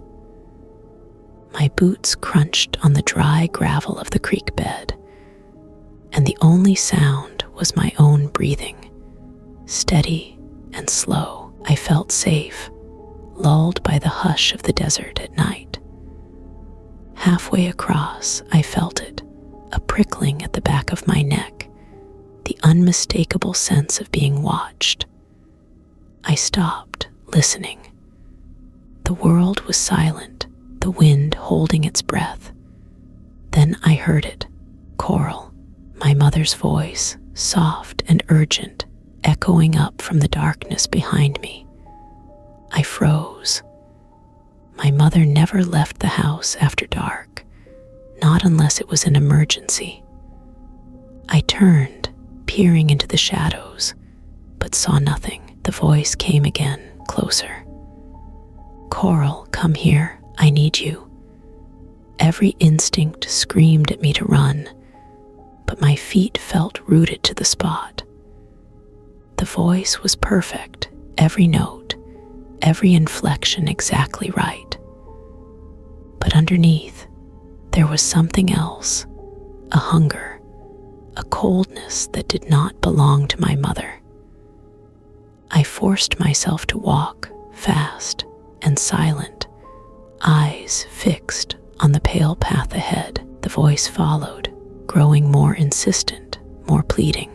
My boots crunched on the dry gravel of the creek bed, and the only sound was my own breathing, steady and slow. I felt safe, lulled by the hush of the desert at night. Halfway across, I felt it, a prickling at the back of my neck, the unmistakable sense of being watched. I stopped, listening. The world was silent, the wind holding its breath. Then I heard it, Coral, my mother's voice, soft and urgent, echoing up from the darkness behind me. I froze. My mother never left the house after dark, not unless it was an emergency. I turned, peering into the shadows, but saw nothing. The voice came again, closer. Coral, come here, I need you. Every instinct screamed at me to run, but my feet felt rooted to the spot. The voice was perfect, every note, every inflection exactly right. But underneath, there was something else, a hunger, a coldness that did not belong to my mother. I forced myself to walk, fast and silent, eyes fixed on the pale path ahead. The voice followed, growing more insistent, more pleading.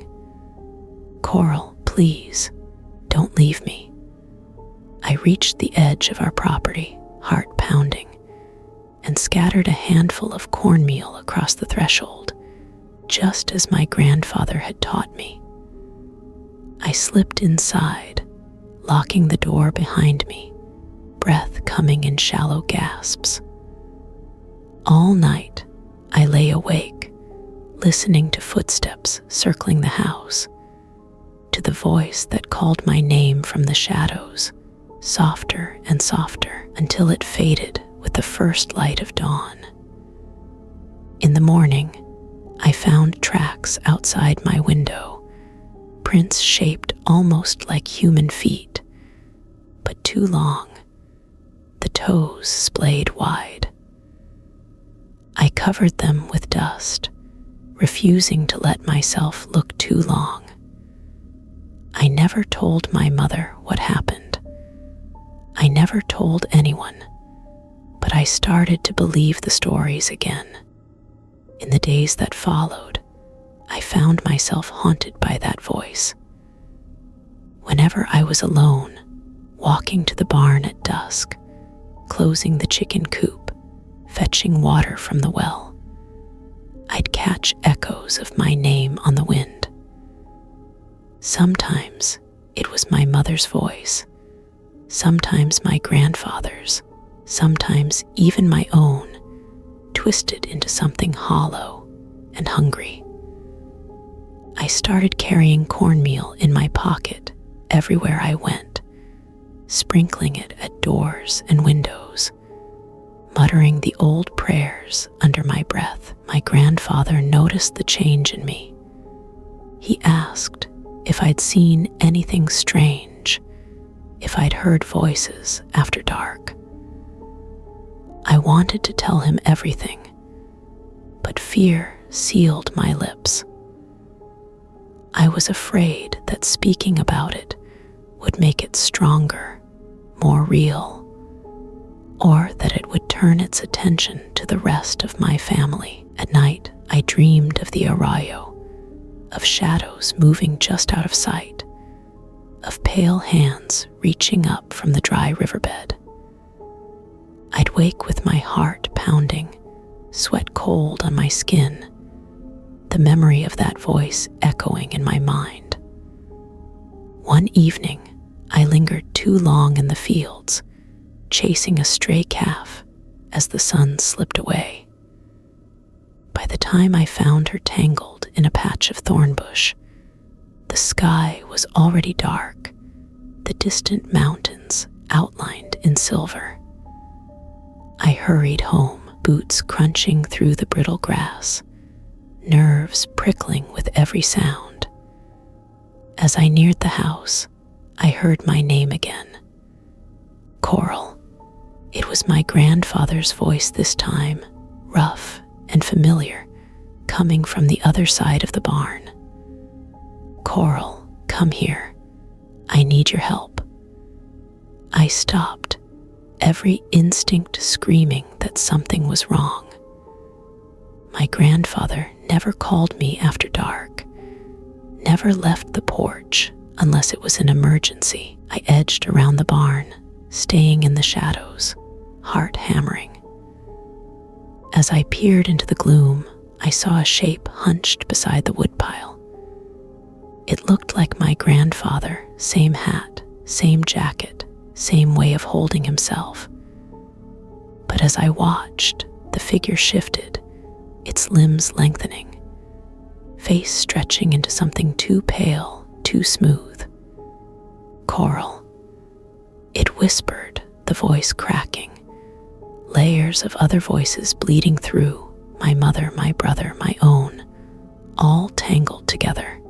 Coral, please, don't leave me. I reached the edge of our property, heart pounding, and scattered a handful of cornmeal across the threshold, just as my grandfather had taught me. I slipped inside, locking the door behind me, breath coming in shallow gasps. All night, I lay awake, listening to footsteps circling the house, to the voice that called my name from the shadows, softer and softer until it faded with the first light of dawn. In the morning, I found tracks outside my window, prints shaped almost like human feet, but too long, the toes splayed wide. I covered them with dust, refusing to let myself look too long. I never told my mother what happened. I never told anyone, but I started to believe the stories again. In the days that followed, I found myself haunted by that voice. Whenever I was alone, walking to the barn at dusk, closing the chicken coop, fetching water from the well, I'd catch echoes of my name on the wind. Sometimes it was my mother's voice, sometimes my grandfather's, sometimes even my own, twisted into something hollow and hungry. I started carrying cornmeal in my pocket everywhere I went, sprinkling it at doors and windows, muttering the old prayers under my breath. My grandfather noticed the change in me. He asked if I'd seen anything strange, if I'd heard voices after dark. I wanted to tell him everything, but fear sealed my lips. I was afraid that speaking about it would make it stronger, more real, or that it would turn its attention to the rest of my family. At night, I dreamed of the arroyo, of shadows moving just out of sight, of pale hands reaching up from the dry riverbed. I'd wake with my heart pounding, sweat cold on my skin, the memory of that voice echoing in my mind. One evening, I lingered too long in the fields, chasing a stray calf as the sun slipped away. By the time I found her tangled in a patch of thorn bush, the sky was already dark, the distant mountains outlined in silver. I hurried home, boots crunching through the brittle grass, nerves prickling with every sound. As I neared the house, I heard my name again. Coral. It was my grandfather's voice this time, rough and familiar, coming from the other side of the barn. Coral, come here. I need your help. I stopped, every instinct screaming that something was wrong. My grandfather never called me after dark, never left the porch unless it was an emergency. I edged around the barn, staying in the shadows, heart hammering. As I peered into the gloom, I saw a shape hunched beside the woodpile. It looked like my grandfather, same hat, same jacket, same way of holding himself. But as I watched, the figure shifted, its limbs lengthening, face stretching into something too pale, too smooth. Coral. It whispered, the voice cracking, layers of other voices bleeding through, my mother, my brother, my own, all tangled together.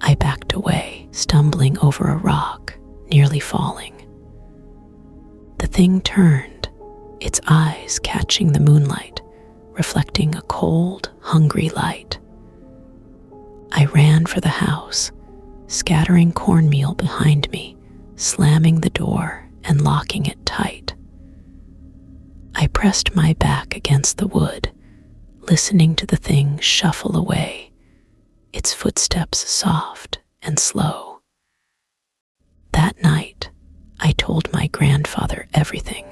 I backed away, stumbling over a rock, nearly falling. The thing turned, its eyes catching the moonlight, reflecting a cold, hungry light. I ran for the house, scattering cornmeal behind me, slamming the door and locking it tight. I pressed my back against the wood, listening to the thing shuffle away, its footsteps soft and slow. That night, I told my grandfather everything.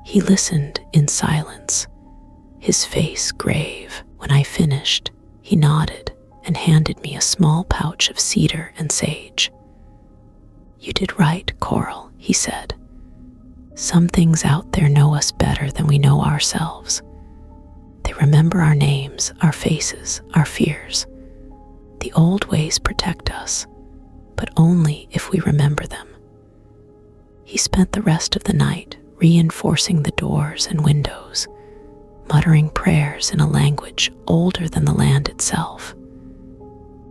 He listened in silence, his face grave. When I finished, he nodded and handed me a small pouch of cedar and sage. "You did right, Coral," he said. Some things out there know us better than we know ourselves. They remember our names, our faces, our fears. The old ways protect us, but only if we remember them. He spent the rest of the night reinforcing the doors and windows, muttering prayers in a language older than the land itself.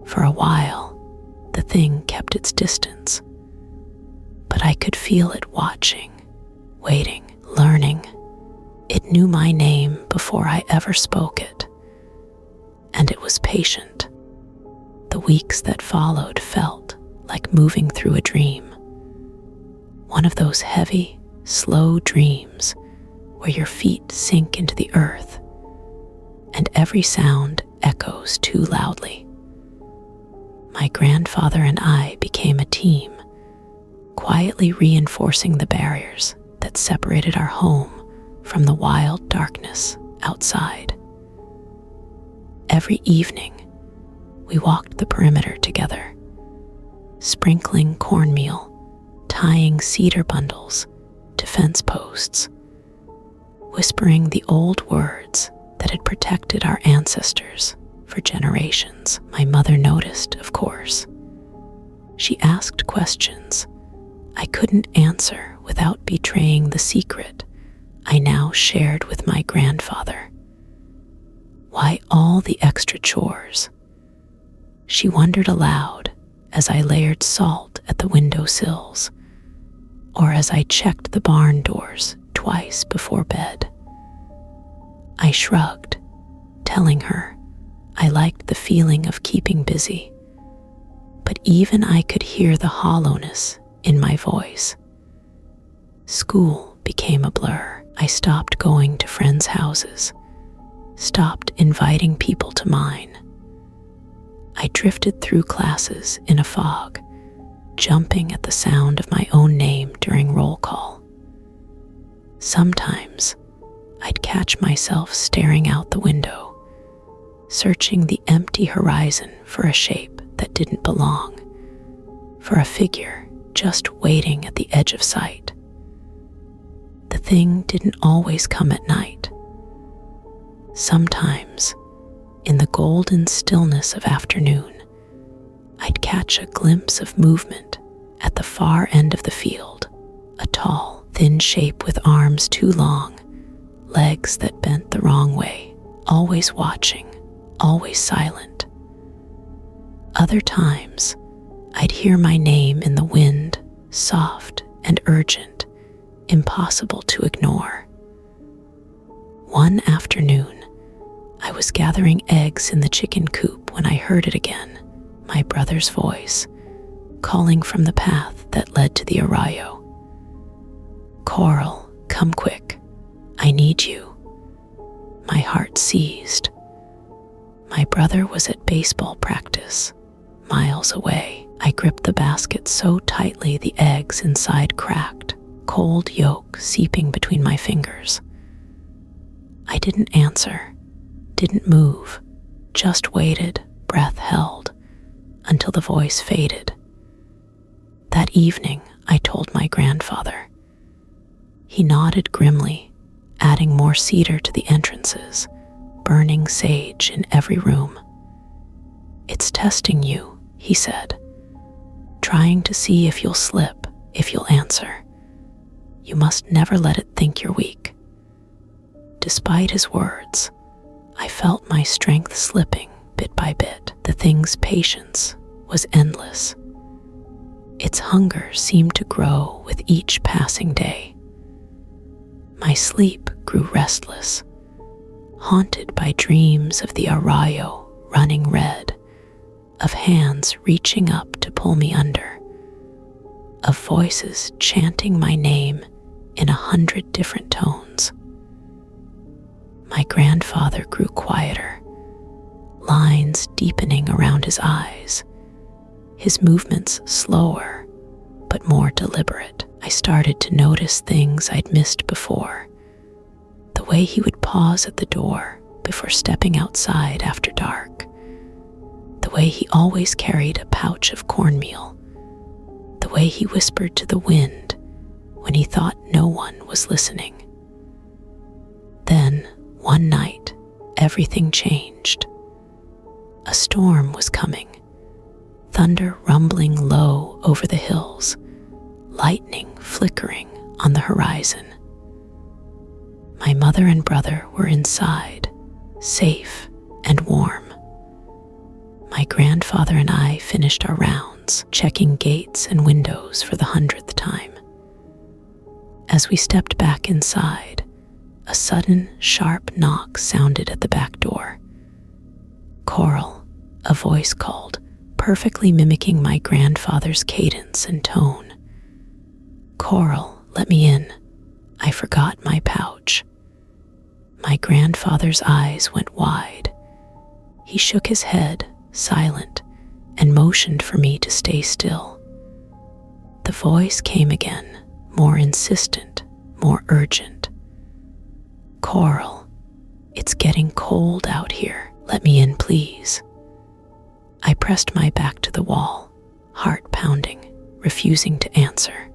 For a while, the thing kept its distance, but I could feel it watching, waiting, learning. It knew my name before I ever spoke it, and it was patient. The weeks that followed felt like moving through a dream. One of those heavy, slow dreams where your feet sink into the earth and every sound echoes too loudly. My grandfather and I became a team, quietly reinforcing the barriers that separated our home from the wild darkness outside. Every evening, we walked the perimeter together, sprinkling cornmeal, tying cedar bundles to fence posts, whispering the old words that had protected our ancestors for generations. My mother noticed, of course. She asked questions I couldn't answer without betraying the secret I now shared with my grandfather. Why all the extra chores? She wondered aloud as I layered salt at the window sills, or as I checked the barn doors twice before bed. I shrugged, telling her I liked the feeling of keeping busy, but even I could hear the hollowness in my voice. School became a blur. I stopped going to friends' houses, stopped inviting people to mine. I drifted through classes in a fog, jumping at the sound of my own name during roll call. Sometimes I'd catch myself staring out the window, searching the empty horizon for a shape that didn't belong, for a figure just waiting at the edge of sight. The thing didn't always come at night. Sometimes, in the golden stillness of afternoon, I'd catch a glimpse of movement at the far end of the field, a tall, thin shape with arms too long, legs that bent the wrong way, always watching, always silent. Other times, I'd hear my name in the wind, soft and urgent, impossible to ignore. One afternoon, I was gathering eggs in the chicken coop when I heard it again, my brother's voice, calling from the path that led to the arroyo. "Coral, come quick. I need you." My heart seized. My brother was at baseball practice, miles away. I gripped the basket so tightly the eggs inside cracked, cold yolk seeping between my fingers. I didn't answer, didn't move, just waited, breath held, until the voice faded. That evening, I told my grandfather. He nodded grimly, adding more cedar to the entrances, burning sage in every room. "It's testing you," he said, "trying to see if you'll slip, if you'll answer. You must never let it think you're weak." Despite his words, I felt my strength slipping bit by bit. The thing's patience was endless. Its hunger seemed to grow with each passing day. My sleep grew restless, haunted by dreams of the arroyo running red, of hands reaching up to pull me under, of voices chanting my name in 100 different tones. My grandfather grew quieter, lines deepening around his eyes, his movements slower but more deliberate. I started to notice things I'd missed before. The way he would pause at the door before stepping outside after dark. The way he always carried a pouch of cornmeal. The way he whispered to the wind when he thought no one was listening. Then, one night, everything changed. A storm was coming, thunder rumbling low over the hills, lightning flickering on the horizon. My mother and brother were inside, safe and warm. My grandfather and I finished our rounds, checking gates and windows for the 100th time. As we stepped back inside, a sudden, sharp knock sounded at the back door. Coral, a voice called, perfectly mimicking my grandfather's cadence and tone. "Coral, let me in. I forgot my pouch." My grandfather's eyes went wide. He shook his head, silent, and motioned for me to stay still. The voice came again, more insistent, more urgent. "Coral, it's getting cold out here. Let me in, please." I pressed my back to the wall, heart pounding, refusing to answer.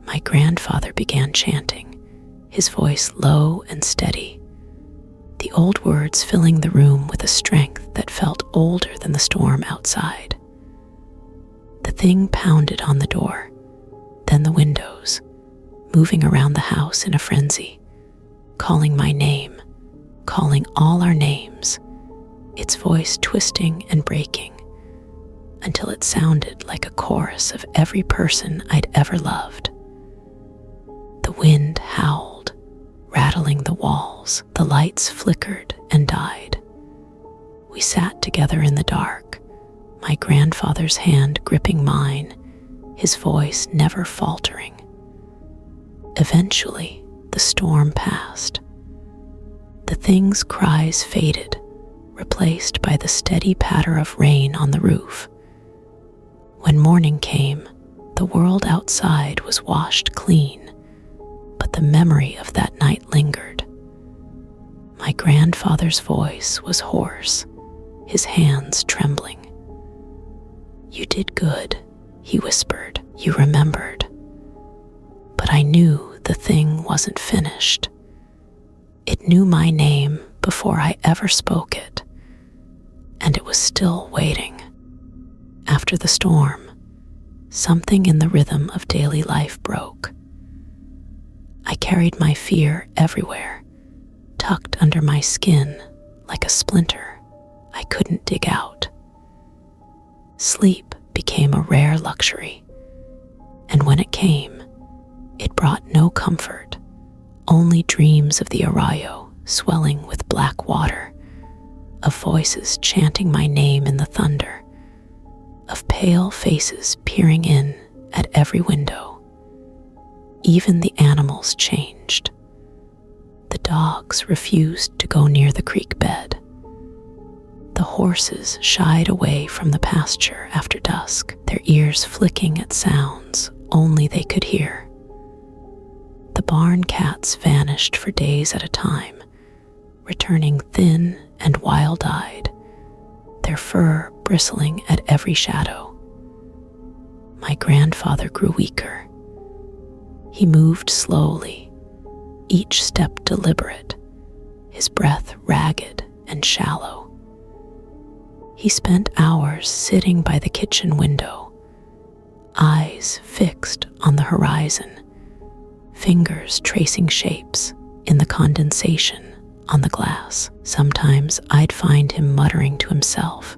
My grandfather began chanting, his voice low and steady, the old words filling the room with a strength that felt older than the storm outside. The thing pounded on the door, then the windows, moving around the house in a frenzy, calling my name, calling all our names, its voice twisting and breaking, until it sounded like a chorus of every person I'd ever loved. The wind howled, rattling the walls. The lights flickered and died. We sat together in the dark, my grandfather's hand gripping mine, his voice never faltering. Eventually, the storm passed. The thing's cries faded, replaced by the steady patter of rain on the roof. When morning came, the world outside was washed clean, but the memory of that night lingered. My grandfather's voice was hoarse, his hands trembling. "You did good," he whispered. "You remembered." But I knew the thing wasn't finished. It knew my name before I ever spoke it, and it was still waiting. After the storm, something in the rhythm of daily life broke. I carried my fear everywhere, tucked under my skin like a splinter I couldn't dig out. Sleep became a rare luxury, and when it came, it brought no comfort, only dreams of the arroyo swelling with black water, of voices chanting my name in the thunder, of pale faces peering in at every window. Even the animals changed. The dogs refused to go near the creek bed. The horses shied away from the pasture after dusk, their ears flicking at sounds only they could hear. The barn cats vanished for days at a time, returning thin and wild-eyed, their fur bristling at every shadow. My grandfather grew weaker. He moved slowly, each step deliberate, his breath ragged and shallow. He spent hours sitting by the kitchen window, eyes fixed on the horizon, fingers tracing shapes in the condensation on the glass. Sometimes I'd find him muttering to himself,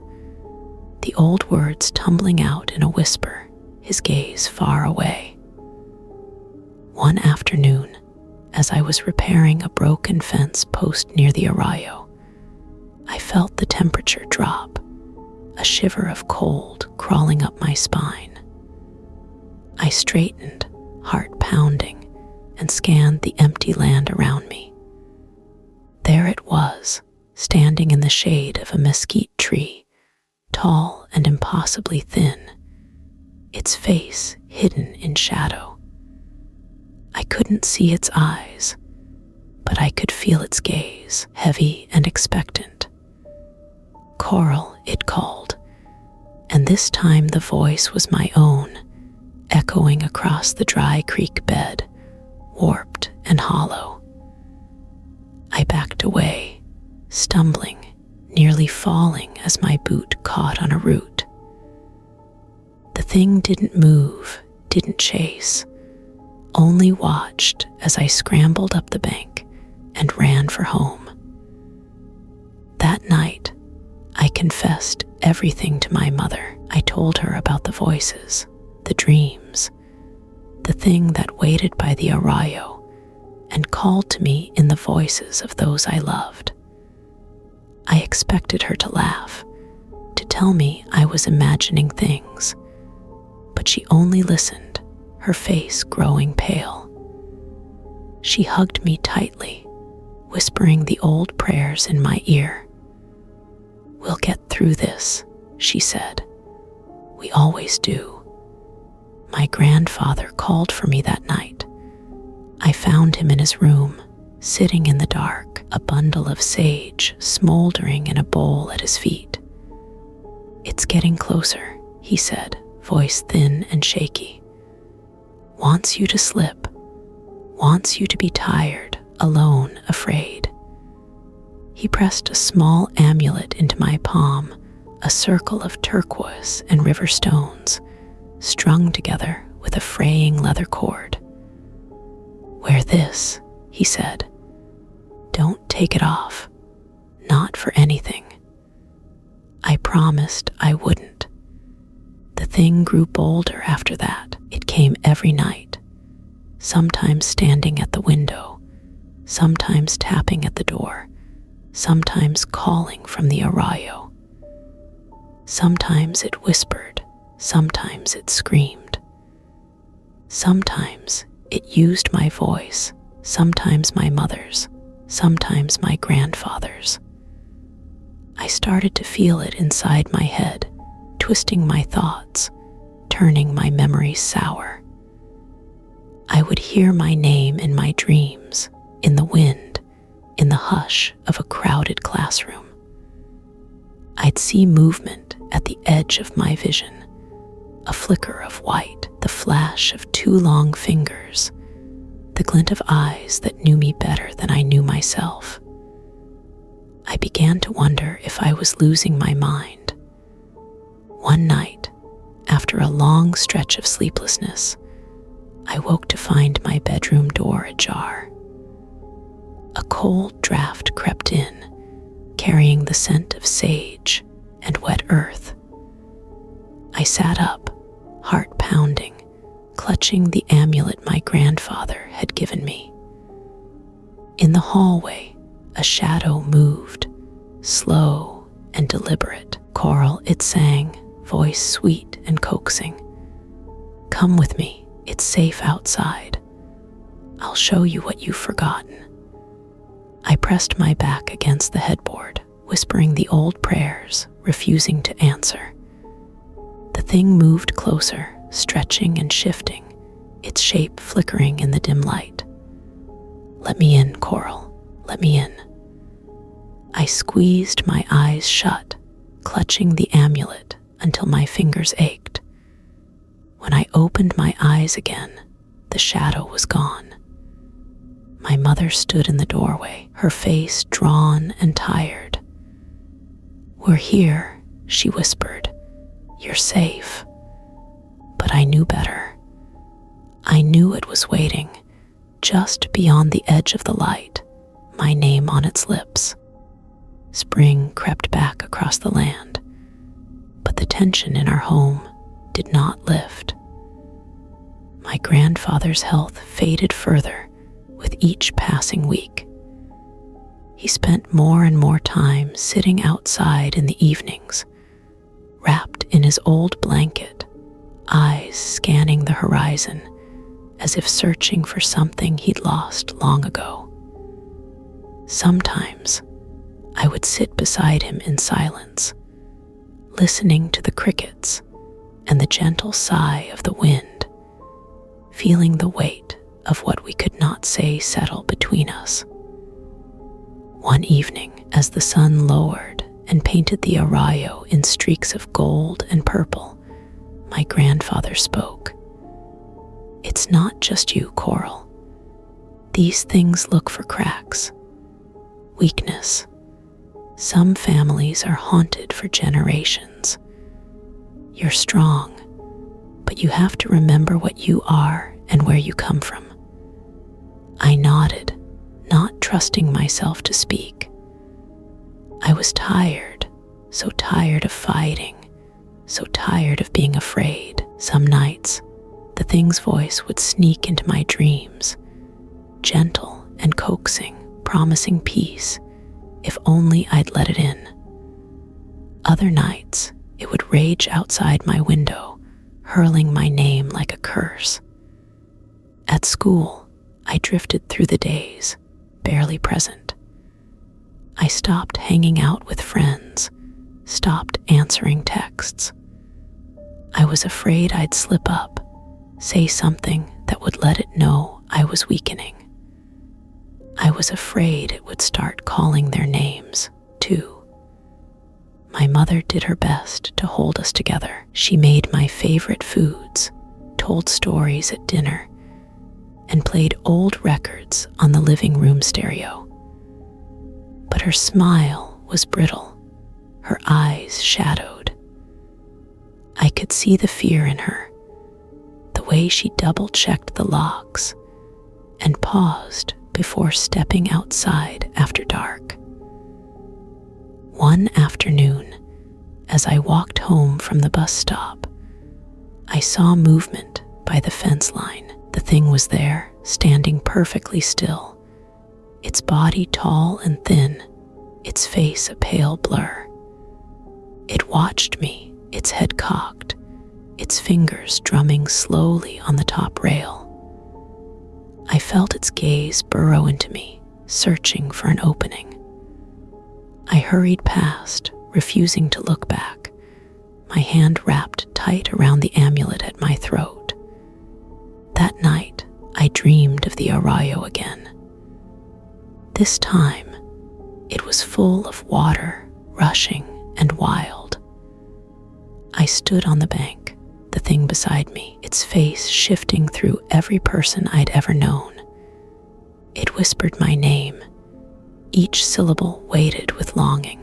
the old words tumbling out in a whisper, his gaze far away. One afternoon, as I was repairing a broken fence post near the arroyo, I felt the temperature drop, a shiver of cold crawling up my spine. I straightened, heart pounding, and scanned the empty land around me. There it was, standing in the shade of a mesquite tree, tall and impossibly thin, its face hidden in shadow. I couldn't see its eyes, but I could feel its gaze, heavy and expectant. "Coral," it called, and this time the voice was my own, echoing echoing across the dry creek bed, warped and hollow. I backed away, stumbling, nearly falling as my boot caught on a root. The thing didn't move, didn't chase, only watched as I scrambled up the bank and ran for home. That night, I confessed everything to my mother. I told her about the voices, the dreams, the thing that waited by the arroyo and called to me in the voices of those I loved. I expected her to laugh, to tell me I was imagining things, but she only listened, her face growing pale. She hugged me tightly, whispering the old prayers in my ear. "We'll get through this," she said. "We always do." My grandfather called for me that night. I found him in his room, sitting in the dark, a bundle of sage smoldering in a bowl at his feet. "It's getting closer," he said, voice thin and shaky. "Wants you to slip, wants you to be tired, alone, afraid." He pressed a small amulet into my palm, a circle of turquoise and river stones, strung together with a fraying leather cord. "Wear this," he said. "Don't take it off, not for anything." I promised I wouldn't. The thing grew bolder after that. It came every night, sometimes standing at the window, sometimes tapping at the door, sometimes calling from the arroyo. Sometimes it whispered, sometimes it screamed. Sometimes it used my voice, sometimes my mother's, sometimes my grandfather's. I started to feel it inside my head, twisting my thoughts, turning my memories sour. I would hear my name in my dreams, in the wind, in the hush of a crowded classroom. I'd see movement at the edge of my vision, a flicker of white, the flash of 2 long fingers, the glint of eyes that knew me better than I knew myself. I began to wonder if I was losing my mind. One night, after a long stretch of sleeplessness, I woke to find my bedroom door ajar. A cold draft crept in, carrying the scent of sage and wet earth. I sat up, heart pounding, clutching the amulet my grandfather had given me. In the hallway, a shadow moved, slow and deliberate. "Coral," it sang, voice sweet and coaxing. "Come with me, it's safe outside. I'll show you what you've forgotten." I pressed my back against the headboard, whispering the old prayers, refusing to answer. The thing moved closer, stretching and shifting, its shape flickering in the dim light. "Let me in, Coral, let me in." I squeezed my eyes shut, clutching the amulet until my fingers ached. When I opened my eyes again, the shadow was gone. My mother stood in the doorway, her face drawn and tired. "We're here," she whispered. "You're safe." But I knew better. I knew it was waiting, just beyond the edge of the light, my name on its lips. Spring crept back across the land, but the tension in our home did not lift. My grandfather's health faded further with each passing week. He spent more and more time sitting outside in the evenings, wrapped in his old blanket, eyes scanning the horizon as if searching for something he'd lost long ago. Sometimes I would sit beside him in silence, listening to the crickets and the gentle sigh of the wind, feeling the weight of what we could not say settle between us. One evening, as the sun lowered and painted the arroyo in streaks of gold and purple, my grandfather spoke. It's not just you, Coral. These things look for cracks, weakness. Some families are haunted for generations. You're strong, but you have to remember what you are and where you come from. I nodded, not trusting myself to speak. I was tired, so tired of fighting, so tired of being afraid. Some nights, the thing's voice would sneak into my dreams, gentle and coaxing, promising peace, if only I'd let it in. Other nights, it would rage outside my window, hurling my name like a curse. At school, I drifted through the days, barely present. I stopped hanging out with friends, stopped answering texts. I was afraid I'd slip up, say something that would let it know I was weakening. I was afraid it would start calling their names, too. My mother did her best to hold us together. She made my favorite foods, told stories at dinner, and played old records on the living room stereo. But her smile was brittle, her eyes shadowed. I could see the fear in her, the way she double-checked the locks and paused before stepping outside after dark. One afternoon, as I walked home from the bus stop, I saw movement by the fence line. The thing was there, standing perfectly still, its body tall and thin, its face a pale blur. It watched me, its head cocked, its fingers drumming slowly on the top rail. I felt its gaze burrow into me, searching for an opening. I hurried past, refusing to look back, my hand wrapped tight around the amulet at my throat. That night, I dreamed of the arroyo again. This time, it was full of water, rushing and wild. I stood on the bank, the thing beside me, its face shifting through every person I'd ever known. It whispered my name, each syllable weighted with longing.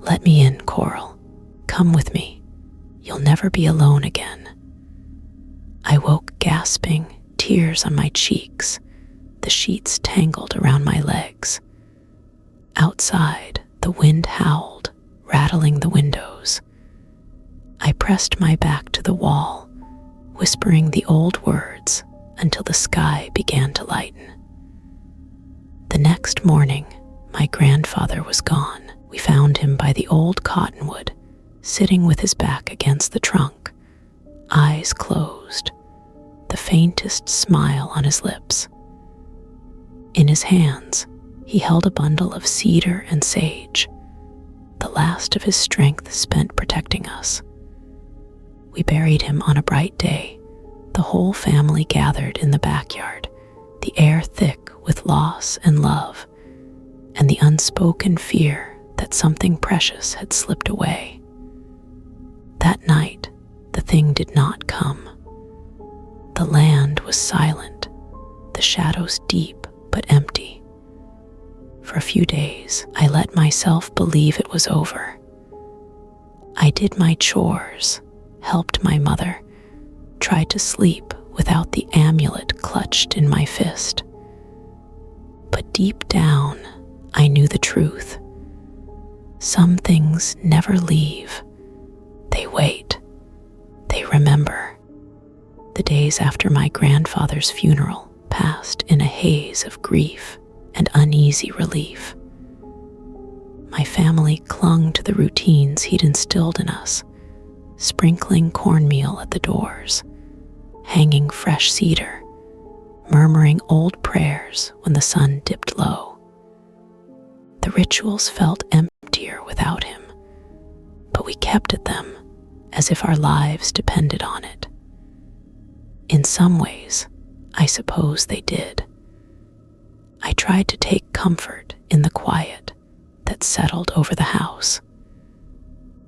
Let me in, Coral. Come with me. You'll never be alone again. I woke gasping, tears on my cheeks, the sheets tangled around my legs. Outside, the wind howled, rattling the windows. I pressed my back to the wall, whispering the old words until the sky began to lighten. The next morning, my grandfather was gone. We found him by the old cottonwood, sitting with his back against the trunk, eyes closed, the faintest smile on his lips. In his hands, he held a bundle of cedar and sage, the last of his strength spent protecting us. We buried him on a bright day. The whole family gathered in the backyard, the air thick with loss and love, and the unspoken fear that something precious had slipped away. That night, the thing did not come. The land was silent, the shadows deep but empty. For a few days, I let myself believe it was over. I did my chores, helped my mother, tried to sleep without the amulet clutched in my fist. But deep down, I knew the truth. Some things never leave. They wait. They remember. The days after my grandfather's funeral passed in a haze of grief and uneasy relief. My family clung to the routines he'd instilled in us, sprinkling cornmeal at the doors, hanging fresh cedar, murmuring old prayers when the sun dipped low. The rituals felt emptier without him, but we kept at them as if our lives depended on it. In some ways, I suppose they did. I tried to take comfort in the quiet that settled over the house.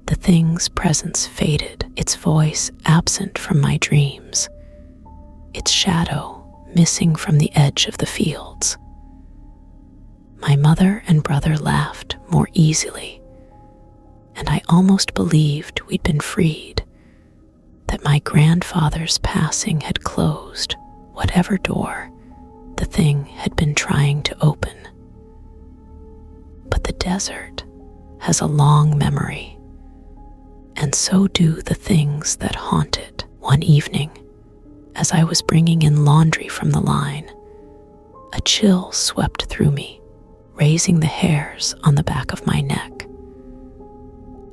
The thing's presence faded, its voice absent from my dreams. its shadow missing from the edge of the fields. My mother and brother laughed more easily, and I almost believed we'd been freed, that my grandfather's passing had closed whatever door the thing had been trying to open. But the desert has a long memory, and so do the things that haunt it. One evening, as I was bringing in laundry from the line, a chill swept through me, raising the hairs on the back of my neck.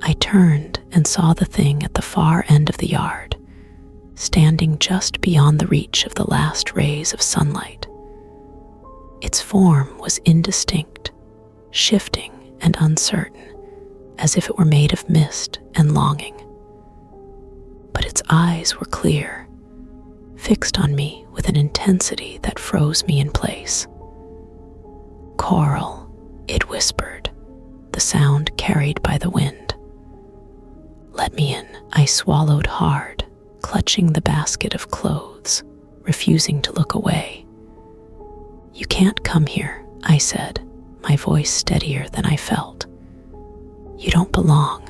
I turned and saw the thing at the far end of the yard, standing just beyond the reach of the last rays of sunlight. Its form was indistinct, shifting and uncertain, as if it were made of mist and longing. But its eyes were clear, fixed on me with an intensity that froze me in place. "Coral," it whispered, the sound carried by the wind. "Let me in." I swallowed hard, clutching the basket of clothes, refusing to look away. "You can't come here," I said, my voice steadier than I felt. "You don't belong."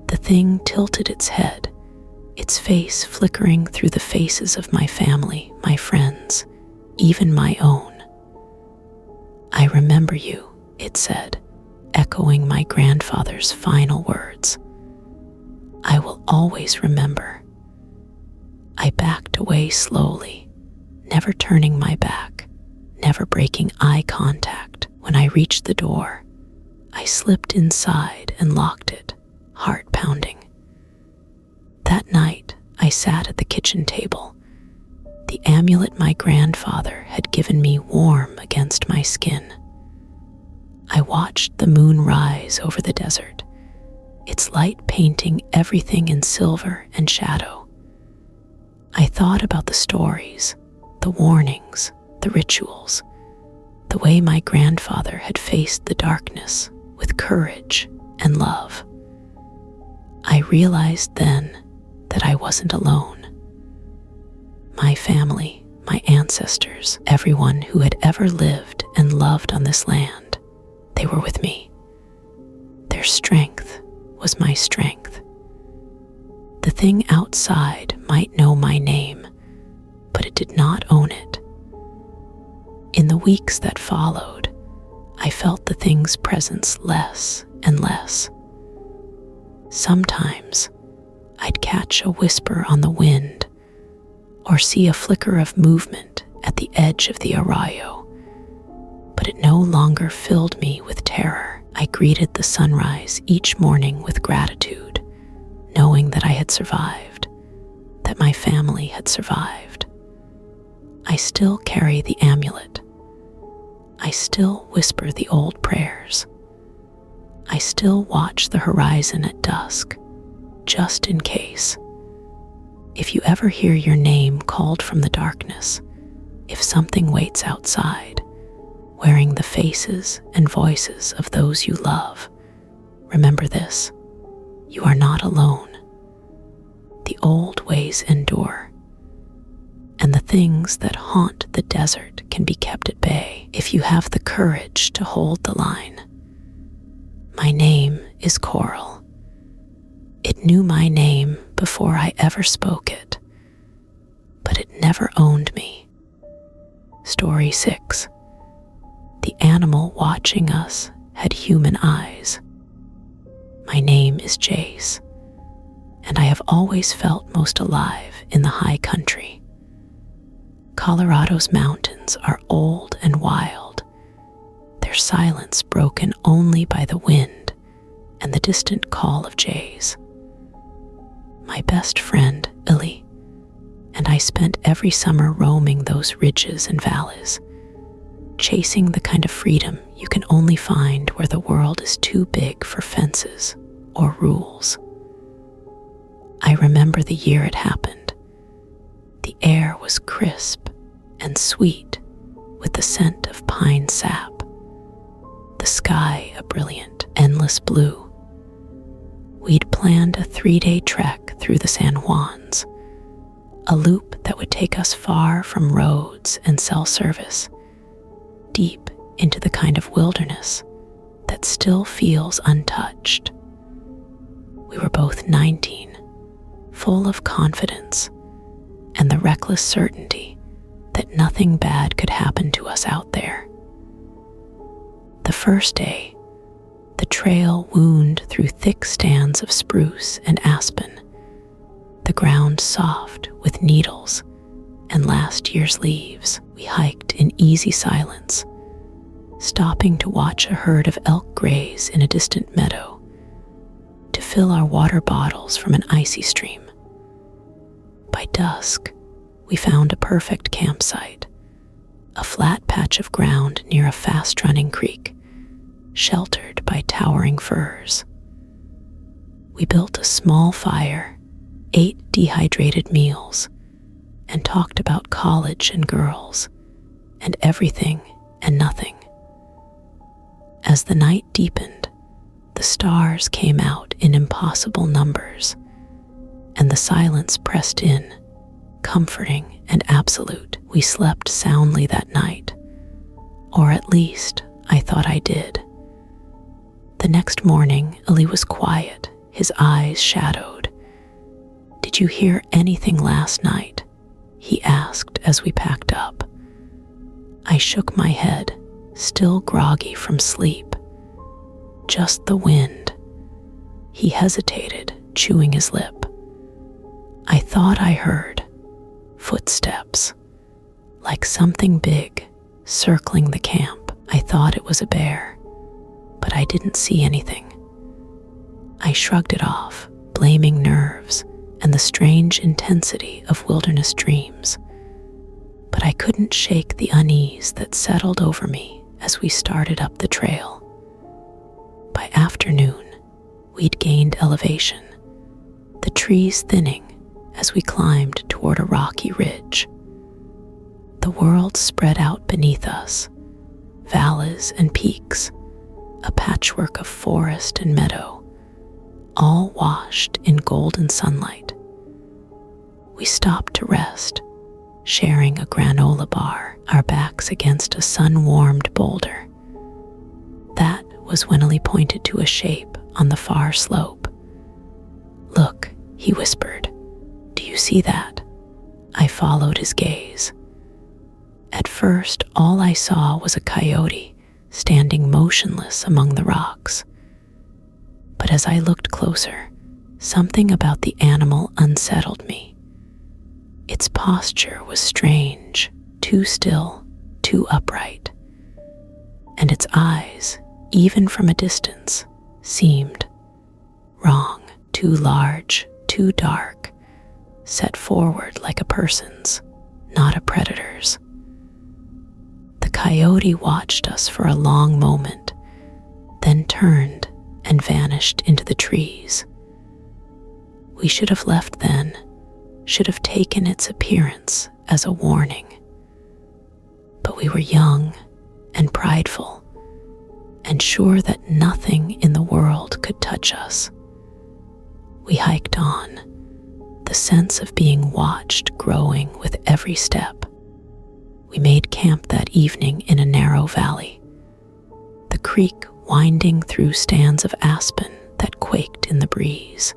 The thing tilted its head, its face flickering through the faces of my family, my friends, even my own. "I remember you," it said, echoing my grandfather's final words. "I will always remember." I backed away slowly, never turning my back, never breaking eye contact. When I reached the door, I slipped inside and locked it, heart pounding. That night, I sat at the kitchen table, the amulet my grandfather had given me warm against my skin. I watched the moon rise over the desert, its light painting everything in silver and shadow. I thought about the stories, the warnings, the rituals, the way my grandfather had faced the darkness with courage and love. I realized then that I wasn't alone. My family, my ancestors, everyone who had ever lived and loved on this land, they were with me. Their strength was my strength. The thing outside might know my name, but it did not own it. In the weeks that followed, I felt the thing's presence less and less. Sometimes I'd catch a whisper on the wind or see a flicker of movement at the edge of the arroyo, but it no longer filled me with terror. I greeted the sunrise each morning with gratitude, knowing that I had survived, that my family had survived. I still carry the amulet. I still whisper the old prayers. I still watch the horizon at dusk, just in case. If you ever hear your name called from the darkness, if something waits outside, wearing the faces and voices of those you love, remember this: you are not alone. The old ways endure, and the things that haunt the desert can be kept at bay if you have the courage to hold the line. My name is Coral. It knew my name before I ever spoke it, but it never owned me. Story 6. The animal watching us had human eyes. My name is Jace, and I have always felt most alive in the high country. Colorado's mountains are old and wild, their silence broken only by the wind and the distant call of jays. My best friend, Illy, and I spent every summer roaming those ridges and valleys, chasing the kind of freedom you can only find where the world is too big for fences or rules. I remember the year it happened. The air was crisp and sweet with the scent of pine sap, the sky a brilliant, endless blue. We'd planned a 3-day trek through the San Juans, a loop that would take us far from roads and cell service, deep into the kind of wilderness that still feels untouched. We were both 19, full of confidence and the reckless certainty that nothing bad could happen to us out there. The first day, the trail wound through thick stands of spruce and aspen, the ground soft with needles and last year's leaves. We hiked in easy silence, stopping to watch a herd of elk graze in a distant meadow, to fill our water bottles from an icy stream. By dusk, we found a perfect campsite, a flat patch of ground near a fast-running creek, sheltered by towering firs. We built a small fire, ate dehydrated meals, and talked about college and girls, and everything and nothing. As the night deepened, the stars came out in impossible numbers, and the silence pressed in, comforting and absolute. We slept soundly that night, or at least I thought I did. The next morning, Ali was quiet, his eyes shadowed. "Did you hear anything last night?" he asked as we packed up. I shook my head, still groggy from sleep. "Just the wind." He hesitated, chewing his lip. "I thought I heard footsteps, like something big circling the camp. I thought it was a bear, but I didn't see anything." I shrugged it off, blaming nerves and the strange intensity of wilderness dreams. But I couldn't shake the unease that settled over me as we started up the trail. By afternoon, we'd gained elevation, the trees thinning as we climbed toward a rocky ridge. The world spread out beneath us, valleys and peaks, a patchwork of forest and meadow, all washed in golden sunlight. We stopped to rest, sharing a granola bar, our backs against a sun-warmed boulder. That was when Ali pointed to a shape on the far slope. "Look," he whispered. "Do you see that?" I followed his gaze. At first, all I saw was a coyote standing motionless among the rocks. But as I looked closer, something about the animal unsettled me. Its posture was strange, too still, too upright. And its eyes, even from a distance, seemed wrong, too large, too dark, set forward like a person's, not a predator's. The coyote watched us for a long moment, then turned and vanished into the trees. We should have left then, should have taken its appearance as a warning. But we were young and prideful, and sure that nothing in the world could touch us. We hiked on, the sense of being watched growing with every step. We made camp that evening in a narrow valley, the creek winding through stands of aspen that quaked in the breeze.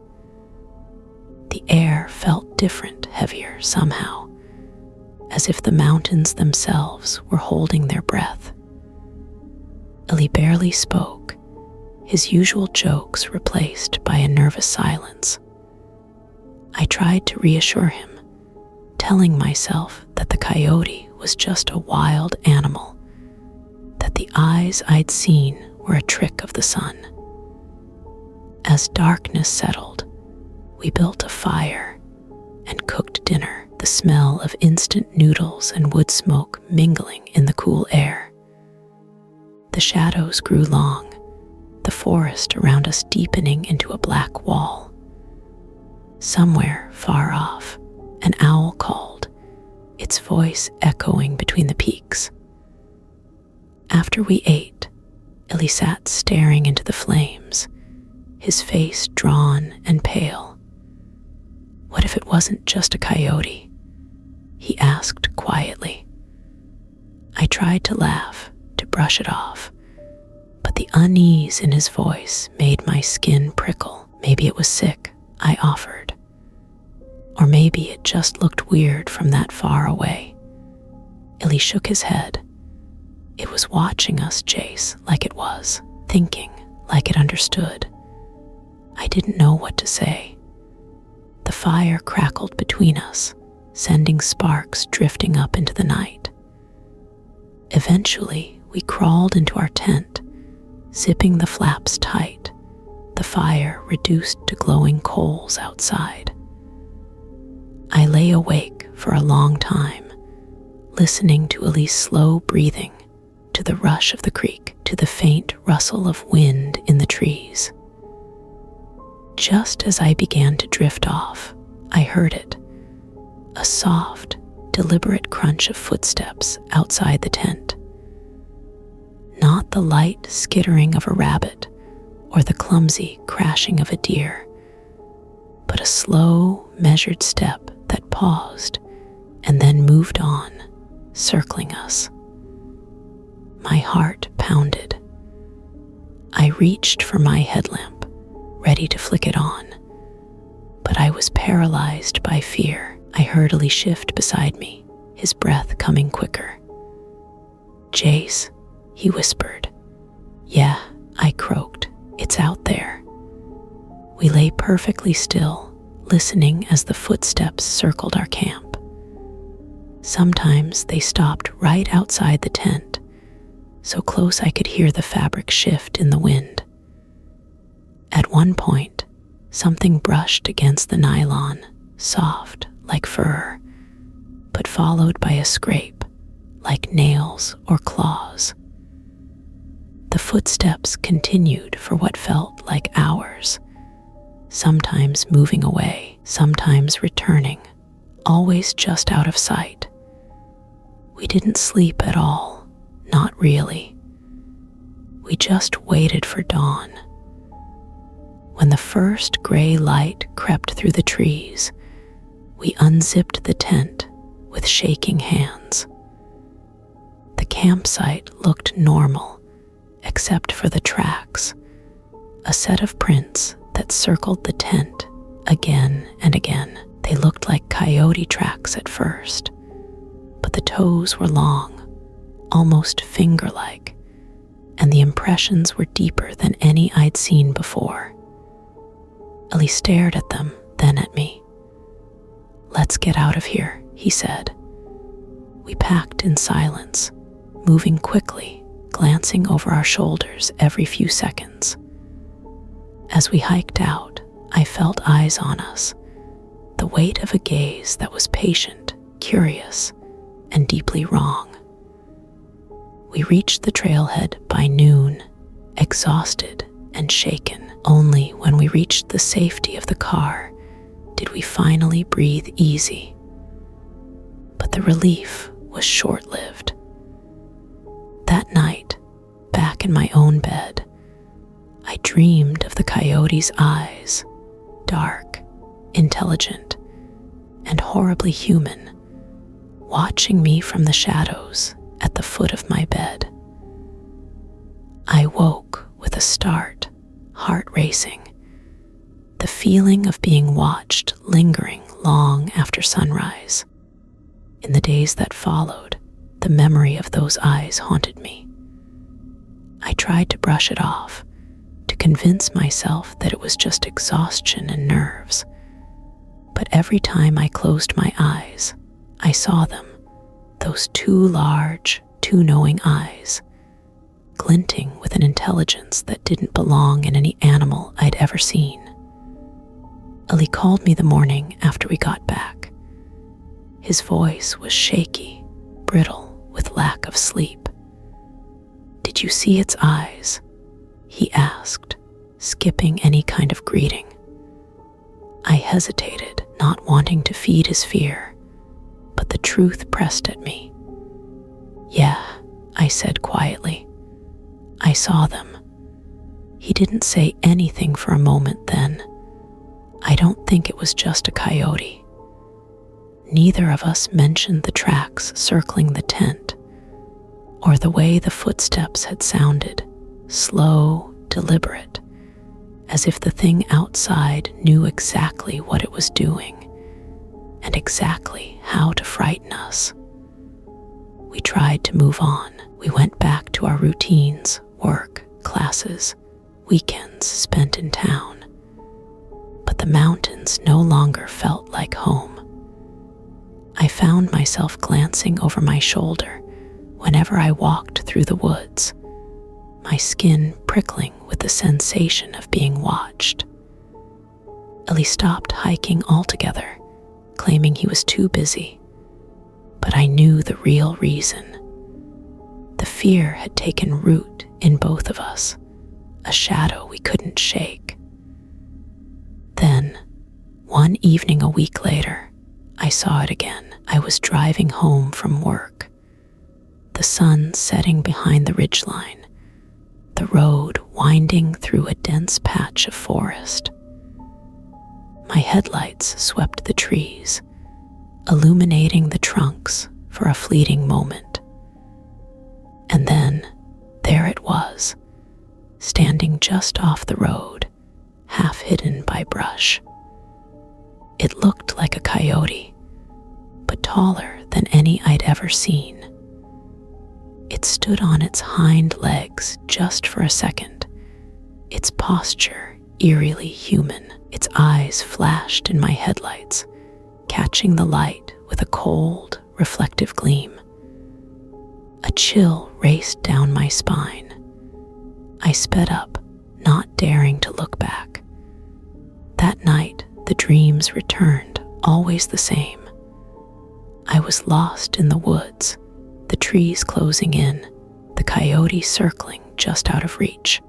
The air felt different, heavier somehow, as if the mountains themselves were holding their breath. Ali barely spoke, his usual jokes replaced by a nervous silence. I tried to reassure him, telling myself that the coyote was just a wild animal, that the eyes I'd seen were a trick of the sun. As darkness settled, we built a fire and cooked dinner, the smell of instant noodles and wood smoke mingling in the cool air. The shadows grew long, the forest around us deepening into a black wall. Somewhere far off, an owl called, its voice echoing between the peaks. After we ate, Illy sat staring into the flames, his face drawn and pale. What if it wasn't just a coyote, he asked quietly. I tried to laugh, to brush it off, but the unease in his voice made my skin prickle. Maybe it was sick, I offered. Or maybe it just looked weird from that far away. Illy shook his head. It was watching us, Jace, like it was, thinking like it understood. I didn't know what to say. The fire crackled between us, sending sparks drifting up into the night. Eventually, we crawled into our tent, zipping the flaps tight, the fire reduced to glowing coals outside. I lay awake for a long time, listening to Illy's slow breathing, to the rush of the creek, to the faint rustle of wind in the trees. Just as I began to drift off, I heard it, a soft, deliberate crunch of footsteps outside the tent. Not the light skittering of a rabbit or the clumsy crashing of a deer, but a slow, measured step that paused and then moved on, circling us. My heart pounded. I reached for my headlamp, ready to flick it on, but I was paralyzed by fear. I heard Illy shift beside me, his breath coming quicker. Jace, he whispered. Yeah, I croaked. It's out there. We lay perfectly still, listening as the footsteps circled our camp. Sometimes they stopped right outside the tent, so close I could hear the fabric shift in the wind. At one point, something brushed against the nylon, soft like fur, but followed by a scrape, like nails or claws. The footsteps continued for what felt like hours, sometimes moving away, sometimes returning, always just out of sight. We didn't sleep at all, not really. We just waited for dawn. When the first gray light crept through the trees, we unzipped the tent with shaking hands. The campsite looked normal, except for the tracks, a set of prints that circled the tent again and again. They looked like coyote tracks at first, but the toes were long, almost finger-like, and the impressions were deeper than any I'd seen before. Illy stared at them, then at me. Let's get out of here, he said. We packed in silence, moving quickly, glancing over our shoulders every few seconds. As we hiked out, I felt eyes on us, the weight of a gaze that was patient, curious, and deeply wrong. We reached the trailhead by noon, exhausted and shaken. Only when we reached the safety of the car did we finally breathe easy. But the relief was short-lived. That night, back in my own bed, I dreamed of the coyote's eyes, dark, intelligent, and horribly human, watching me from the shadows at the foot of my bed. I woke with a start, heart racing, the feeling of being watched lingering long after sunrise. In the days that followed, the memory of those eyes haunted me. I tried to brush it off, to convince myself that it was just exhaustion and nerves. But every time I closed my eyes, I saw them, those two large, two knowing eyes, glinting with an intelligence that didn't belong in any animal I'd ever seen. Illy called me the morning after we got back. His voice was shaky, brittle with lack of sleep. Did you see its eyes? He asked, skipping any kind of greeting. I hesitated, not wanting to feed his fear, but the truth pressed at me. Yeah, I said quietly. I saw them. He didn't say anything for a moment then. I don't think it was just a coyote. Neither of us mentioned the tracks circling the tent, or the way the footsteps had sounded, slow, deliberate, as if the thing outside knew exactly what it was doing and exactly how to frighten us. We tried to move on. We went back to our routines, work, classes, weekends spent in town. But the mountains no longer felt like home. I found myself glancing over my shoulder whenever I walked through the woods, my skin prickling with the sensation of being watched. Ellie stopped hiking altogether, claiming he was too busy, but I knew the real reason. The fear had taken root in both of us, a shadow we couldn't shake. Then, one evening a week later, I saw it again. I was driving home from work, the sun setting behind the ridgeline, the road winding through a dense patch of forest. My headlights swept the trees, illuminating the trunks for a fleeting moment. And then, there it was, standing just off the road, half hidden by brush. It looked like a coyote, but taller than any I'd ever seen. It stood on its hind legs just for a second, its posture eerily human. Its eyes flashed in my headlights, catching the light with a cold, reflective gleam. A chill raced down my spine. I sped up, not daring to look back. That night, the dreams returned, always the same. I was lost in the woods, the trees closing in, the coyote circling just out of reach.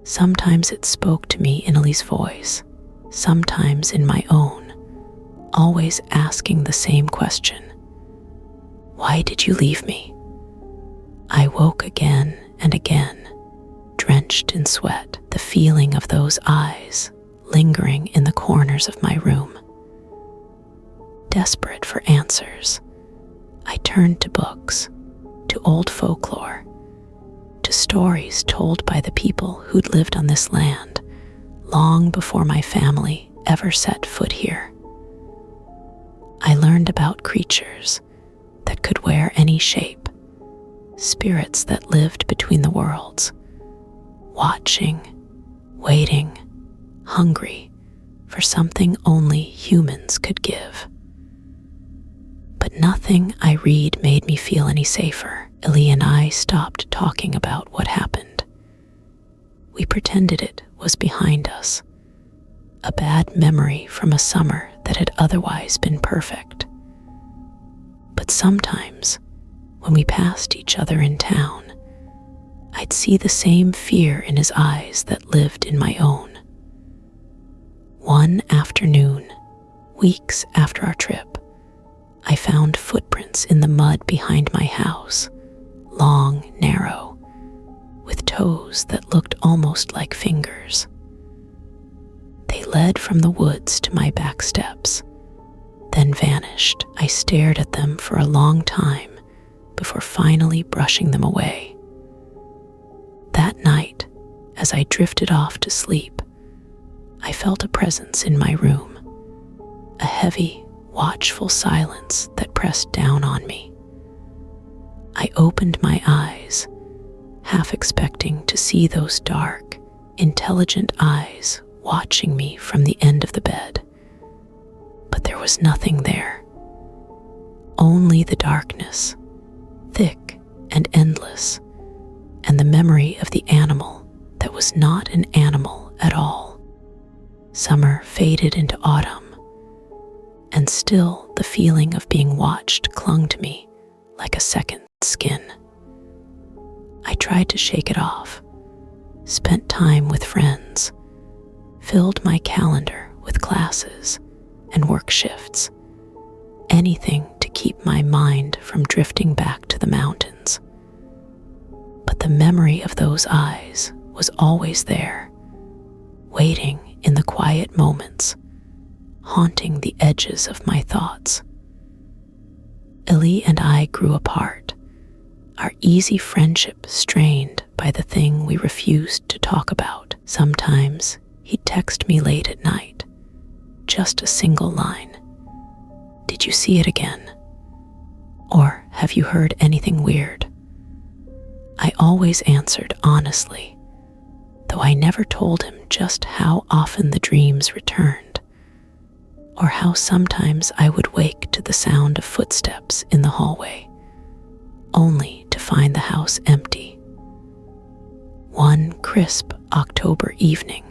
Sometimes it spoke to me in Ellie's voice, sometimes in my own, always asking the same question. Why did you leave me? I woke again and again, drenched in sweat, the feeling of those eyes lingering in the corners of my room. Desperate for answers, I turned to books, to old folklore, to stories told by the people who'd lived on this land long before my family ever set foot here. I learned about creatures that could wear any shape, spirits that lived between the worlds, watching, waiting, hungry for something only humans could give. But nothing I read made me feel any safer. Ellie and I stopped talking about what happened. We pretended it was behind us, a bad memory from a summer that had otherwise been perfect. But sometimes, when we passed each other in town, I'd see the same fear in his eyes that lived in my own. One afternoon, weeks after our trip, I found footprints in the mud behind my house, long, narrow, with toes that looked almost like fingers. They led from the woods to my back steps, then vanished. I stared at them for a long time before finally brushing them away. That night, as I drifted off to sleep, I felt a presence in my room, a heavy, watchful silence that pressed down on me. I opened my eyes, half expecting to see those dark, intelligent eyes watching me from the end of the bed. But there was nothing there. Only the darkness, thick and endless, and the memory of the animal that was not an animal at all. Summer faded into autumn, and still the feeling of being watched clung to me like a second skin. I tried to shake it off, spent time with friends, filled my calendar with classes and work shifts, anything to keep my mind from drifting back to the mountains. But the memory of those eyes was always there, waiting in the quiet moments, haunting the edges of my thoughts. Ellie and I grew apart, our easy friendship strained by the thing we refused to talk about. Sometimes he'd text me late at night, just a single line. "Did you see it again?" Or, "Have you heard anything weird?" I always answered honestly, though I never told him just how often the dreams returned, or how sometimes I would wake to the sound of footsteps in the hallway, only to find the house empty. One crisp October evening,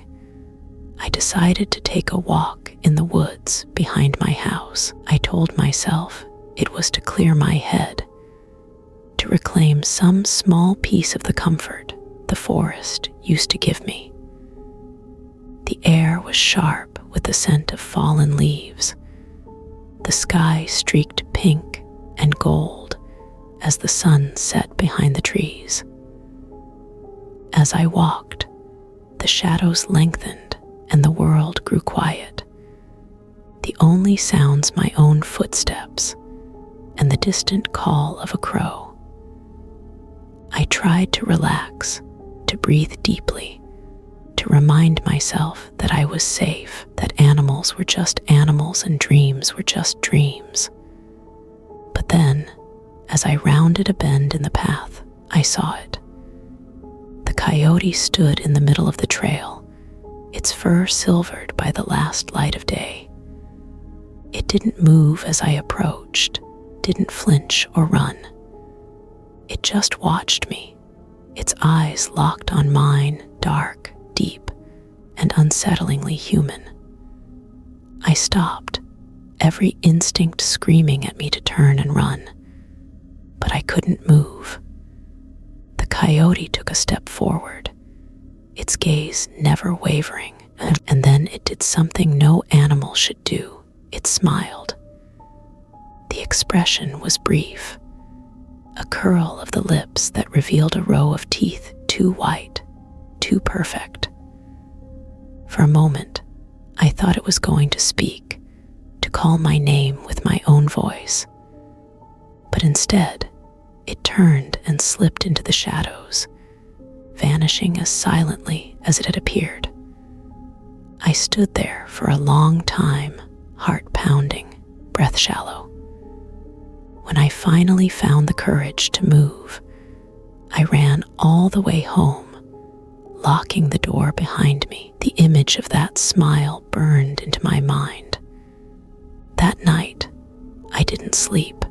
I decided to take a walk in the woods behind my house. I told myself it was to clear my head, to reclaim some small piece of the comfort the forest used to give me. The air was sharp with the scent of fallen leaves. The sky streaked pink and gold as the sun set behind the trees. As I walked, the shadows lengthened and the world grew quiet. The only sounds my own footsteps and the distant call of a crow. I tried to relax, to breathe deeply, to remind myself that I was safe, that animals were just animals and dreams were just dreams. But then, as I rounded a bend in the path, I saw it. The coyote stood in the middle of the trail, its fur silvered by the last light of day. It didn't move as I approached, didn't flinch or run. It just watched me, its eyes locked on mine, dark, deep, and unsettlingly human. I stopped, every instinct screaming at me to turn and run, but I couldn't move. The coyote took a step forward, its gaze never wavering, and then it did something no animal should do. It smiled. The expression was brief, a curl of the lips that revealed a row of teeth too white, too perfect. For a moment, I thought it was going to speak, to call my name with my own voice. But instead, it turned and slipped into the shadows, vanishing as silently as it had appeared. I stood there for a long time, heart pounding, breath shallow. When I finally found the courage to move, I ran all the way home, locking the door behind me. The image of that smile burned into my mind. That night, I didn't sleep.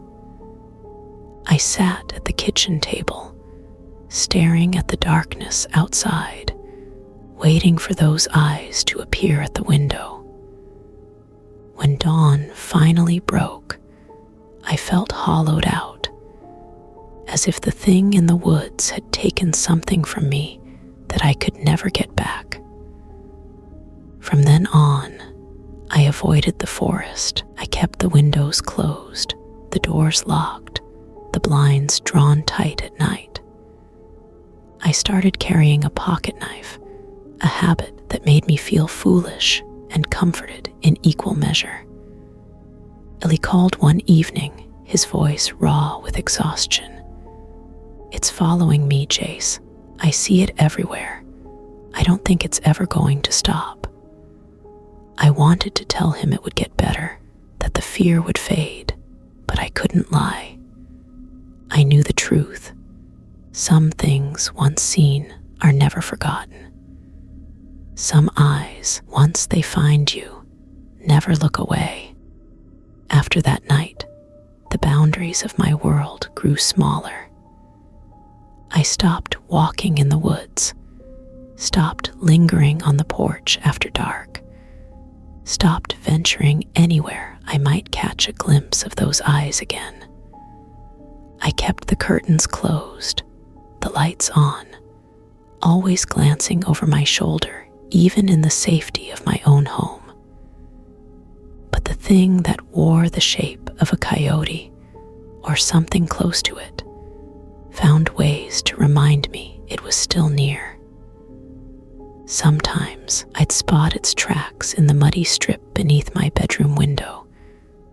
I sat at the kitchen table, staring at the darkness outside, waiting for those eyes to appear at the window. When dawn finally broke, I felt hollowed out, as if the thing in the woods had taken something from me that I could never get back. From then on, I avoided the forest. I kept the windows closed, the doors locked, the blinds drawn tight at night. I started carrying a pocket knife, a habit that made me feel foolish and comforted in equal measure. Ellie called one evening, his voice raw with exhaustion. "It's following me, Jace. I see it everywhere. I don't think it's ever going to stop." I wanted to tell him it would get better, that the fear would fade, but I couldn't lie. I knew the truth. Some things once seen are never forgotten. Some eyes, once they find you, never look away. After that night, the boundaries of my world grew smaller. I stopped walking in the woods, stopped lingering on the porch after dark, stopped venturing anywhere I might catch a glimpse of those eyes again. I kept the curtains closed, the lights on, always glancing over my shoulder, even in the safety of my own home. But the thing that wore the shape of a coyote, or something close to it, found ways to remind me it was still near. Sometimes I'd spot its tracks in the muddy strip beneath my bedroom window,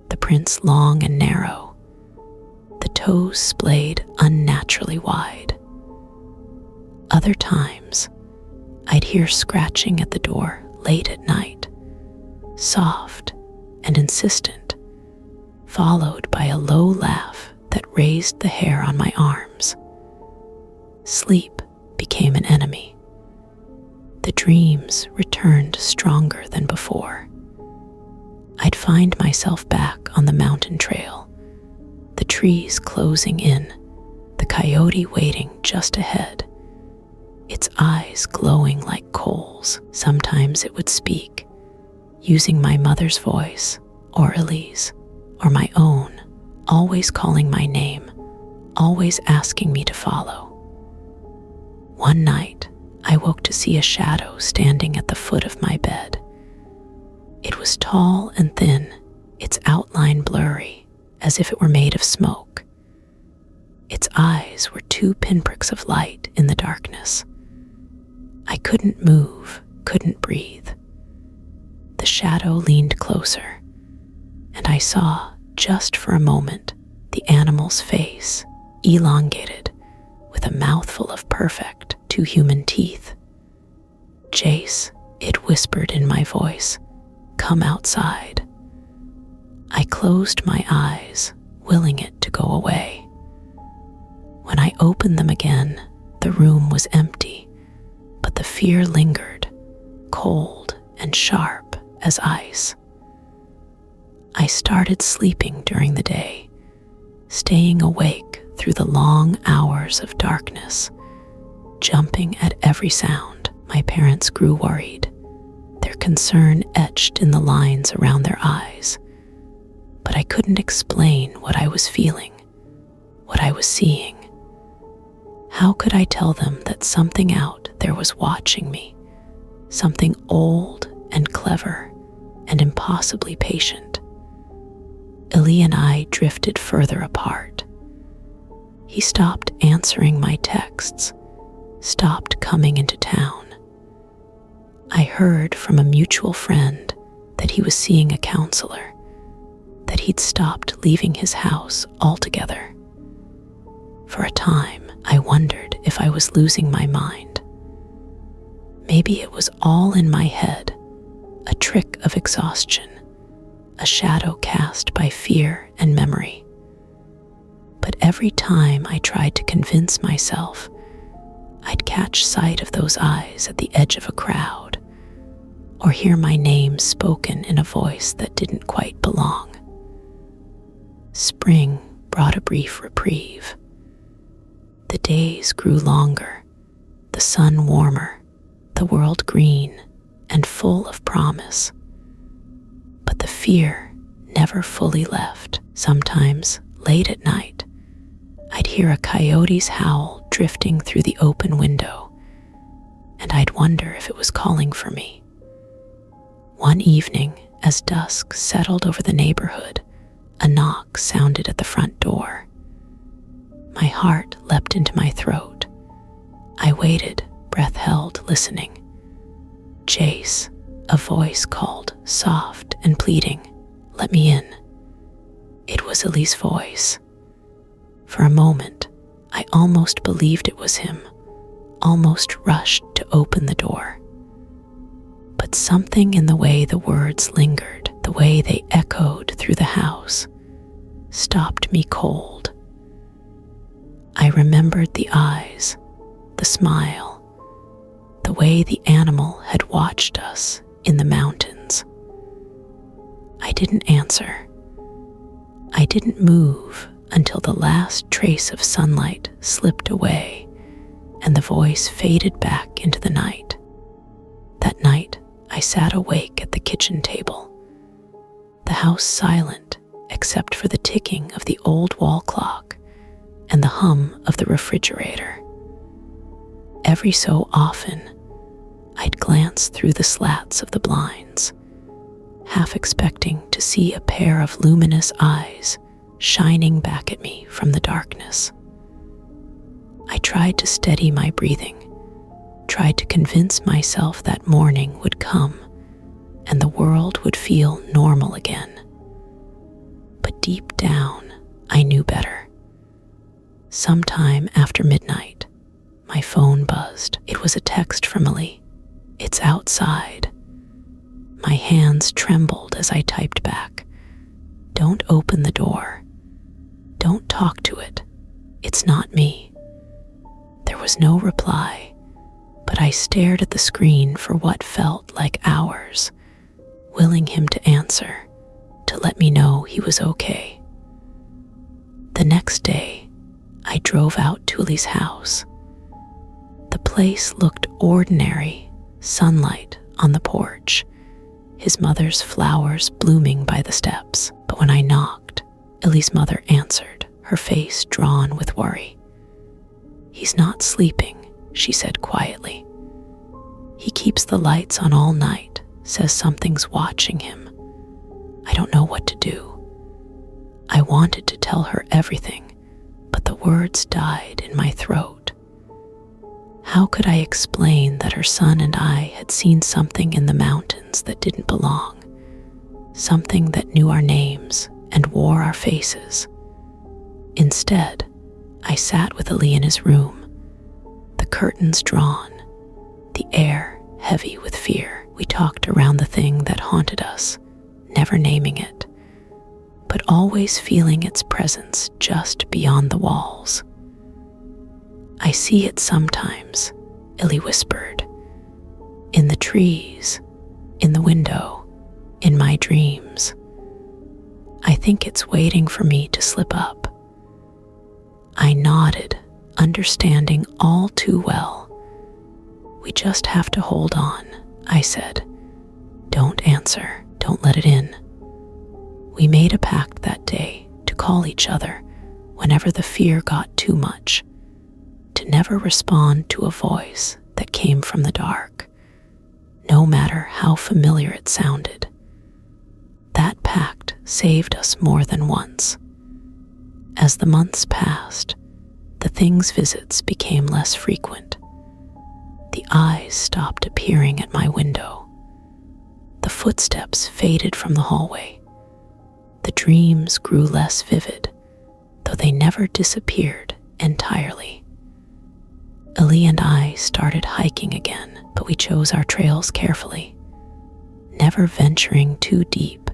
the prints long and narrow, the toes splayed unnaturally wide. Other times, I'd hear scratching at the door late at night, soft and insistent, followed by a low laugh that raised the hair on my arms. Sleep became an enemy. The dreams returned stronger than before. I'd find myself back on the mountain trail, the trees closing in, the coyote waiting just ahead, its eyes glowing like coals. Sometimes it would speak, using my mother's voice, or Elise, or my own, always calling my name, always asking me to follow. One night, I woke to see a shadow standing at the foot of my bed. It was tall and thin, its outline blurry, as if it were made of smoke. Its eyes were two pinpricks of light in the darkness. I couldn't move, couldn't breathe. The shadow leaned closer, and I saw, just for a moment, the animal's face, elongated, with a mouthful of perfect, two human teeth. "Jace," it whispered in my voice, "come outside." I closed my eyes, willing it to go away. When I opened them again, the room was empty, but the fear lingered, cold and sharp as ice. I started sleeping during the day, staying awake through the long hours of darkness, jumping at every sound. My parents grew worried, their concern etched in the lines around their eyes. But I couldn't explain what I was feeling, what I was seeing. How could I tell them that something out there was watching me, something old and clever and impossibly patient? Eli and I drifted further apart. He stopped answering my texts, stopped coming into town. I heard from a mutual friend that he was seeing a counselor, that he'd stopped leaving his house altogether. For a time, I wondered if I was losing my mind. Maybe it was all in my head, a trick of exhaustion, a shadow cast by fear and memory. But every time I tried to convince myself, I'd catch sight of those eyes at the edge of a crowd, or hear my name spoken in a voice that didn't quite belong. Spring brought a brief reprieve. The days grew longer, the sun warmer, the world green and full of promise. But the fear never fully left. Sometimes, late at night, I'd hear a coyote's howl drifting through the open window, and I'd wonder if it was calling for me. One evening, as dusk settled over the neighborhood, a knock sounded at the front door. My heart leapt into my throat. I waited, breath held, listening. "Jace," a voice called, soft and pleading. "Let me in." It was Eli's voice. For a moment, I almost believed it was him, almost rushed to open the door. But something in the way the words lingered, the way they echoed through the house, stopped me cold. I remembered the eyes, the smile, the way the animal had watched us in the mountains. I didn't answer. I didn't move until the last trace of sunlight slipped away and the voice faded back into the night. That night, I sat awake at the kitchen table, the house silent except for the ticking of the old wall clock and the hum of the refrigerator. Every so often, I'd glance through the slats of the blinds, half expecting to see a pair of luminous eyes shining back at me from the darkness. I tried to steady my breathing, tried to convince myself that morning would come and the world would feel normal again. But deep down, I knew better. Sometime after midnight, my phone buzzed. It was a text from Ellie. "It's outside." My hands trembled as I typed back, "Don't open the door. Don't talk to it. It's not me." There was no reply, but I stared at the screen for what felt like hours, willing him to answer, to let me know he was okay. The next day, I drove out to Ellie's house. The place looked ordinary, sunlight on the porch, his mother's flowers blooming by the steps. But when I knocked, Ellie's mother answered, her face drawn with worry. "He's not sleeping," she said quietly. "He keeps the lights on all night, says something's watching him. I don't know what to do." I wanted to tell her everything, but the words died in my throat. How could I explain that her son and I had seen something in the mountains that didn't belong, something that knew our names and wore our faces? Instead, I sat with Ali in his room, the curtains drawn, the air heavy with fear. We talked around the thing that haunted us, never naming it, but always feeling its presence just beyond the walls. "I see it sometimes," Illy whispered. "In the trees, in the window, in my dreams. I think it's waiting for me to slip up." I nodded, understanding all too well. "We just have to hold on," I said. "Don't answer, don't let it in." We made a pact that day to call each other whenever the fear got too much, to never respond to a voice that came from the dark, no matter how familiar it sounded. That pact saved us more than once. As the months passed, the thing's visits became less frequent. The eyes stopped appearing at my window. The footsteps faded from the hallway. The dreams grew less vivid, though they never disappeared entirely. Ali and I started hiking again, but we chose our trails carefully, never venturing too deep,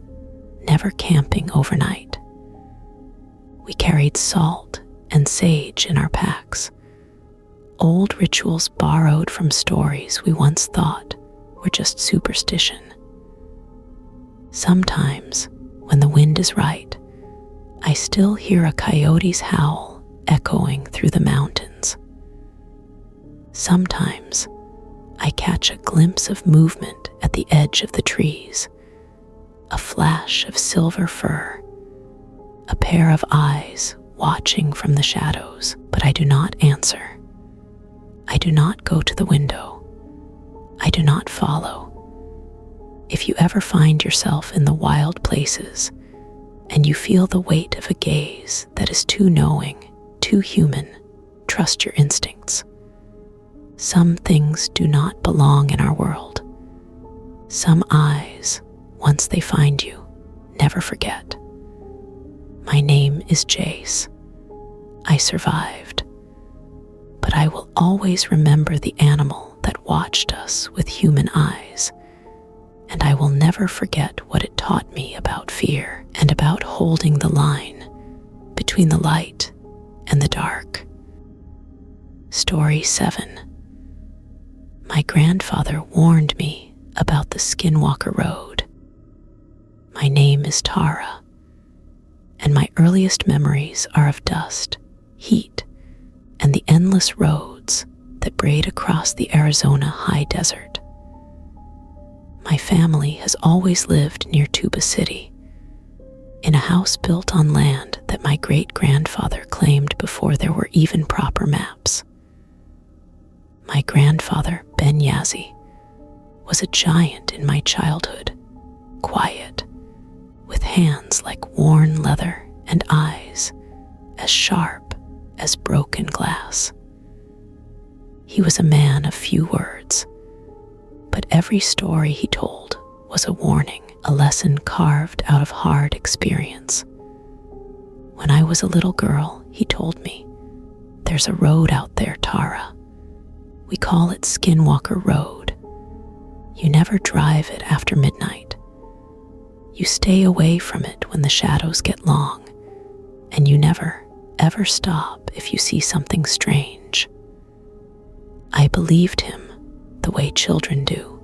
never camping overnight. We carried salt and sage in our packs, old rituals borrowed from stories we once thought were just superstition. Sometimes, when the wind is right, I still hear a coyote's howl echoing through the mountains. Sometimes, I catch a glimpse of movement at the edge of the trees, a flash of silver fur, a pair of eyes watching from the shadows, but I do not answer. I do not go to the window. I do not follow. If you ever find yourself in the wild places and you feel the weight of a gaze that is too knowing, too human, trust your instincts. Some things do not belong in our world. Some eyes, once they find you, never forget. My name is Jace. I survived, but I will always remember the animal that watched us with human eyes, and I will never forget what it taught me about fear and about holding the line between the light and the dark. Story 7. My grandfather warned me about the Skinwalker Road. My name is Tara, and my earliest memories are of dust, heat, and the endless roads that braid across the Arizona high desert. My family has always lived near Tuba City, in a house built on land that my great-grandfather claimed before there were even proper maps. My grandfather, Ben Yazzie, was a giant in my childhood, quiet, with hands like worn leather and eyes as sharp as broken glass. He was a man of few words, but every story he told was a warning, a lesson carved out of hard experience. When I was a little girl, he told me, "There's a road out there, Tara. We call it Skinwalker Road. You never drive it after midnight. You stay away from it when the shadows get long, and you never, ever stop if you see something strange." I believed him the way children do.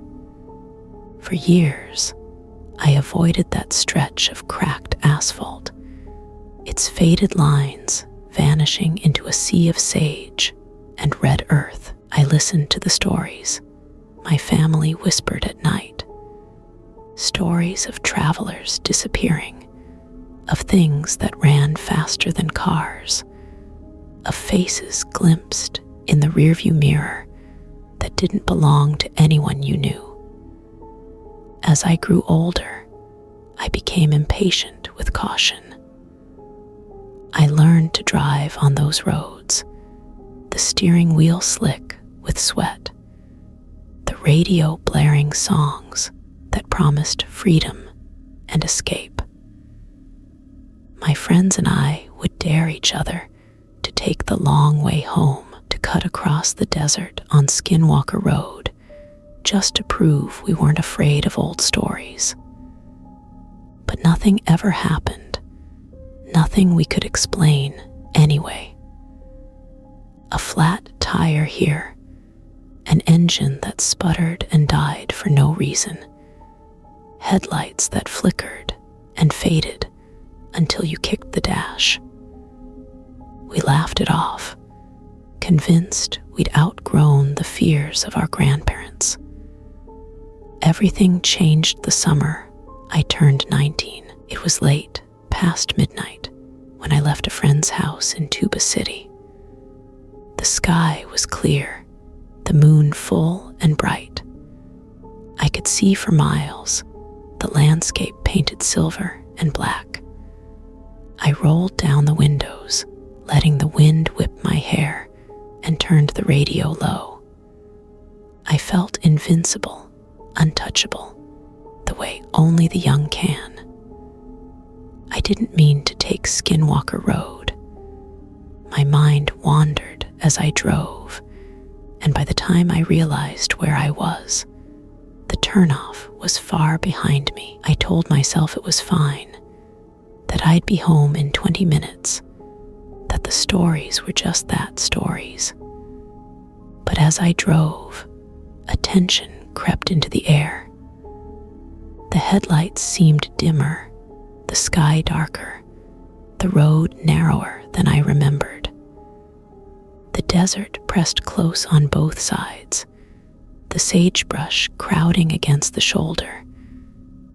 For years, I avoided that stretch of cracked asphalt, its faded lines vanishing into a sea of sage and red earth. I listened to the stories my family whispered at night. Stories of travelers disappearing, of things that ran faster than cars, of faces glimpsed in the rearview mirror that didn't belong to anyone you knew. As I grew older, I became impatient with caution. I learned to drive on those roads, the steering wheel slick with sweat, the radio blaring songs that promised freedom and escape. My friends and I would dare each other to take the long way home, to cut across the desert on Skinwalker Road, just to prove we weren't afraid of old stories. But nothing ever happened, nothing we could explain anyway. A flat tire here, an engine that sputtered and died for no reason, headlights that flickered and faded until you kicked the dash. We laughed it off, convinced we'd outgrown the fears of our grandparents. Everything changed the summer I turned 19. It was late, past midnight, when I left a friend's house in Tuba City. The sky was clear, the moon full and bright. I could see for miles, the landscape painted silver and black. I rolled down the windows, letting the wind whip my hair, and turned the radio low. I felt invincible, untouchable, the way only the young can. I didn't mean to take Skinwalker Road. My mind wandered as I drove, and by the time I realized where I was, the turnoff was far behind me. I told myself it was fine, that I'd be home in 20 minutes, that the stories were just that, stories. But as I drove, a tension crept into the air. The headlights seemed dimmer, the sky darker, the road narrower than I remembered. The desert pressed close on both sides, the sagebrush crowding against the shoulder,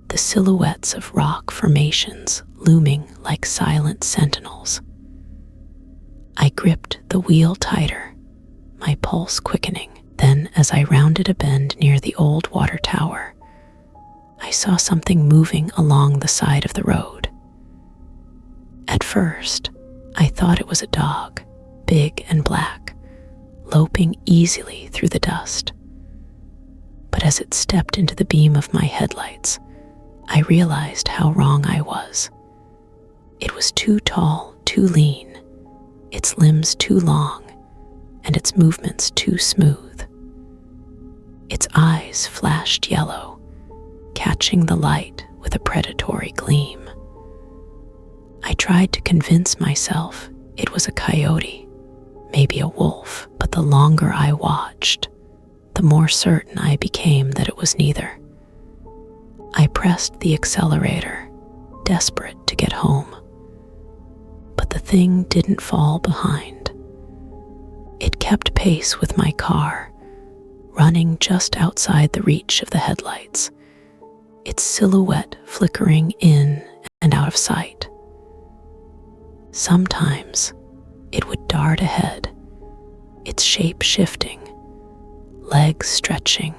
the silhouettes of rock formations looming like silent sentinels. I gripped the wheel tighter, my pulse quickening. Then, as I rounded a bend near the old water tower, I saw something moving along the side of the road. At first, I thought it was a dog, big and black, loping easily through the dust. But as it stepped into the beam of my headlights, I realized how wrong I was. It was too tall, too lean, its limbs too long, and its movements too smooth. Its eyes flashed yellow, catching the light with a predatory gleam. I tried to convince myself it was a coyote, maybe a wolf, but the longer I watched, the more certain I became that it was neither. I pressed the accelerator, desperate to get home. But the thing didn't fall behind. It kept pace with my car, running just outside the reach of the headlights, its silhouette flickering in and out of sight. Sometimes it would dart ahead, its shape shifting, legs stretching,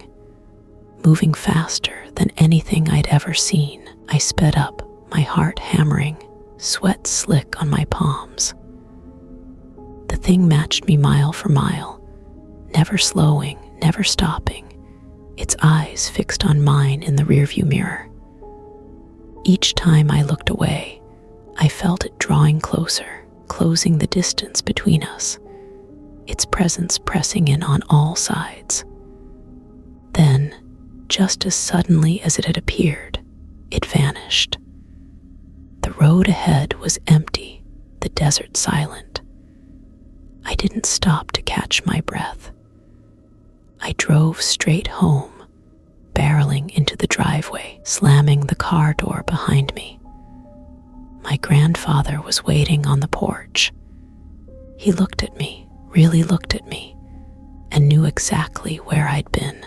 moving faster than anything I'd ever seen. I sped up, my heart hammering, sweat slick on my palms. The thing matched me mile for mile, never slowing, never stopping, its eyes fixed on mine in the rearview mirror. Each time I looked away, I felt it drawing closer, closing the distance between us, its presence pressing in on all sides. Then, just as suddenly as it had appeared, it vanished. The road ahead was empty, the desert silent. I didn't stop to catch my breath. I drove straight home, barreling into the driveway, slamming the car door behind me. My grandfather was waiting on the porch. He looked at me, really looked at me, and knew exactly where I'd been.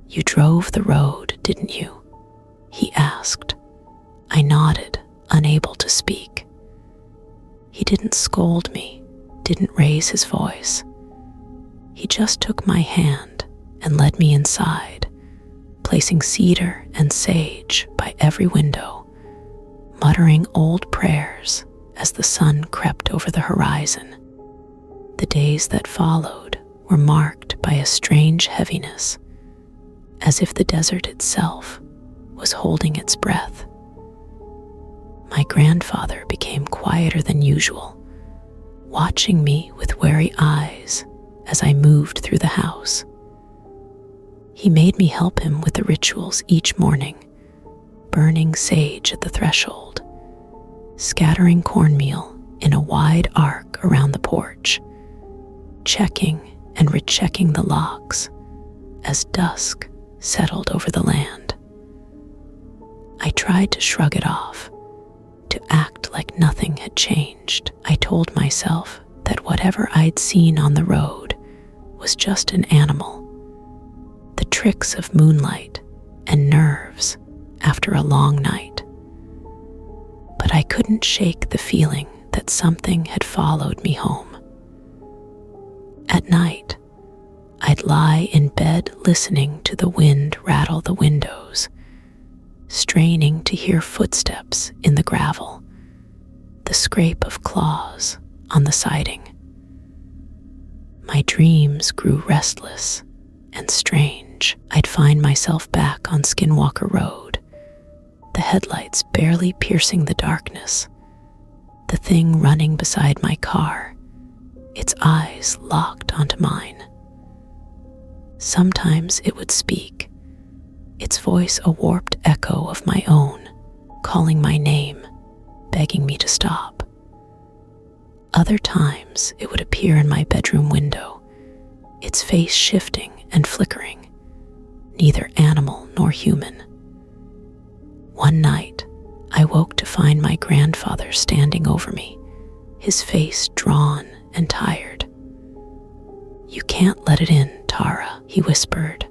"You drove the road, didn't you?" he asked. I nodded, unable to speak. He didn't scold me, didn't raise his voice. He just took my hand and led me inside, placing cedar and sage by every window, muttering old prayers as the sun crept over the horizon. The days that followed were marked by a strange heaviness, as if the desert itself was holding its breath. My grandfather became quieter than usual, watching me with wary eyes as I moved through the house. He made me help him with the rituals each morning, burning sage at the threshold, scattering cornmeal in a wide arc around the porch, checking and rechecking the locks as dusk settled over the land. I tried to shrug it off, to act like nothing had changed. I told myself that whatever I'd seen on the road was just an animal, the tricks of moonlight and nerves after a long night. But I couldn't shake the feeling that something had followed me home. At night, I'd lie in bed listening to the wind rattle the windows, straining to hear footsteps in the gravel, the scrape of claws on the siding. My dreams grew restless and strange. I'd find myself back on Skinwalker Road, the headlights barely piercing the darkness, the thing running beside my car, its eyes locked onto mine. Sometimes it would speak, its voice a warped echo of my own, calling my name, begging me to stop. Other times it would appear in my bedroom window, its face shifting and flickering, neither animal nor human. One night, I woke to find my grandfather standing over me, his face drawn and tired. "You can't let it in, Tara," he whispered.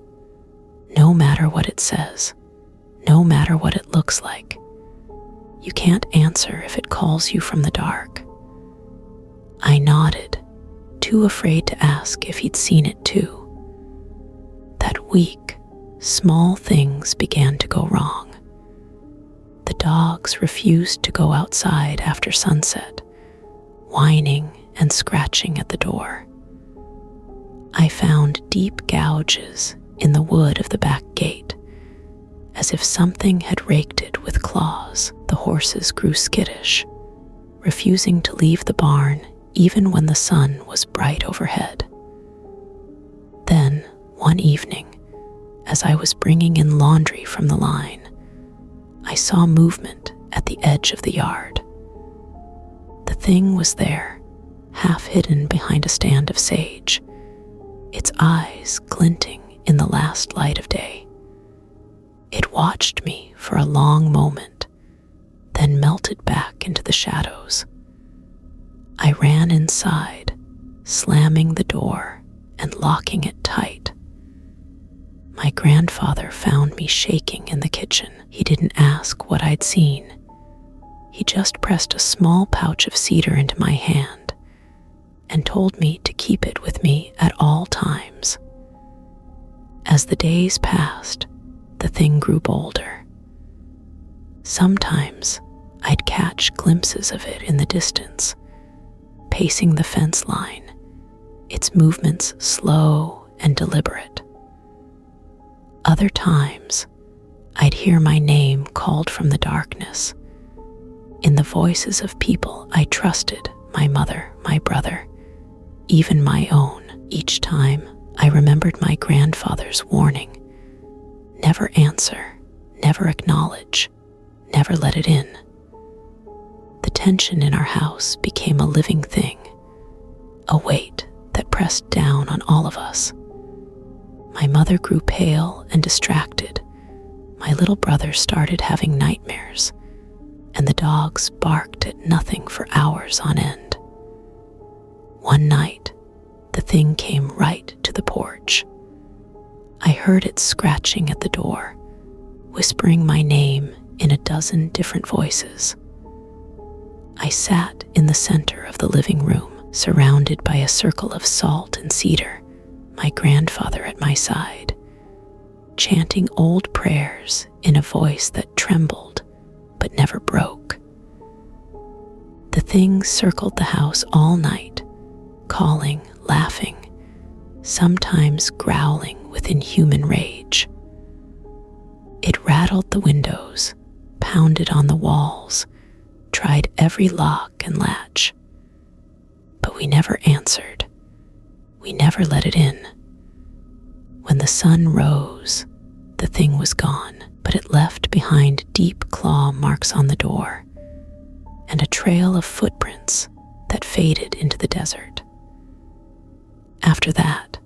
"No matter what it says, no matter what it looks like, you can't answer if it calls you from the dark." I nodded, too afraid to ask if he'd seen it too. That week, small things began to go wrong. The dogs refused to go outside after sunset, whining and scratching at the door. I found deep gouges in the wood of the back gate, as if something had raked it with claws. The horses grew skittish, refusing to leave the barn even when the sun was bright overhead. Then, one evening, as I was bringing in laundry from the line, I saw movement at the edge of the yard. The thing was there, half hidden behind a stand of sage, its eyes glinting in the last light of day. It watched me for a long moment, then melted back into the shadows. I ran inside, slamming the door and locking it tight. My grandfather found me shaking in the kitchen. He didn't ask what I'd seen. He just pressed a small pouch of cedar into my hand and told me to keep it with me at all times. As the days passed, the thing grew bolder. Sometimes I'd catch glimpses of it in the distance, pacing the fence line, its movements slow and deliberate. Other times, I'd hear my name called from the darkness, in the voices of people I trusted, my mother, my brother, even my own. Each time, I remembered my grandfather's warning: never answer, never acknowledge, never let it in. The tension in our house became a living thing, a weight that pressed down on all of us. My mother grew pale and distracted. My little brother started having nightmares, and the dogs barked at nothing for hours on end. One night, the thing came right to the porch. I heard it scratching at the door, whispering my name in a dozen different voices. I sat in the center of the living room, surrounded by a circle of salt and cedar, my grandfather at my side, chanting old prayers in a voice that trembled but never broke. The thing circled the house all night, calling, laughing, sometimes growling with inhuman rage. It rattled the windows, pounded on the walls, tried every lock and latch. But we never answered. We never let it in. When the sun rose, the thing was gone, but it left behind deep claw marks on the door and a trail of footprints that faded into the desert. After that,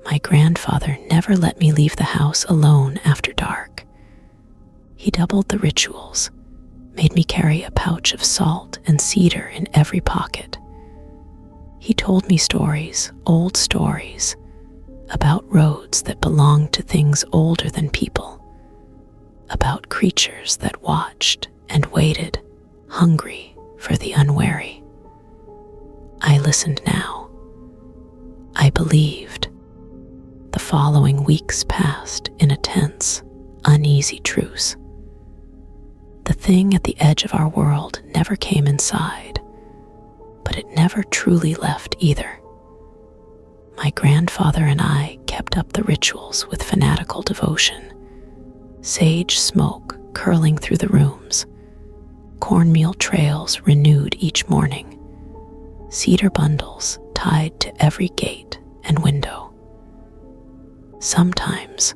my grandfather never let me leave the house alone after dark. He doubled the rituals, made me carry a pouch of salt and cedar in every pocket. He told me stories, old stories, about roads that belonged to things older than people, about creatures that watched and waited, hungry for the unwary. I listened now. I believed. The following weeks passed in a tense, uneasy truce. The thing at the edge of our world never came inside, but it never truly left either. My grandfather and I kept up the rituals with fanatical devotion, sage smoke curling through the rooms, cornmeal trails renewed each morning, cedar bundles tied to every gate and window. Sometimes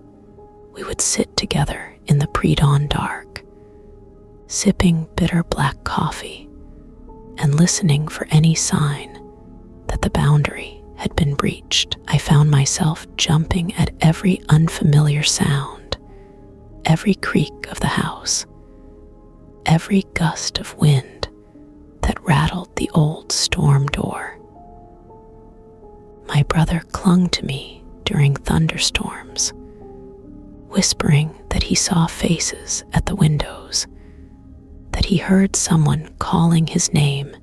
we would sit together in the pre-dawn dark, sipping bitter black coffee and listening for any sign that the boundary had been breached. I found myself jumping at every unfamiliar sound, every creak of the house, every gust of wind that rattled the old storm door. My brother clung to me during thunderstorms, whispering that he saw faces at the windows, that he heard someone calling his name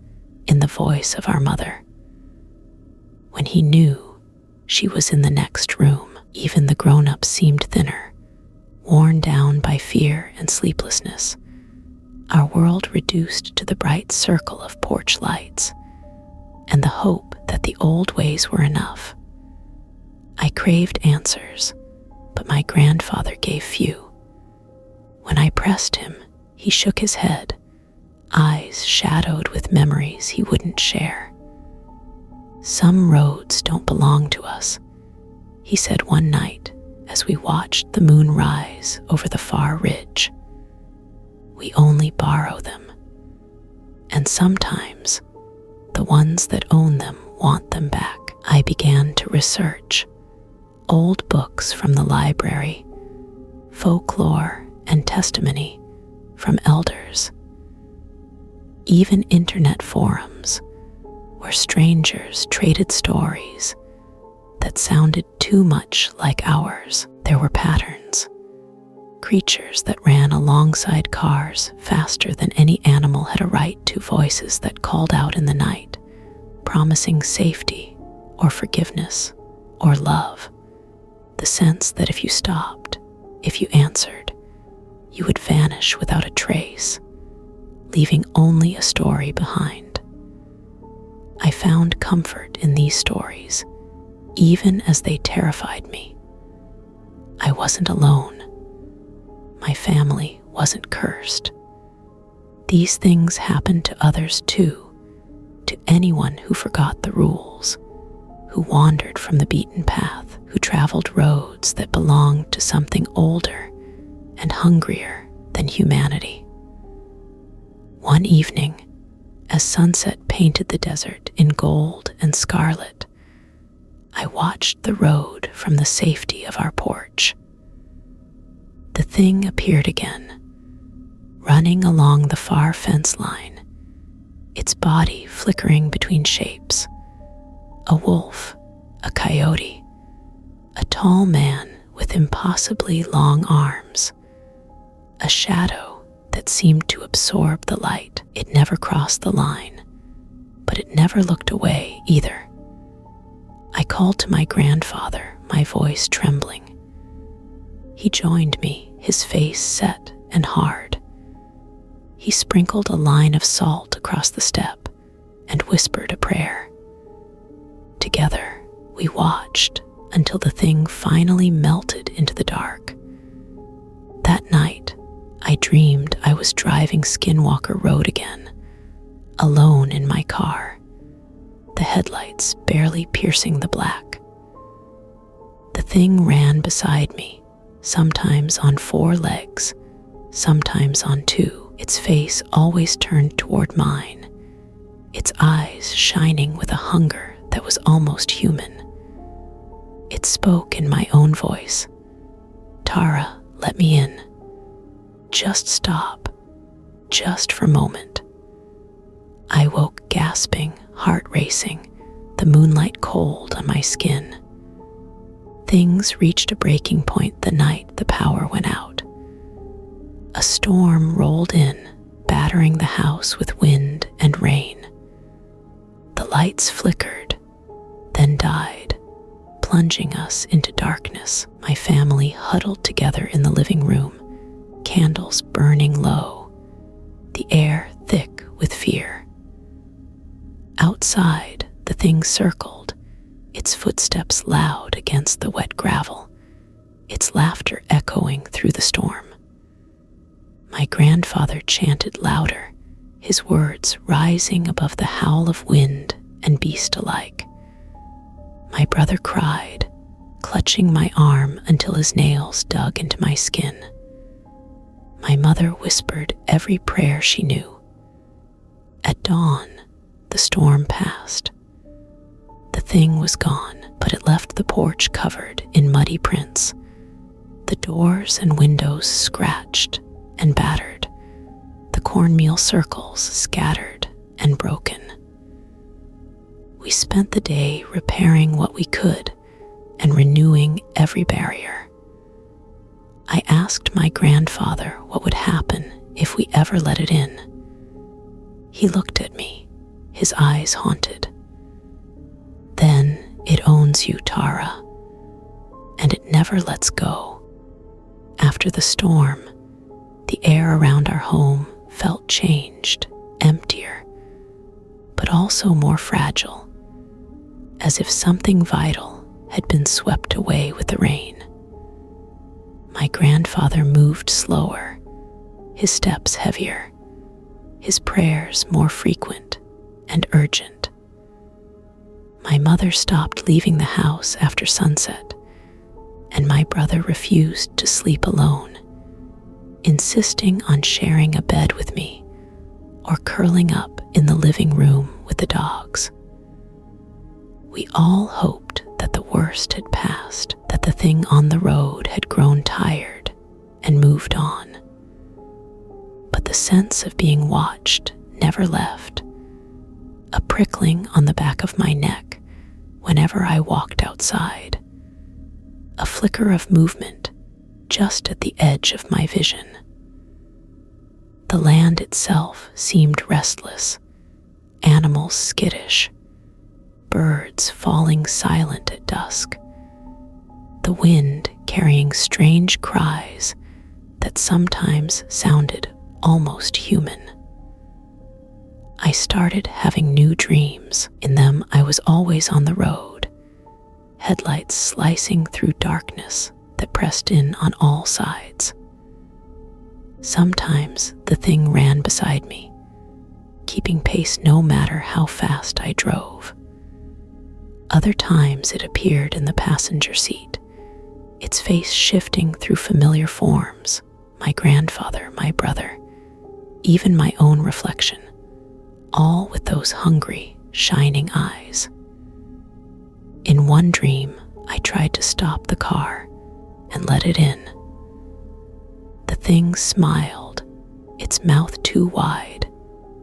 in the voice of our mother. When he knew she was in the next room, even the grown-ups seemed thinner, worn down by fear and sleeplessness. Our world reduced to the bright circle of porch lights and the hope that the old ways were enough. I craved answers, but my grandfather gave few. When I pressed him, he shook his head, eyes shadowed with memories he wouldn't share. "Some roads don't belong to us," he said one night as we watched the moon rise over the far ridge. "We only borrow them, and sometimes the ones that own them want them back." I began to research old books from the library, folklore and testimony from elders, even internet forums where strangers traded stories that sounded too much like ours. There were patterns, creatures that ran alongside cars faster than any animal had a right to, voices that called out in the night, promising safety or forgiveness or love. The sense that if you stopped, if you answered, you would vanish without a trace, leaving only a story behind. I found comfort in these stories, even as they terrified me. I wasn't alone. My family wasn't cursed. These things happened to others too, to anyone who forgot the rules, who wandered from the beaten path, who traveled roads that belonged to something older and hungrier than humanity. One evening, as sunset painted the desert in gold and scarlet, I watched the road from the safety of our porch. The thing appeared again, running along the far fence line, its body flickering between shapes. A wolf, a coyote, a tall man with impossibly long arms, a shadow that seemed to absorb the light. It never crossed the line, but it never looked away either. I called to my grandfather, my voice trembling. He joined me, his face set and hard. He sprinkled a line of salt across the step and whispered a prayer. Together, we watched until the thing finally melted into the dark. That night, I dreamed I was driving Skinwalker Road again, alone in my car, the headlights barely piercing the black. The thing ran beside me, sometimes on 4 legs, sometimes on 2, its face always turned toward mine, its eyes shining with a hunger that was almost human. It spoke in my own voice. "Tara, let me in. Just stop, just for a moment." I woke gasping, heart racing, the moonlight cold on my skin. Things reached a breaking point the night the power went out. A storm rolled in, battering the house with wind and rain. The lights flickered, then died, plunging us into darkness. My family huddled together in the living room, candles burning low, the air thick with fear. Outside, the thing circled, its footsteps loud against the wet gravel, its laughter echoing through the storm. My grandfather chanted louder, his words rising above the howl of wind and beast alike. My brother cried, clutching my arm until his nails dug into my skin. My mother whispered every prayer she knew. At dawn, the storm passed. The thing was gone, but it left the porch covered in muddy prints, the doors and windows scratched and battered, the cornmeal circles scattered and broken. We spent the day repairing what we could and renewing every barrier. I asked my grandfather what would happen if we ever let it in. He looked at me, his eyes haunted. "Then it owns you, Tara, and it never lets go." After the storm, the air around our home felt changed, emptier, but also more fragile, as if something vital had been swept away with the rain. My grandfather moved slower, his steps heavier, his prayers more frequent and urgent. My mother stopped leaving the house after sunset, and my brother refused to sleep alone, insisting on sharing a bed with me or curling up in the living room with the dogs. We all hoped that the worst had passed, that the thing on the road had grown tired and moved on. But the sense of being watched never left, a prickling on the back of my neck whenever I walked outside, a flicker of movement just at the edge of my vision. The land itself seemed restless, animals skittish, birds falling silent at dusk, the wind carrying strange cries that sometimes sounded almost human. I started having new dreams. In them, I was always on the road, headlights slicing through darkness that pressed in on all sides. Sometimes the thing ran beside me, keeping pace no matter how fast I drove. Other times it appeared in the passenger seat, its face shifting through familiar forms, my grandfather, my brother, even my own reflection, all with those hungry, shining eyes. In one dream, I tried to stop the car and let it in. The thing smiled, its mouth too wide,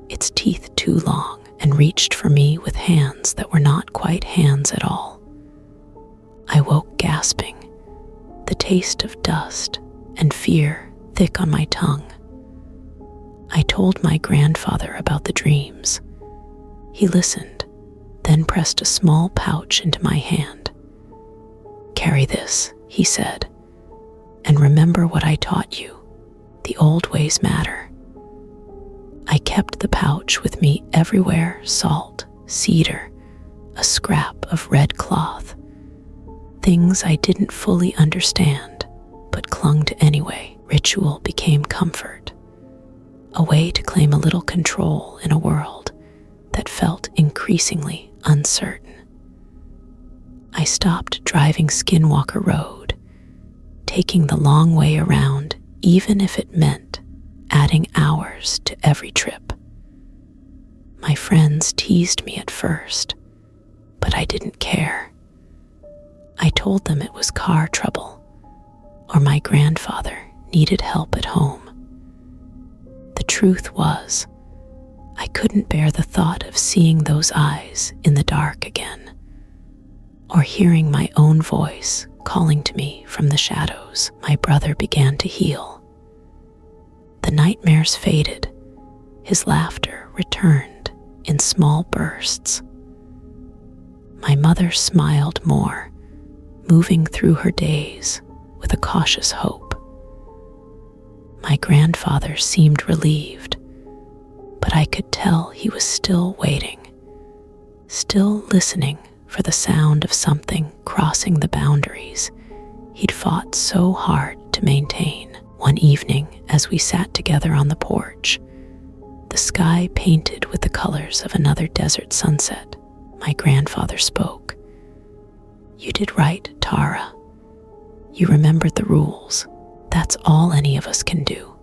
its teeth too long, and reached for me with hands that were not quite hands at all. I woke gasping, the taste of dust and fear thick on my tongue. I told my grandfather about the dreams. He listened, then pressed a small pouch into my hand. "Carry this," he said, "and remember what I taught you. The old ways matter." I kept the pouch with me everywhere: salt, cedar, a scrap of red cloth. Things I didn't fully understand, but clung to anyway. Ritual became comfort, a way to claim a little control in a world that felt increasingly uncertain. I stopped driving Skinwalker Road, taking the long way around, even if it meant adding hours to every trip. My friends teased me at first, but I didn't care. I told them it was car trouble, or my grandfather needed help at home. The truth was, I couldn't bear the thought of seeing those eyes in the dark again, or hearing my own voice calling to me from the shadows. My brother began to heal. The nightmares faded. His laughter returned in small bursts. My mother smiled more, moving through her days with a cautious hope. My grandfather seemed relieved, but I could tell he was still waiting, still listening for the sound of something crossing the boundaries he'd fought so hard to maintain. One evening, as we sat together on the porch, the sky painted with the colors of another desert sunset, my grandfather spoke. "You did right, Tara. You remembered the rules. That's all any of us can do."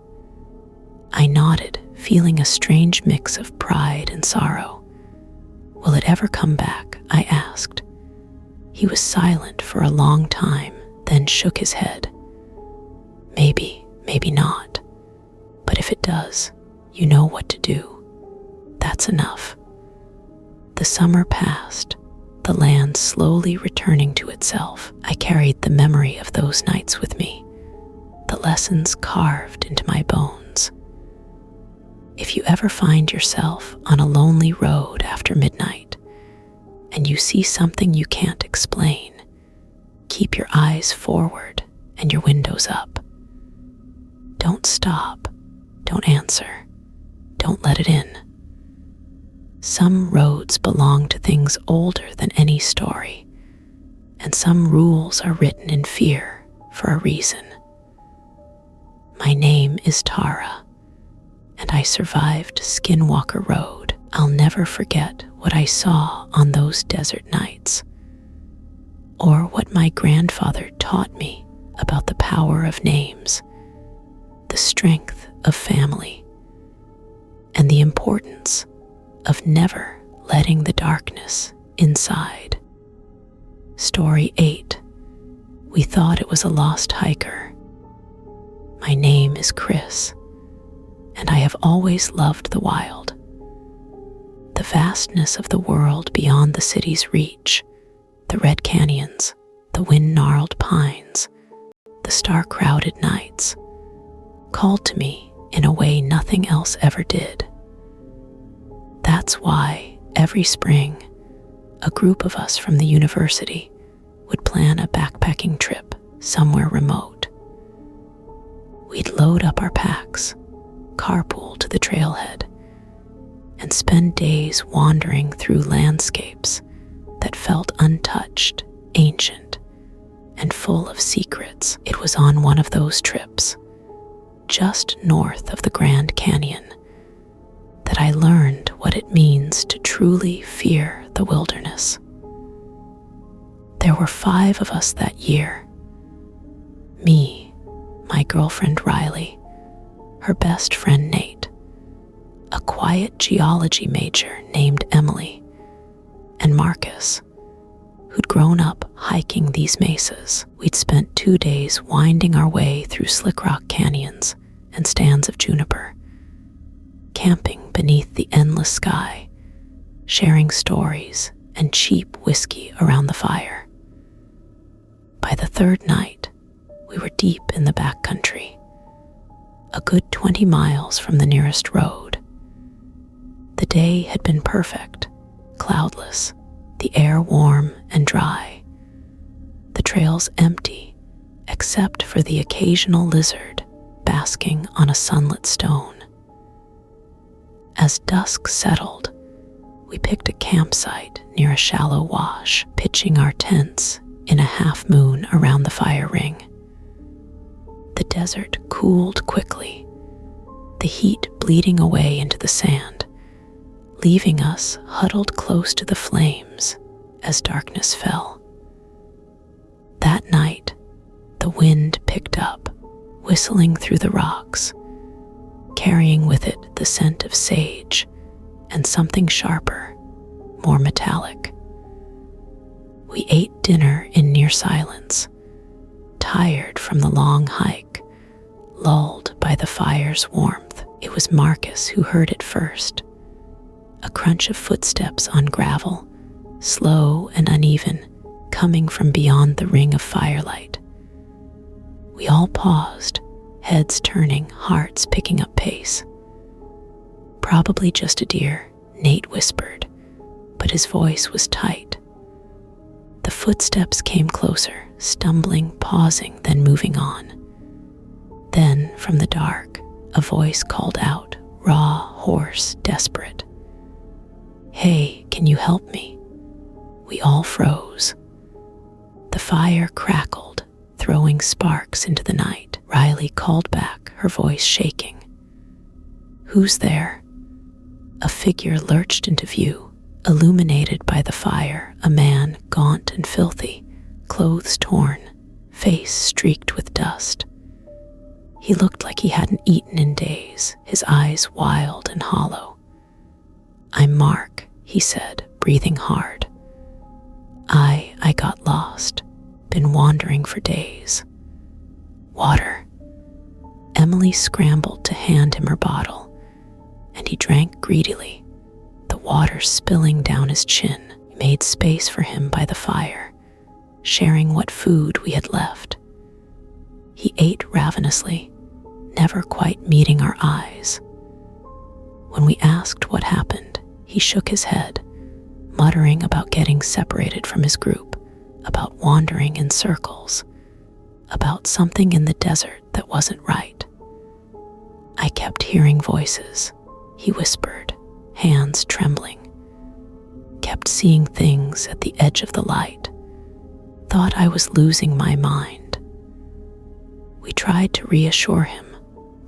I nodded, feeling a strange mix of pride and sorrow. "Will it ever come back?" I asked. He was silent for a long time, then shook his head. "Maybe. Maybe not. But if it does, you know what to do. That's enough." The summer passed, the land slowly returning to itself. I carried the memory of those nights with me, the lessons carved into my bones. If you ever find yourself on a lonely road after midnight, and you see something you can't explain, keep your eyes forward and your windows up. Don't stop, don't answer, don't let it in. Some roads belong to things older than any story, and some rules are written in fear for a reason. My name is Tara, and I survived Skinwalker Road. I'll never forget what I saw on those desert nights, or what my grandfather taught me about the power of names, the strength of family, and the importance of never letting the darkness inside. Story 8. We thought it was a lost hiker. My name is Chris, and I have always loved the wild. The vastness of the world beyond the city's reach, the red canyons, the wind-gnarled pines, the star-crowded nights, called to me in a way nothing else ever did. That's why every spring, a group of us from the university would plan a backpacking trip somewhere remote. We'd load up our packs, carpool to the trailhead, and spend days wandering through landscapes that felt untouched ancient, and full of secrets. It was on one of those trips, just north of the Grand Canyon, that I learned what it means to truly fear the wilderness. There were 5 of us that year. Me, my girlfriend Riley, her best friend Nate, a quiet geology major named Emily, and Marcus, who'd grown up hiking these mesas. We'd spent 2 days winding our way through slick rock canyons and stands of juniper, camping beneath the endless sky, sharing stories and cheap whiskey around the fire. By the 3rd night, we were deep in the backcountry, a good 20 miles from the nearest road. The day had been perfect, cloudless, the air warm and dry, the trails empty except for the occasional lizard basking on a sunlit stone. As dusk settled, we picked a campsite near a shallow wash, pitching our tents in a half moon around the fire ring. The desert cooled quickly, the heat bleeding away into the sand, leaving us huddled close to the flames as darkness fell. That night, the wind picked up, whistling through the rocks, carrying with it the scent of sage and something sharper, more metallic. We ate dinner in near silence, tired from the long hike, lulled by the fire's warmth. It was Marcus who heard it first, a crunch of footsteps on gravel, slow and uneven, coming from beyond the ring of firelight. We all paused, heads turning, hearts picking up pace. "Probably just a deer," Nate whispered, but his voice was tight. The footsteps came closer, stumbling, pausing, then moving on. Then, from the dark, a voice called out, raw, hoarse, desperate. "Hey, can you help me?" We all froze. The fire crackled, throwing sparks into the night. Riley called back, her voice shaking. "Who's there?" A figure lurched into view, illuminated by the fire, a man gaunt and filthy, clothes torn, face streaked with dust. He looked like he hadn't eaten in days, his eyes wild and hollow. "I'm Mark," he said, breathing hard. I got lost, been wandering for days." "Water." Emily scrambled to hand him her bottle, and he drank greedily, the water spilling down his chin. We made space for him by the fire, sharing what food we had left. He ate ravenously, never quite meeting our eyes. When we asked what happened, he shook his head, muttering about getting separated from his group, about wandering in circles, about something in the desert that wasn't right. "I kept hearing voices," he whispered, hands trembling. "Kept seeing things at the edge of the light. Thought I was losing my mind." We tried to reassure him,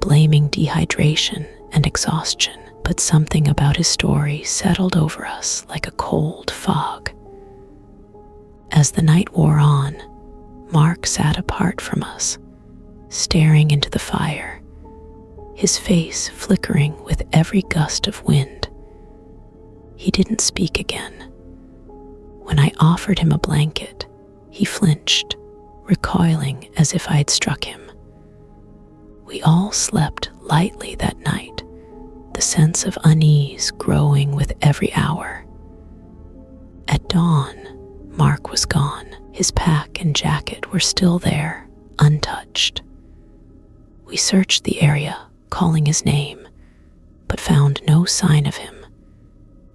blaming dehydration and exhaustion, but something about his story settled over us like a cold fog. As the night wore on, Mark sat apart from us, staring into the fire, his face flickering with every gust of wind. He didn't speak again. When I offered him a blanket, he flinched, recoiling as if I'd struck him. We all slept lightly that night, the sense of unease growing with every hour. At dawn, Mark was gone. His pack and jacket were still there, untouched. We searched the area, calling his name, but found no sign of him,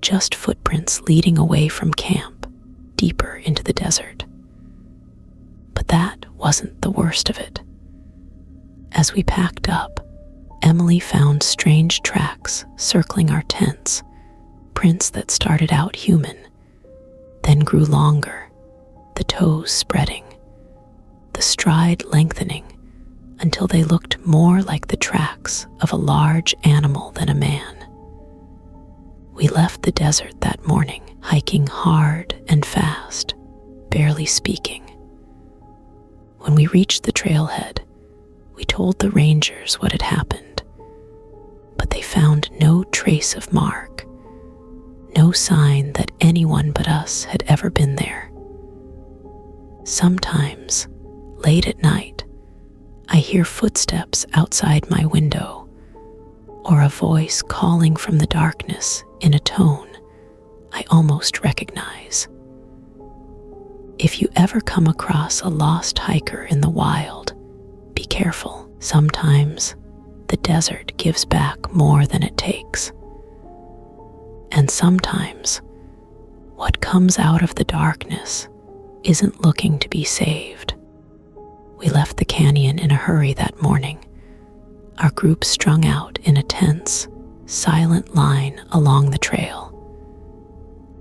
just footprints leading away from camp, deeper into the desert. But that wasn't the worst of it. As we packed up, Emily found strange tracks circling our tents, prints that started out human, then grew longer, the toes spreading, the stride lengthening until they looked more like the tracks of a large animal than a man. We left the desert that morning, hiking hard and fast, barely speaking. When we reached the trailhead, we told the rangers what had happened, but they found no trace of Mark, no sign that anyone but us had ever been there. Sometimes, late at night, I hear footsteps outside my window, or a voice calling from the darkness in a tone I almost recognize. If you ever come across a lost hiker in the wild, be careful. Sometimes the desert gives back more than it takes. And sometimes what comes out of the darkness isn't looking to be saved. We left the canyon in a hurry that morning, our group strung out in a tense, silent line along the trail.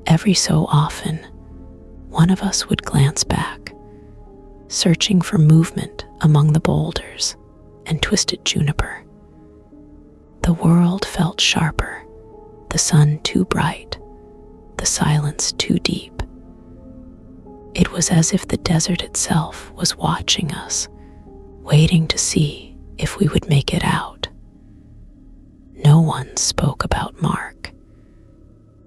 Every so often, one of us would glance back, searching for movement among the boulders and twisted juniper. The world felt sharper, the sun too bright, the silence too deep. It was as if the desert itself was watching us, waiting to see if we would make it out. No one spoke about Mark.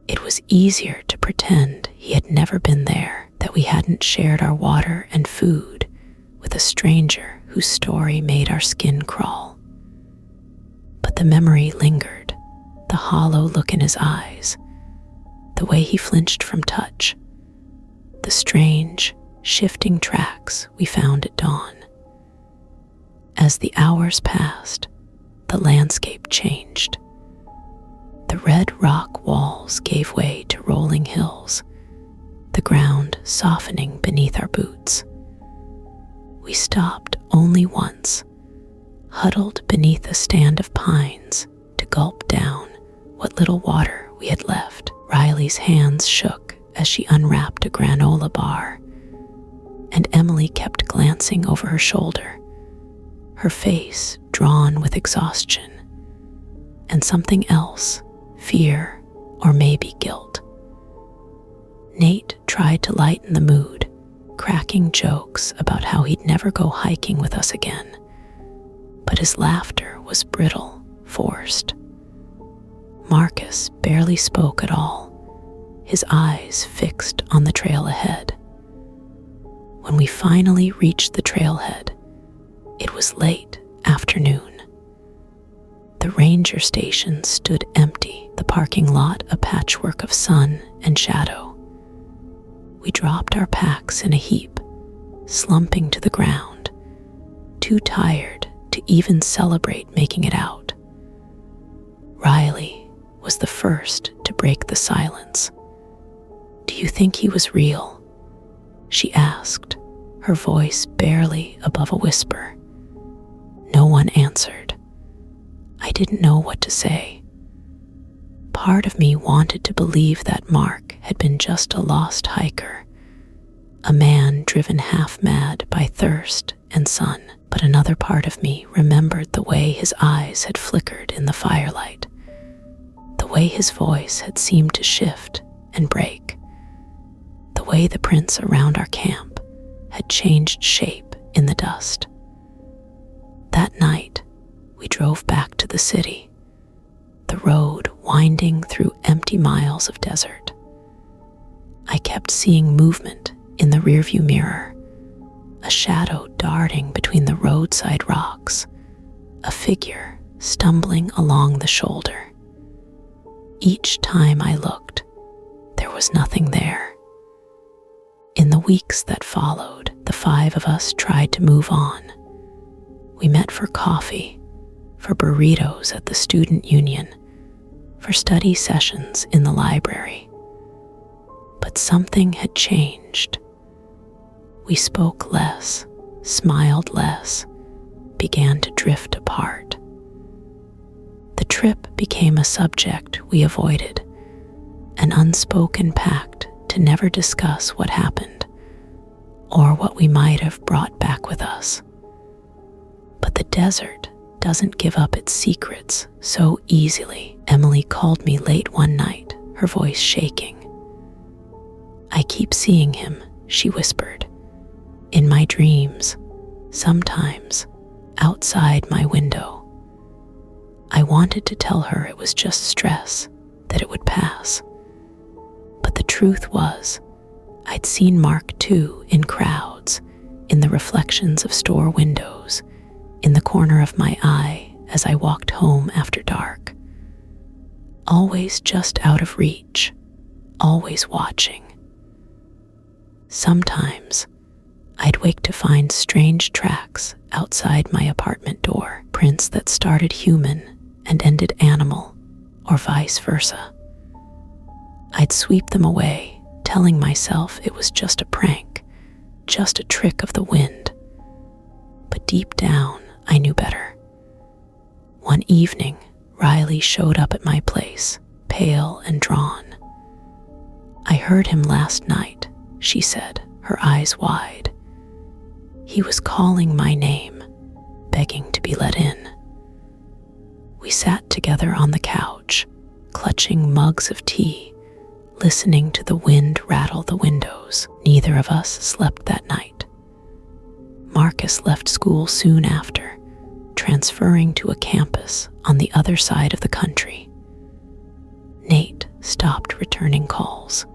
It was easier to pretend he had never been there, that we hadn't shared our water and food with a stranger whose story made our skin crawl. But the memory lingered, the hollow look in his eyes, the way he flinched from touch, the strange, shifting tracks we found at dawn. As the hours passed, the landscape changed. The red rock walls gave way to rolling hills, the ground softening beneath our boots. We stopped only once, huddled beneath a stand of pines to gulp down what little water we had left. Riley's hands shook as she unwrapped a granola bar, and Emily kept glancing over her shoulder, her face drawn with exhaustion, and something else, fear or maybe guilt. Nate tried to lighten the mood, cracking jokes about how he'd never go hiking with us again, but his laughter was brittle, forced. Marcus barely spoke at all, his eyes fixed on the trail ahead. When we finally reached the trailhead, it was late afternoon. The ranger station stood empty, the parking lot a patchwork of sun and shadow. We dropped our packs in a heap, slumping to the ground, too tired to even celebrate making it out. Riley was the first to break the silence. "Do you think he was real?" she asked, her voice barely above a whisper. No one answered. I didn't know what to say. Part of me wanted to believe that Mark had been just a lost hiker, a man driven half-mad by thirst and sun, but another part of me remembered the way his eyes had flickered in the firelight, the way his voice had seemed to shift and break, the way the prints around our camp had changed shape in the dust. That night, we drove back to the city, the road winding through empty miles of desert. I kept seeing movement in the rearview mirror, a shadow darting between the roadside rocks, a figure stumbling along the shoulder. Each time I looked, there was nothing there. In the weeks that followed, the 5 of us tried to move on. We met for coffee, for burritos at the student union, for study sessions in the library. But something had changed. We spoke less, smiled less, began to drift apart. The trip became a subject we avoided, an unspoken pact to never discuss what happened, or what we might have brought back with us. But the desert doesn't give up its secrets so easily. Emily called me late one night, her voice shaking. "I keep seeing him," she whispered, "in my dreams, sometimes outside my window." I wanted to tell her it was just stress, that it would pass. But the truth was, I'd seen Mark too in crowds, in the reflections of store windows, in the corner of my eye as I walked home after dark. Always just out of reach, always watching. Sometimes, I'd wake to find strange tracks outside my apartment door, prints that started human and ended animal, or vice versa. I'd sweep them away, telling myself it was just a prank, just a trick of the wind. But deep down, I knew better. One evening, Riley showed up at my place, pale and drawn. "I heard him last night," she said, her eyes wide. "He was calling my name, begging to be let in." We sat together on the couch, clutching mugs of tea, listening to the wind rattle the windows. Neither of us slept that night. Marcus left school soon after, transferring to a campus on the other side of the country. Nate stopped returning calls.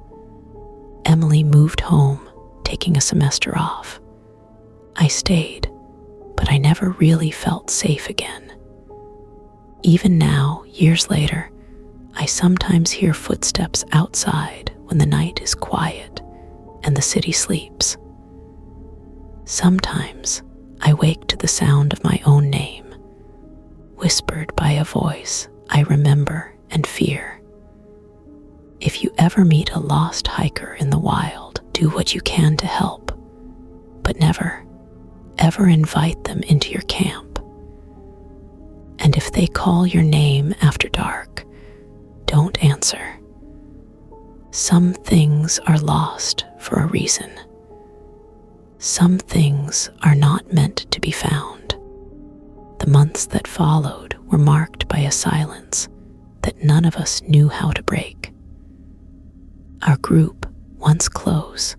Emily moved home, taking a semester off. I stayed, but I never really felt safe again. Even now, years later, I sometimes hear footsteps outside when the night is quiet and the city sleeps. Sometimes I wake to the sound of my own name, whispered by a voice I remember and fear. If you ever meet a lost hiker in the wild, do what you can to help, but never, ever invite them into your camp. And if they call your name after dark, don't answer. Some things are lost for a reason. Some things are not meant to be found. The months that followed were marked by a silence that none of us knew how to break. Our group, once close,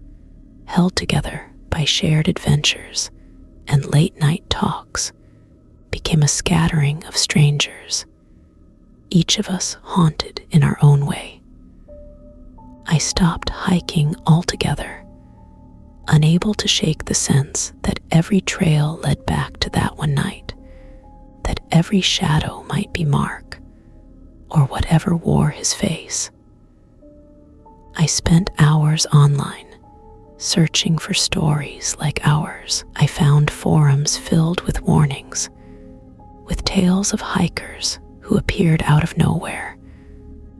held together by shared adventures and late-night talks, became a scattering of strangers, each of us haunted in our own way. I stopped hiking altogether, unable to shake the sense that every trail led back to that one night, that every shadow might be Mark, or whatever wore his face. I spent hours online, searching for stories like ours. I found forums filled with warnings, with tales of hikers who appeared out of nowhere,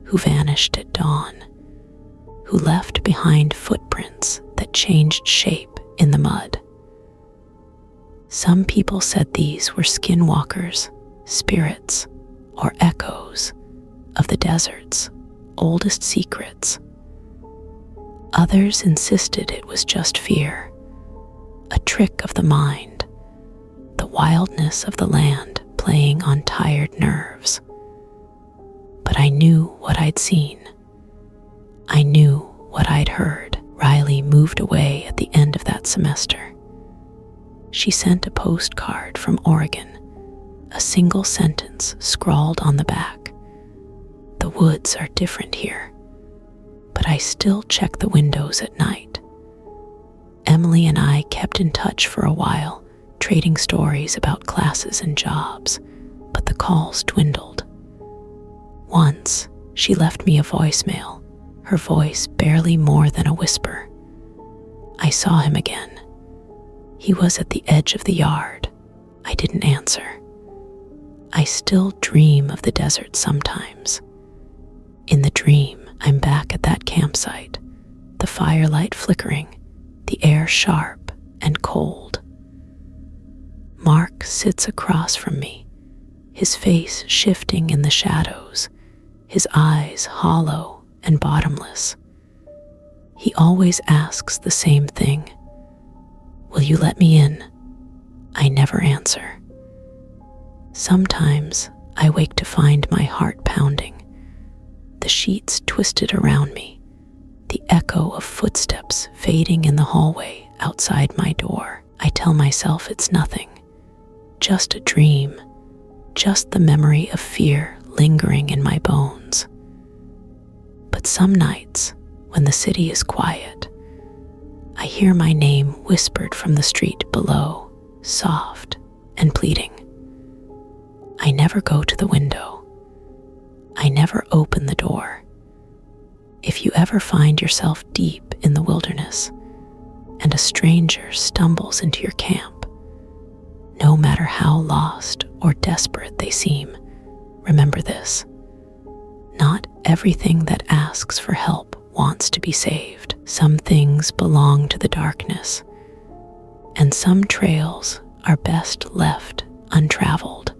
who vanished at dawn, who left behind footprints that changed shape in the mud. Some people said these were skinwalkers, spirits, or echoes of the desert's oldest secrets. Others insisted it was just fear, a trick of the mind, the wildness of the land playing on tired nerves. But I knew what I'd seen. I knew what I'd heard. Riley moved away at the end of that semester. She sent a postcard from Oregon, a single sentence scrawled on the back. "The woods are different here, but I still check the windows at night." Emily and I kept in touch for a while, trading stories about classes and jobs, but the calls dwindled. Once, she left me a voicemail, her voice barely more than a whisper. I saw him again. He was at the edge of the yard. I didn't answer. I still dream of the desert sometimes. In the dream, I'm back at that campsite, the firelight flickering, the air sharp and cold. Mark sits across from me, his face shifting in the shadows, his eyes hollow and bottomless. He always asks the same thing, "Will you let me in?" I never answer. Sometimes I wake to find my heart pounding, the sheets twisted around me, the echo of footsteps fading in the hallway outside my door. I tell myself it's nothing, just a dream, just the memory of fear lingering in my bones. But some nights, when the city is quiet, I hear my name whispered from the street below, soft and pleading. I never go to the window. I never open the door. If you ever find yourself deep in the wilderness and a stranger stumbles into your camp, no matter how lost or desperate they seem, remember this: not everything that asks for help wants to be saved. Some things belong to the darkness, and some trails are best left untraveled.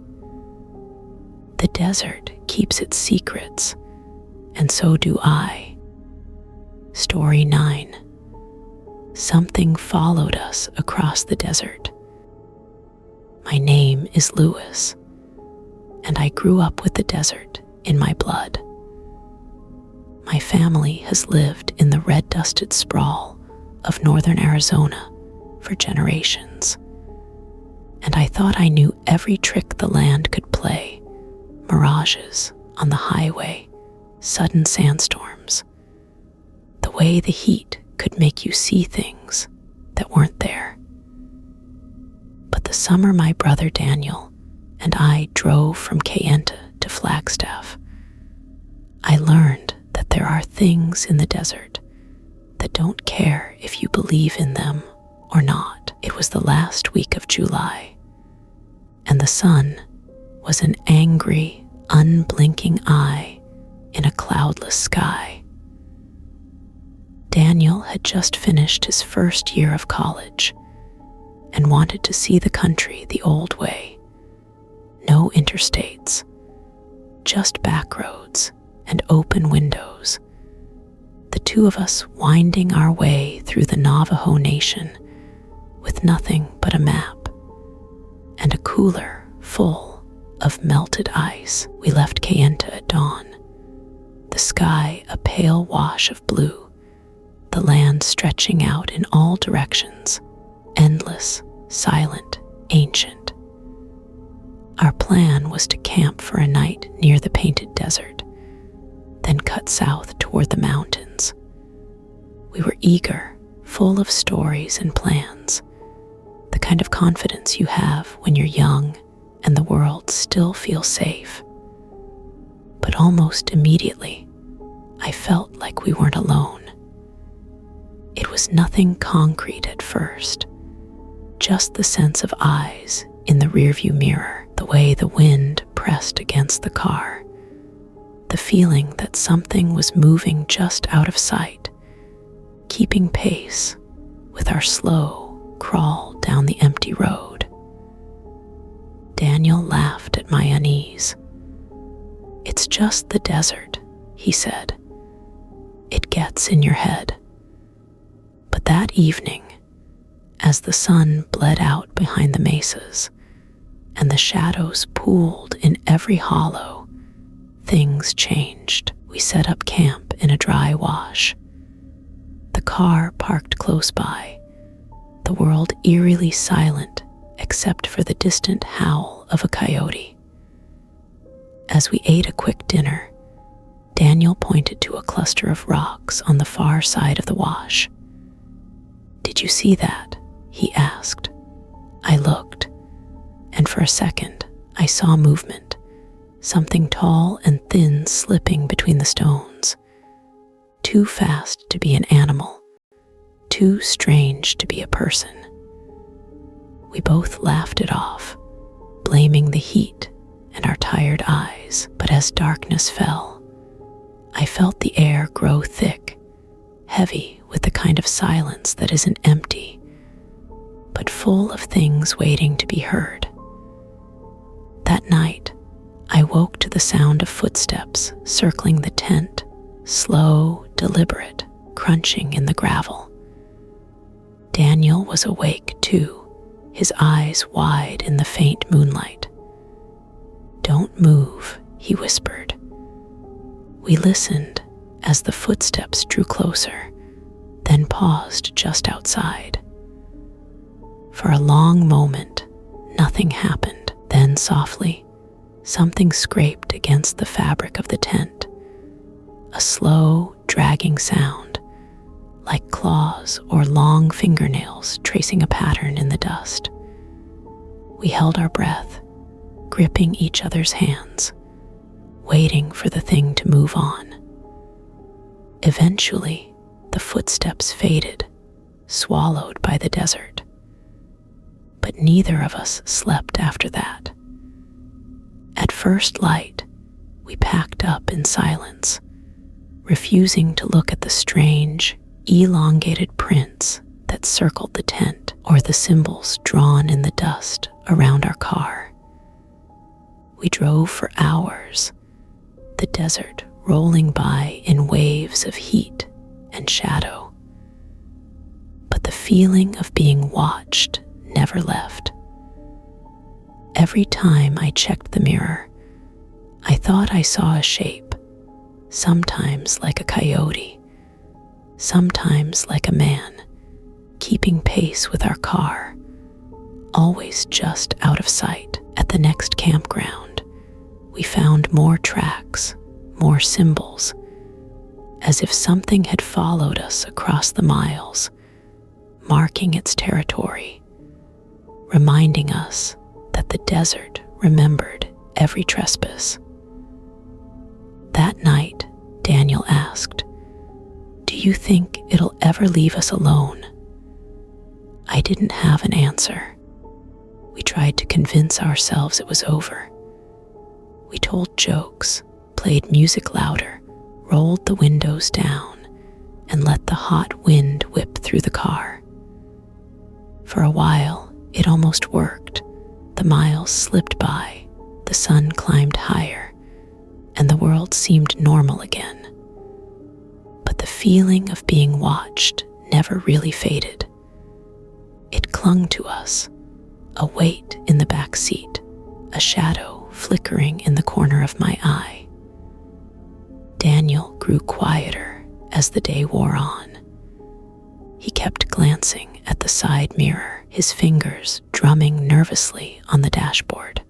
The desert keeps its secrets, and so do I. Story 9. Something followed us across the desert. My name is Lewis, and I grew up with the desert in my blood. My family has lived in the red-dusted sprawl of northern Arizona for generations, and I thought I knew every trick the land could play: mirages on the highway, sudden sandstorms, the way the heat could make you see things that weren't there. But the summer my brother Daniel and I drove from Coyote to Flagstaff, I learned that there are things in the desert that don't care if you believe in them or not. It was the last week of July, and the sun was an angry, unblinking eye in a cloudless sky. Daniel had just finished his first year of college and wanted to see the country the old way. No interstates, just back roads and open windows. The two of us winding our way through the Navajo Nation with nothing but a map and a cooler full of melted ice. We left Coyote at dawn, the sky a pale wash of blue, the land stretching out in all directions, endless, silent, ancient. Our plan was to camp for a night near the Painted Desert, then cut south toward the mountains. We were eager, full of stories and plans, the kind of confidence you have when you're young and the world still feels safe. But almost immediately, I felt like we weren't alone. It was nothing concrete at first, just the sense of eyes in the rearview mirror, the way the wind pressed against the car, the feeling that something was moving just out of sight, keeping pace with our slow crawl down the empty road. Daniel laughed at my unease. "It's just the desert," he said. "It gets in your head." But that evening, as the sun bled out behind the mesas and the shadows pooled in every hollow, things changed. We set up camp in a dry wash, the car parked close by, the world eerily silent except for the distant howl of a coyote. As we ate a quick dinner, Daniel pointed to a cluster of rocks on the far side of the wash. "Did you see that?" he asked. I looked, and for a second I saw movement, something tall and thin slipping between the stones. Too fast to be an animal, too strange to be a person. We both laughed it off, blaming the heat and our tired eyes. But as darkness fell, I felt the air grow thick, heavy with the kind of silence that isn't empty, but full of things waiting to be heard. That night, I woke to the sound of footsteps circling the tent, slow, deliberate, crunching in the gravel. Daniel was awake too, his eyes wide in the faint moonlight. "Don't move," he whispered. We listened as the footsteps drew closer, then paused just outside. For a long moment, nothing happened. Then softly, something scraped against the fabric of the tent. A slow, dragging sound, like claws or long fingernails tracing a pattern in the dust. We held our breath, gripping each other's hands, waiting for the thing to move on. Eventually, the footsteps faded, swallowed by the desert. But neither of us slept after that. At first light, we packed up in silence, refusing to look at the strange, elongated prints that circled the tent or the symbols drawn in the dust around our car. We drove for hours, the desert rolling by in waves of heat and shadow. But the feeling of being watched never left. Every time I checked the mirror, I thought I saw a shape, sometimes like a coyote, sometimes like a man, keeping pace with our car, always just out of sight. At the next campground, we found more tracks, more symbols, as if something had followed us across the miles, marking its territory, reminding us that the desert remembered every trespass. That night, Daniel asked, "Do you think it'll ever leave us alone?" I didn't have an answer. We tried to convince ourselves it was over. We told jokes, played music louder, rolled the windows down, and let the hot wind whip through the car. For a while, it almost worked. The miles slipped by, the sun climbed higher, and the world seemed normal again. But the feeling of being watched never really faded. It clung to us, a weight in the back seat, a shadow flickering in the corner of my eye. Daniel grew quieter as the day wore on. He kept glancing at the side mirror, his fingers drumming nervously on the dashboard.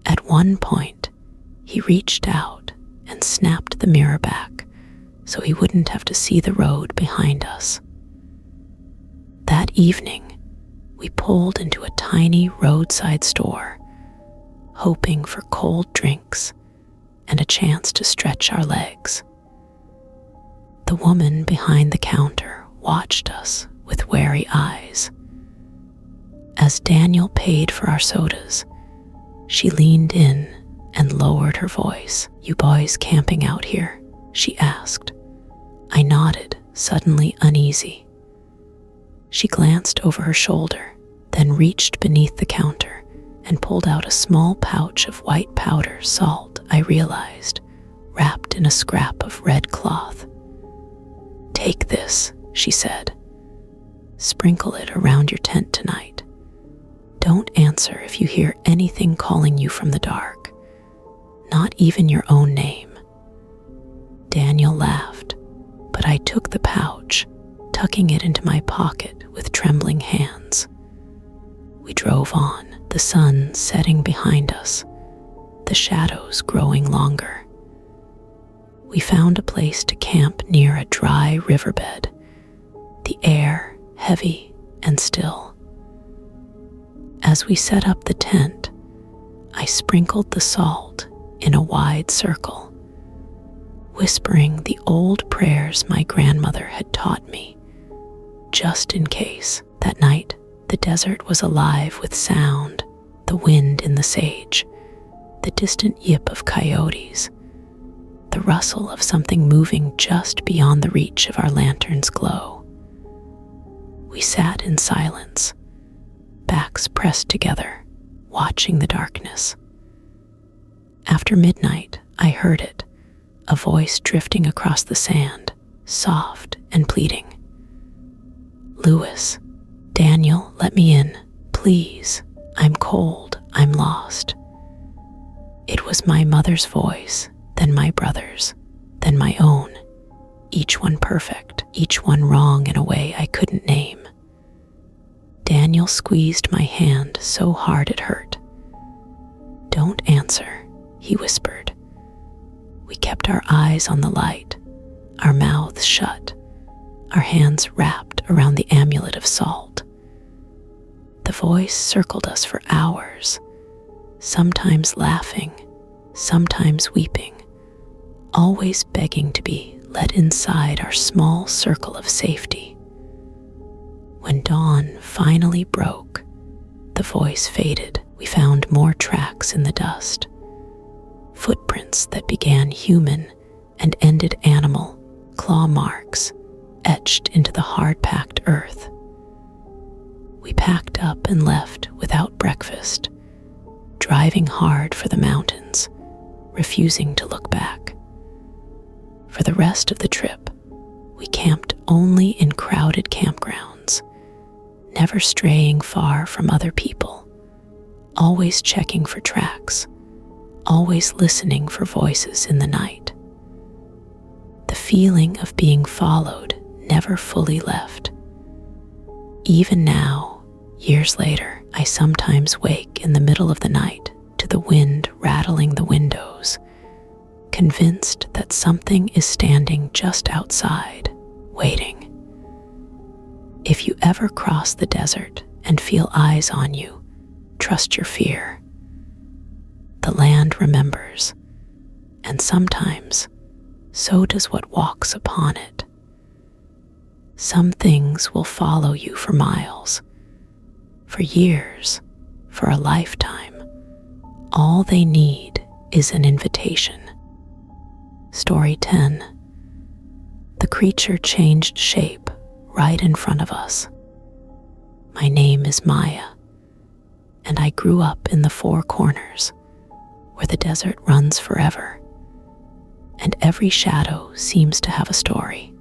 At one point, he reached out and snapped the mirror back so he wouldn't have to see the road behind us. That evening, we pulled into a tiny roadside store, hoping for cold drinks and a chance to stretch our legs. The woman behind the counter watched us with wary eyes. As Daniel paid for our sodas, she leaned in and lowered her voice. "You boys camping out here?" she asked. I nodded, suddenly uneasy. She glanced over her shoulder, then reached beneath the counter and pulled out a small pouch of white powder salt, I realized, wrapped in a scrap of red cloth. "Take this," she said. "Sprinkle it around your tent tonight. Don't answer if you hear anything calling you from the dark, not even your own name." Daniel laughed, but I took the pouch, tucking it into my pocket with trembling hands. We drove on, the sun setting behind us, the shadows growing longer. We found a place to camp near a dry riverbed, the air heavy and still. As we set up the tent, I sprinkled the salt in a wide circle, whispering the old prayers my grandmother had taught me, just in case. That night, the desert was alive with sound, the wind in the sage, the distant yip of coyotes, the rustle of something moving just beyond the reach of our lantern's glow. We sat in silence, backs pressed together, watching the darkness. After midnight, I heard it, a voice drifting across the sand, soft and pleading. "Lewis, Daniel, let me in, please. I'm cold, I'm lost." It was my mother's voice, then my brother's, then my own, each one perfect, each one wrong in a way I couldn't name. Daniel squeezed my hand so hard it hurt. "Don't answer," he whispered. We kept our eyes on the light, our mouths shut, our hands wrapped around the amulet of salt. The voice circled us for hours, sometimes laughing, sometimes weeping, always begging to be let inside our small circle of safety. When dawn finally broke, the voice faded. We found more tracks in the dust, footprints that began human and ended animal, claw marks etched into the hard-packed earth. We packed up and left without breakfast, driving hard for the mountains, refusing to look back. For the rest of the trip, we camped only in crowded campgrounds, never straying far from other people, always checking for tracks, always listening for voices in the night. The feeling of being followed never fully left. Even now, years later, I sometimes wake in the middle of the night to the wind rattling the windows, convinced that something is standing just outside, waiting. If you ever cross the desert and feel eyes on you, trust your fear. The land remembers, and sometimes so does what walks upon it. Some things will follow you for miles, for years, for a lifetime. All they need is an invitation. Story 10. The creature changed shape right in front of us. My name is Maya, and I grew up in the Four Corners, where the desert runs forever, and every shadow seems to have a story.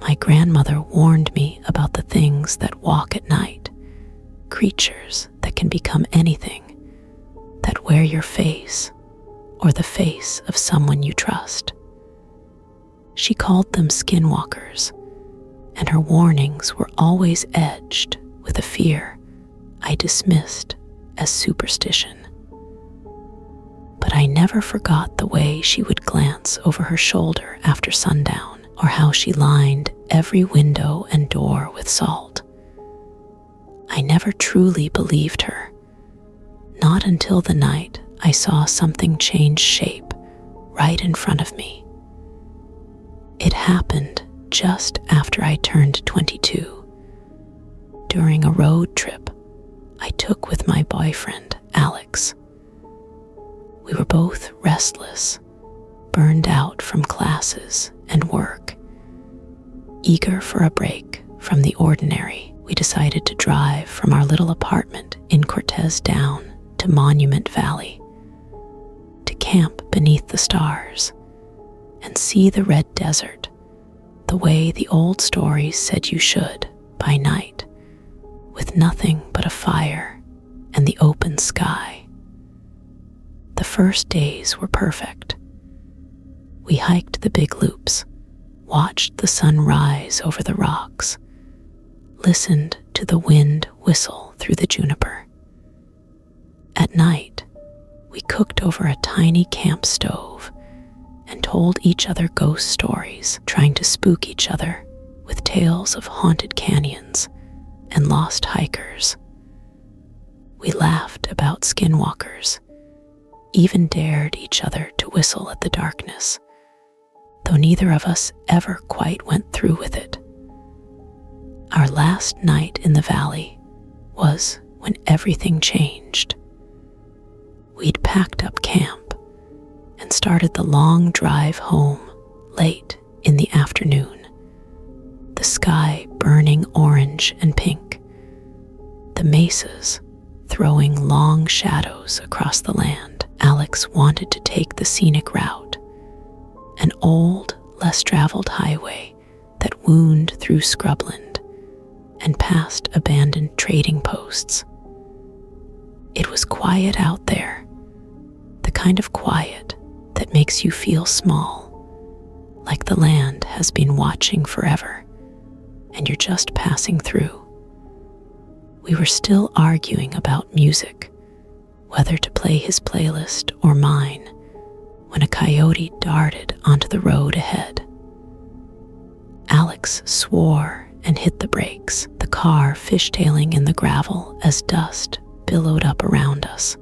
My grandmother warned me about the things that walk at night, creatures that can become anything, that wear your face or the face of someone you trust. She called them Skinwalkers, and her warnings were always edged with a fear I dismissed as superstition. But I never forgot the way she would glance over her shoulder after sundown, or how she lined every window and door with salt. I never truly believed her, not until the night I saw something change shape right in front of me. It happened just after I turned 22, during a road trip I took with my boyfriend, Alex. We were both restless, burned out from classes and work. Eager for a break from the ordinary, we decided to drive from our little apartment in Cortez down to Monument Valley, to camp beneath the stars and see the red desert the way the old stories said you should by night, with nothing but a fire and the open sky. The first days were perfect. We hiked the big loops, watched the sun rise over the rocks, listened to the wind whistle through the juniper. At night, we cooked over a tiny camp stove and told each other ghost stories, trying to spook each other with tales of haunted canyons and lost hikers. We laughed about skinwalkers, even dared each other to whistle at the darkness, though neither of us ever quite went through with it. Our last night in the valley was when everything changed. We'd packed up camp and started the long drive home late in the afternoon, the sky burning orange and pink, the mesas throwing long shadows across the land. Alex wanted to take the scenic route, an old, less traveled highway that wound through scrubland and past abandoned trading posts. It was quiet out there, the kind of quiet that makes you feel small, like the land has been watching forever and you're just passing through. We were still arguing about music, whether to play his playlist or mine, when a coyote darted onto the road ahead. Alex swore and hit the brakes, the car fishtailing in the gravel as dust billowed up around us.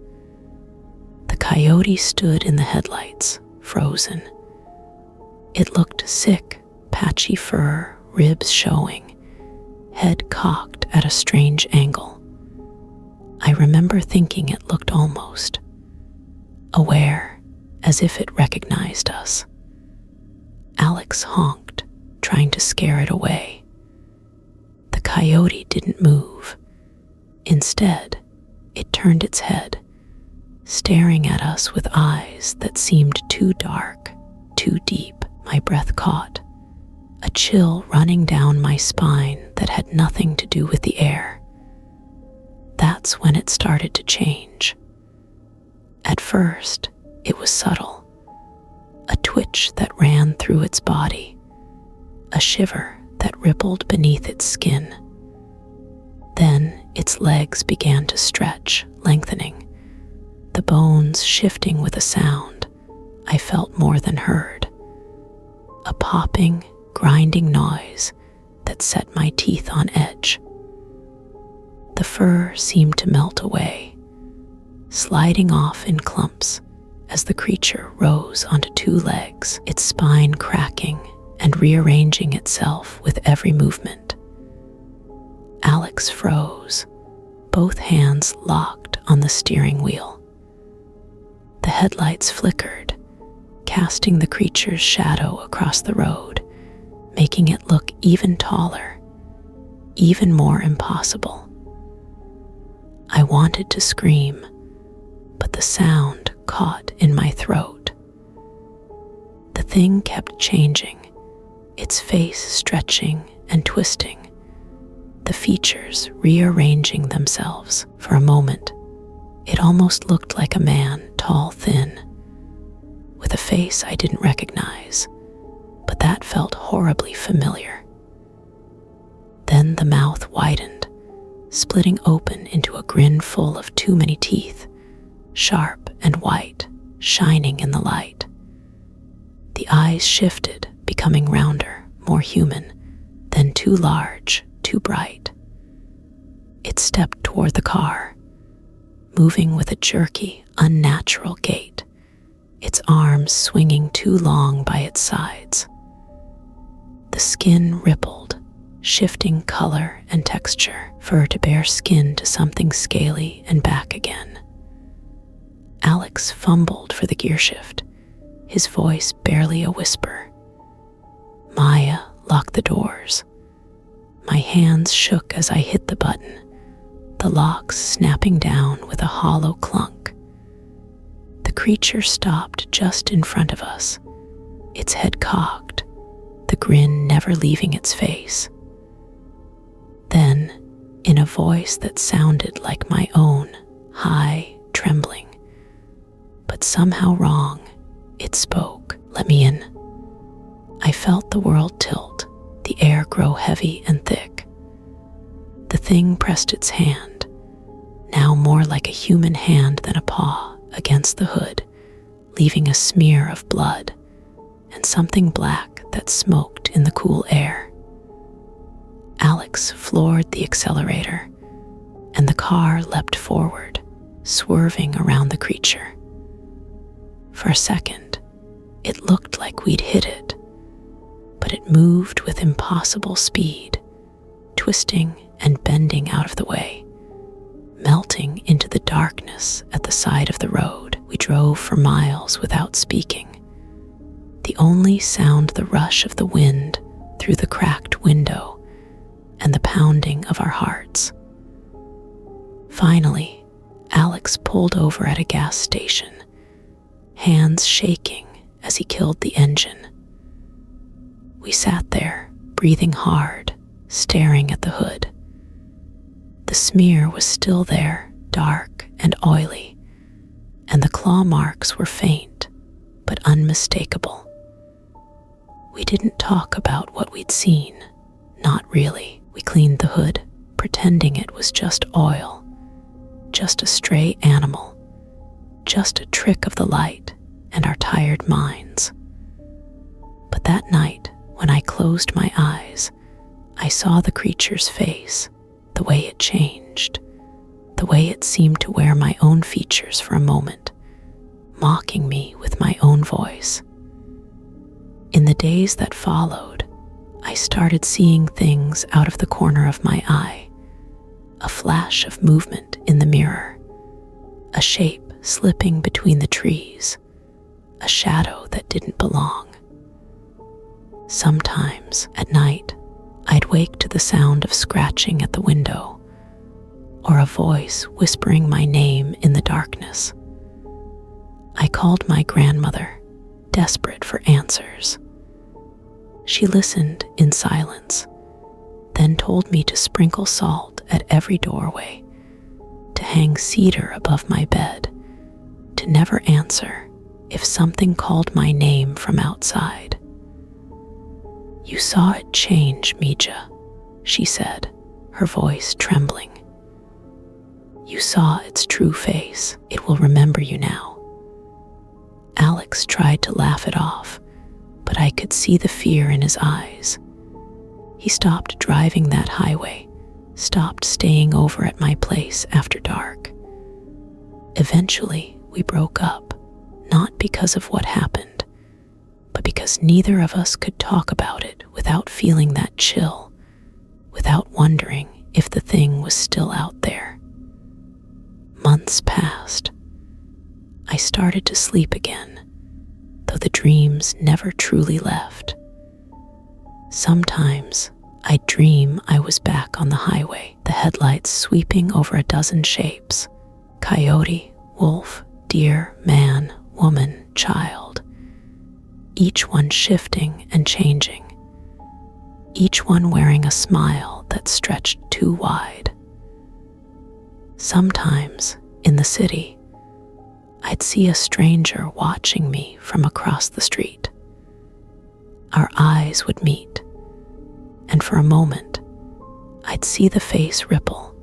The coyote stood in the headlights, frozen. It looked sick, patchy fur, ribs showing, head cocked at a strange angle. I remember thinking it looked almost aware, as if it recognized us. Alex honked, trying to scare it away. The coyote didn't move. Instead, it turned its head, staring at us with eyes that seemed too dark, too deep. My breath caught, a chill running down my spine that had nothing to do with the air. That's when it started to change. At first, it was subtle, a twitch that ran through its body, a shiver that rippled beneath its skin. Then its legs began to stretch, lengthening, the bones shifting with a sound I felt more than heard. A popping, grinding noise that set my teeth on edge. The fur seemed to melt away, sliding off in clumps as the creature rose onto two legs, its spine cracking and rearranging itself with every movement. Alex froze, both hands locked on the steering wheel. The headlights flickered, casting the creature's shadow across the road, making it look even taller, even more impossible. I wanted to scream, but the sound caught in my throat. The thing kept changing, its face stretching and twisting, the features rearranging themselves. For a moment, it almost looked like a man, tall, thin, with a face I didn't recognize, but that felt horribly familiar. Then the mouth widened, splitting open into a grin full of too many teeth, sharp and white, shining in the light. The eyes shifted, becoming rounder, more human, then too large, too bright. It stepped toward the car, moving with a jerky, unnatural gait, its arms swinging too long by its sides. The skin rippled, shifting color and texture, fur to bare skin to something scaly and back again. Alex fumbled for the gear shift, his voice barely a whisper. Maya locked the doors. My hands shook as I hit the button, the locks snapping down with a hollow clunk. The creature stopped just in front of us, its head cocked, the grin never leaving its face. Then, in a voice that sounded like my own, high, trembling, but somehow wrong, it spoke. Let me in. I felt the world tilt, the air grow heavy and thick. The thing pressed its hand, now more like a human hand than a paw, against the hood, leaving a smear of blood and something black that smoked in the cool air. Alex floored the accelerator, and the car leapt forward, swerving around the creature. For a second, it looked like we'd hit it, but it moved with impossible speed, twisting and bending out of the way, melting into the darkness at the side of the road. We drove for miles without speaking, the only sound the rush of the wind through the cracked window and the pounding of our hearts. Finally, Alex pulled over at a gas station, hands shaking as he killed the engine. We sat there, breathing hard, staring at the hood. The smear was still there, dark and oily, and the claw marks were faint but unmistakable. We didn't talk about what we'd seen, not really. We cleaned the hood, pretending it was just oil, just a stray animal, just a trick of the light and our tired minds. But that night, when I closed my eyes, I saw the creature's face, the way it changed, the way it seemed to wear my own features for a moment, mocking me with my own voice. In the days that followed, I started seeing things out of the corner of my eye, a flash of movement in the mirror, a shape slipping between the trees, a shadow that didn't belong. Sometimes, at night, I'd wake to the sound of scratching at the window, or a voice whispering my name in the darkness. I called my grandmother, desperate for answers. She listened in silence, then told me to sprinkle salt at every doorway, to hang cedar above my bed, to never answer if something called my name from outside. "You saw it change, Mija," she said, her voice trembling. "You saw its true face. It will remember you now." Alex tried to laugh it off, but I could see the fear in his eyes. He stopped driving that highway, stopped staying over at my place after dark. Eventually, we broke up, not because of what happened, but because neither of us could talk about it without feeling that chill, without wondering if the thing was still out there. Months passed. I started to sleep again, though the dreams never truly left. Sometimes I'd dream I was back on the highway, the headlights sweeping over a dozen shapes: coyote, wolf, deer, man, woman, child. Each one shifting and changing, each one wearing a smile that stretched too wide. Sometimes, in the city, I'd see a stranger watching me from across the street. Our eyes would meet, and for a moment, I'd see the face ripple,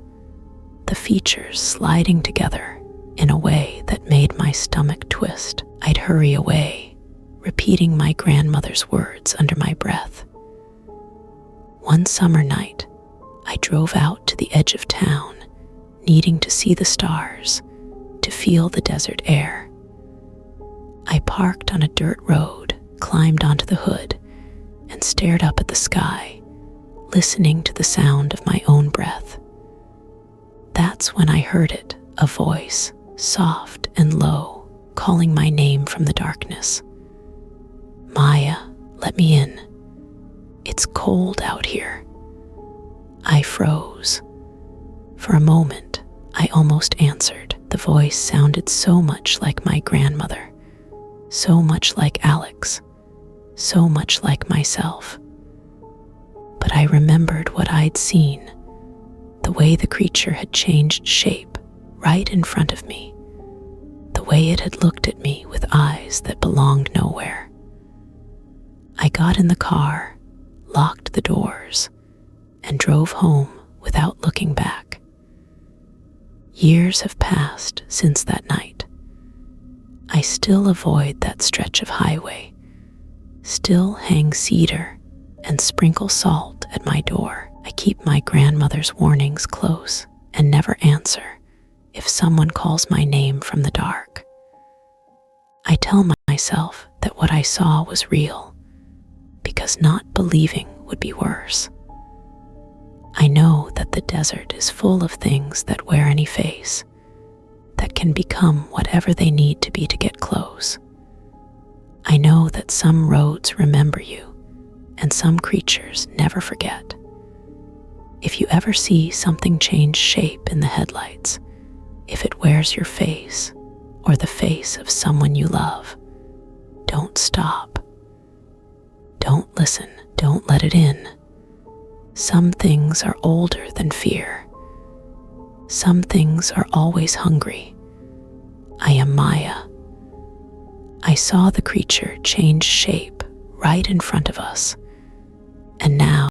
the features sliding together in a way that made my stomach twist. I'd hurry away, repeating my grandmother's words under my breath. One summer night, I drove out to the edge of town, needing to see the stars, to feel the desert air. I parked on a dirt road, climbed onto the hood, and stared up at the sky, listening to the sound of my own breath. That's when I heard it, a voice, soft and low, calling my name from the darkness. "Maya, let me in. It's cold out here." I froze. For a moment, I almost answered. The voice sounded so much like my grandmother, so much like Alex, so much like myself. But I remembered what I'd seen, the way the creature had changed shape right in front of me, the way it had looked at me with eyes that belonged nowhere. I got in the car, locked the doors, and drove home without looking back. Years have passed since that night. I still avoid that stretch of highway, still hang cedar and sprinkle salt at my door. I keep my grandmother's warnings close and never answer if someone calls my name from the dark. I tell myself that what I saw was real, because not believing would be worse. I know that the desert is full of things that wear any face, that can become whatever they need to be to get close. I know that some roads remember you, and some creatures never forget. If you ever see something change shape in the headlights, if it wears your face or the face of someone you love, don't stop. Don't listen. Don't let it in. Some things are older than fear. Some things are always hungry. I am Maya. I saw the creature change shape right in front of us, and now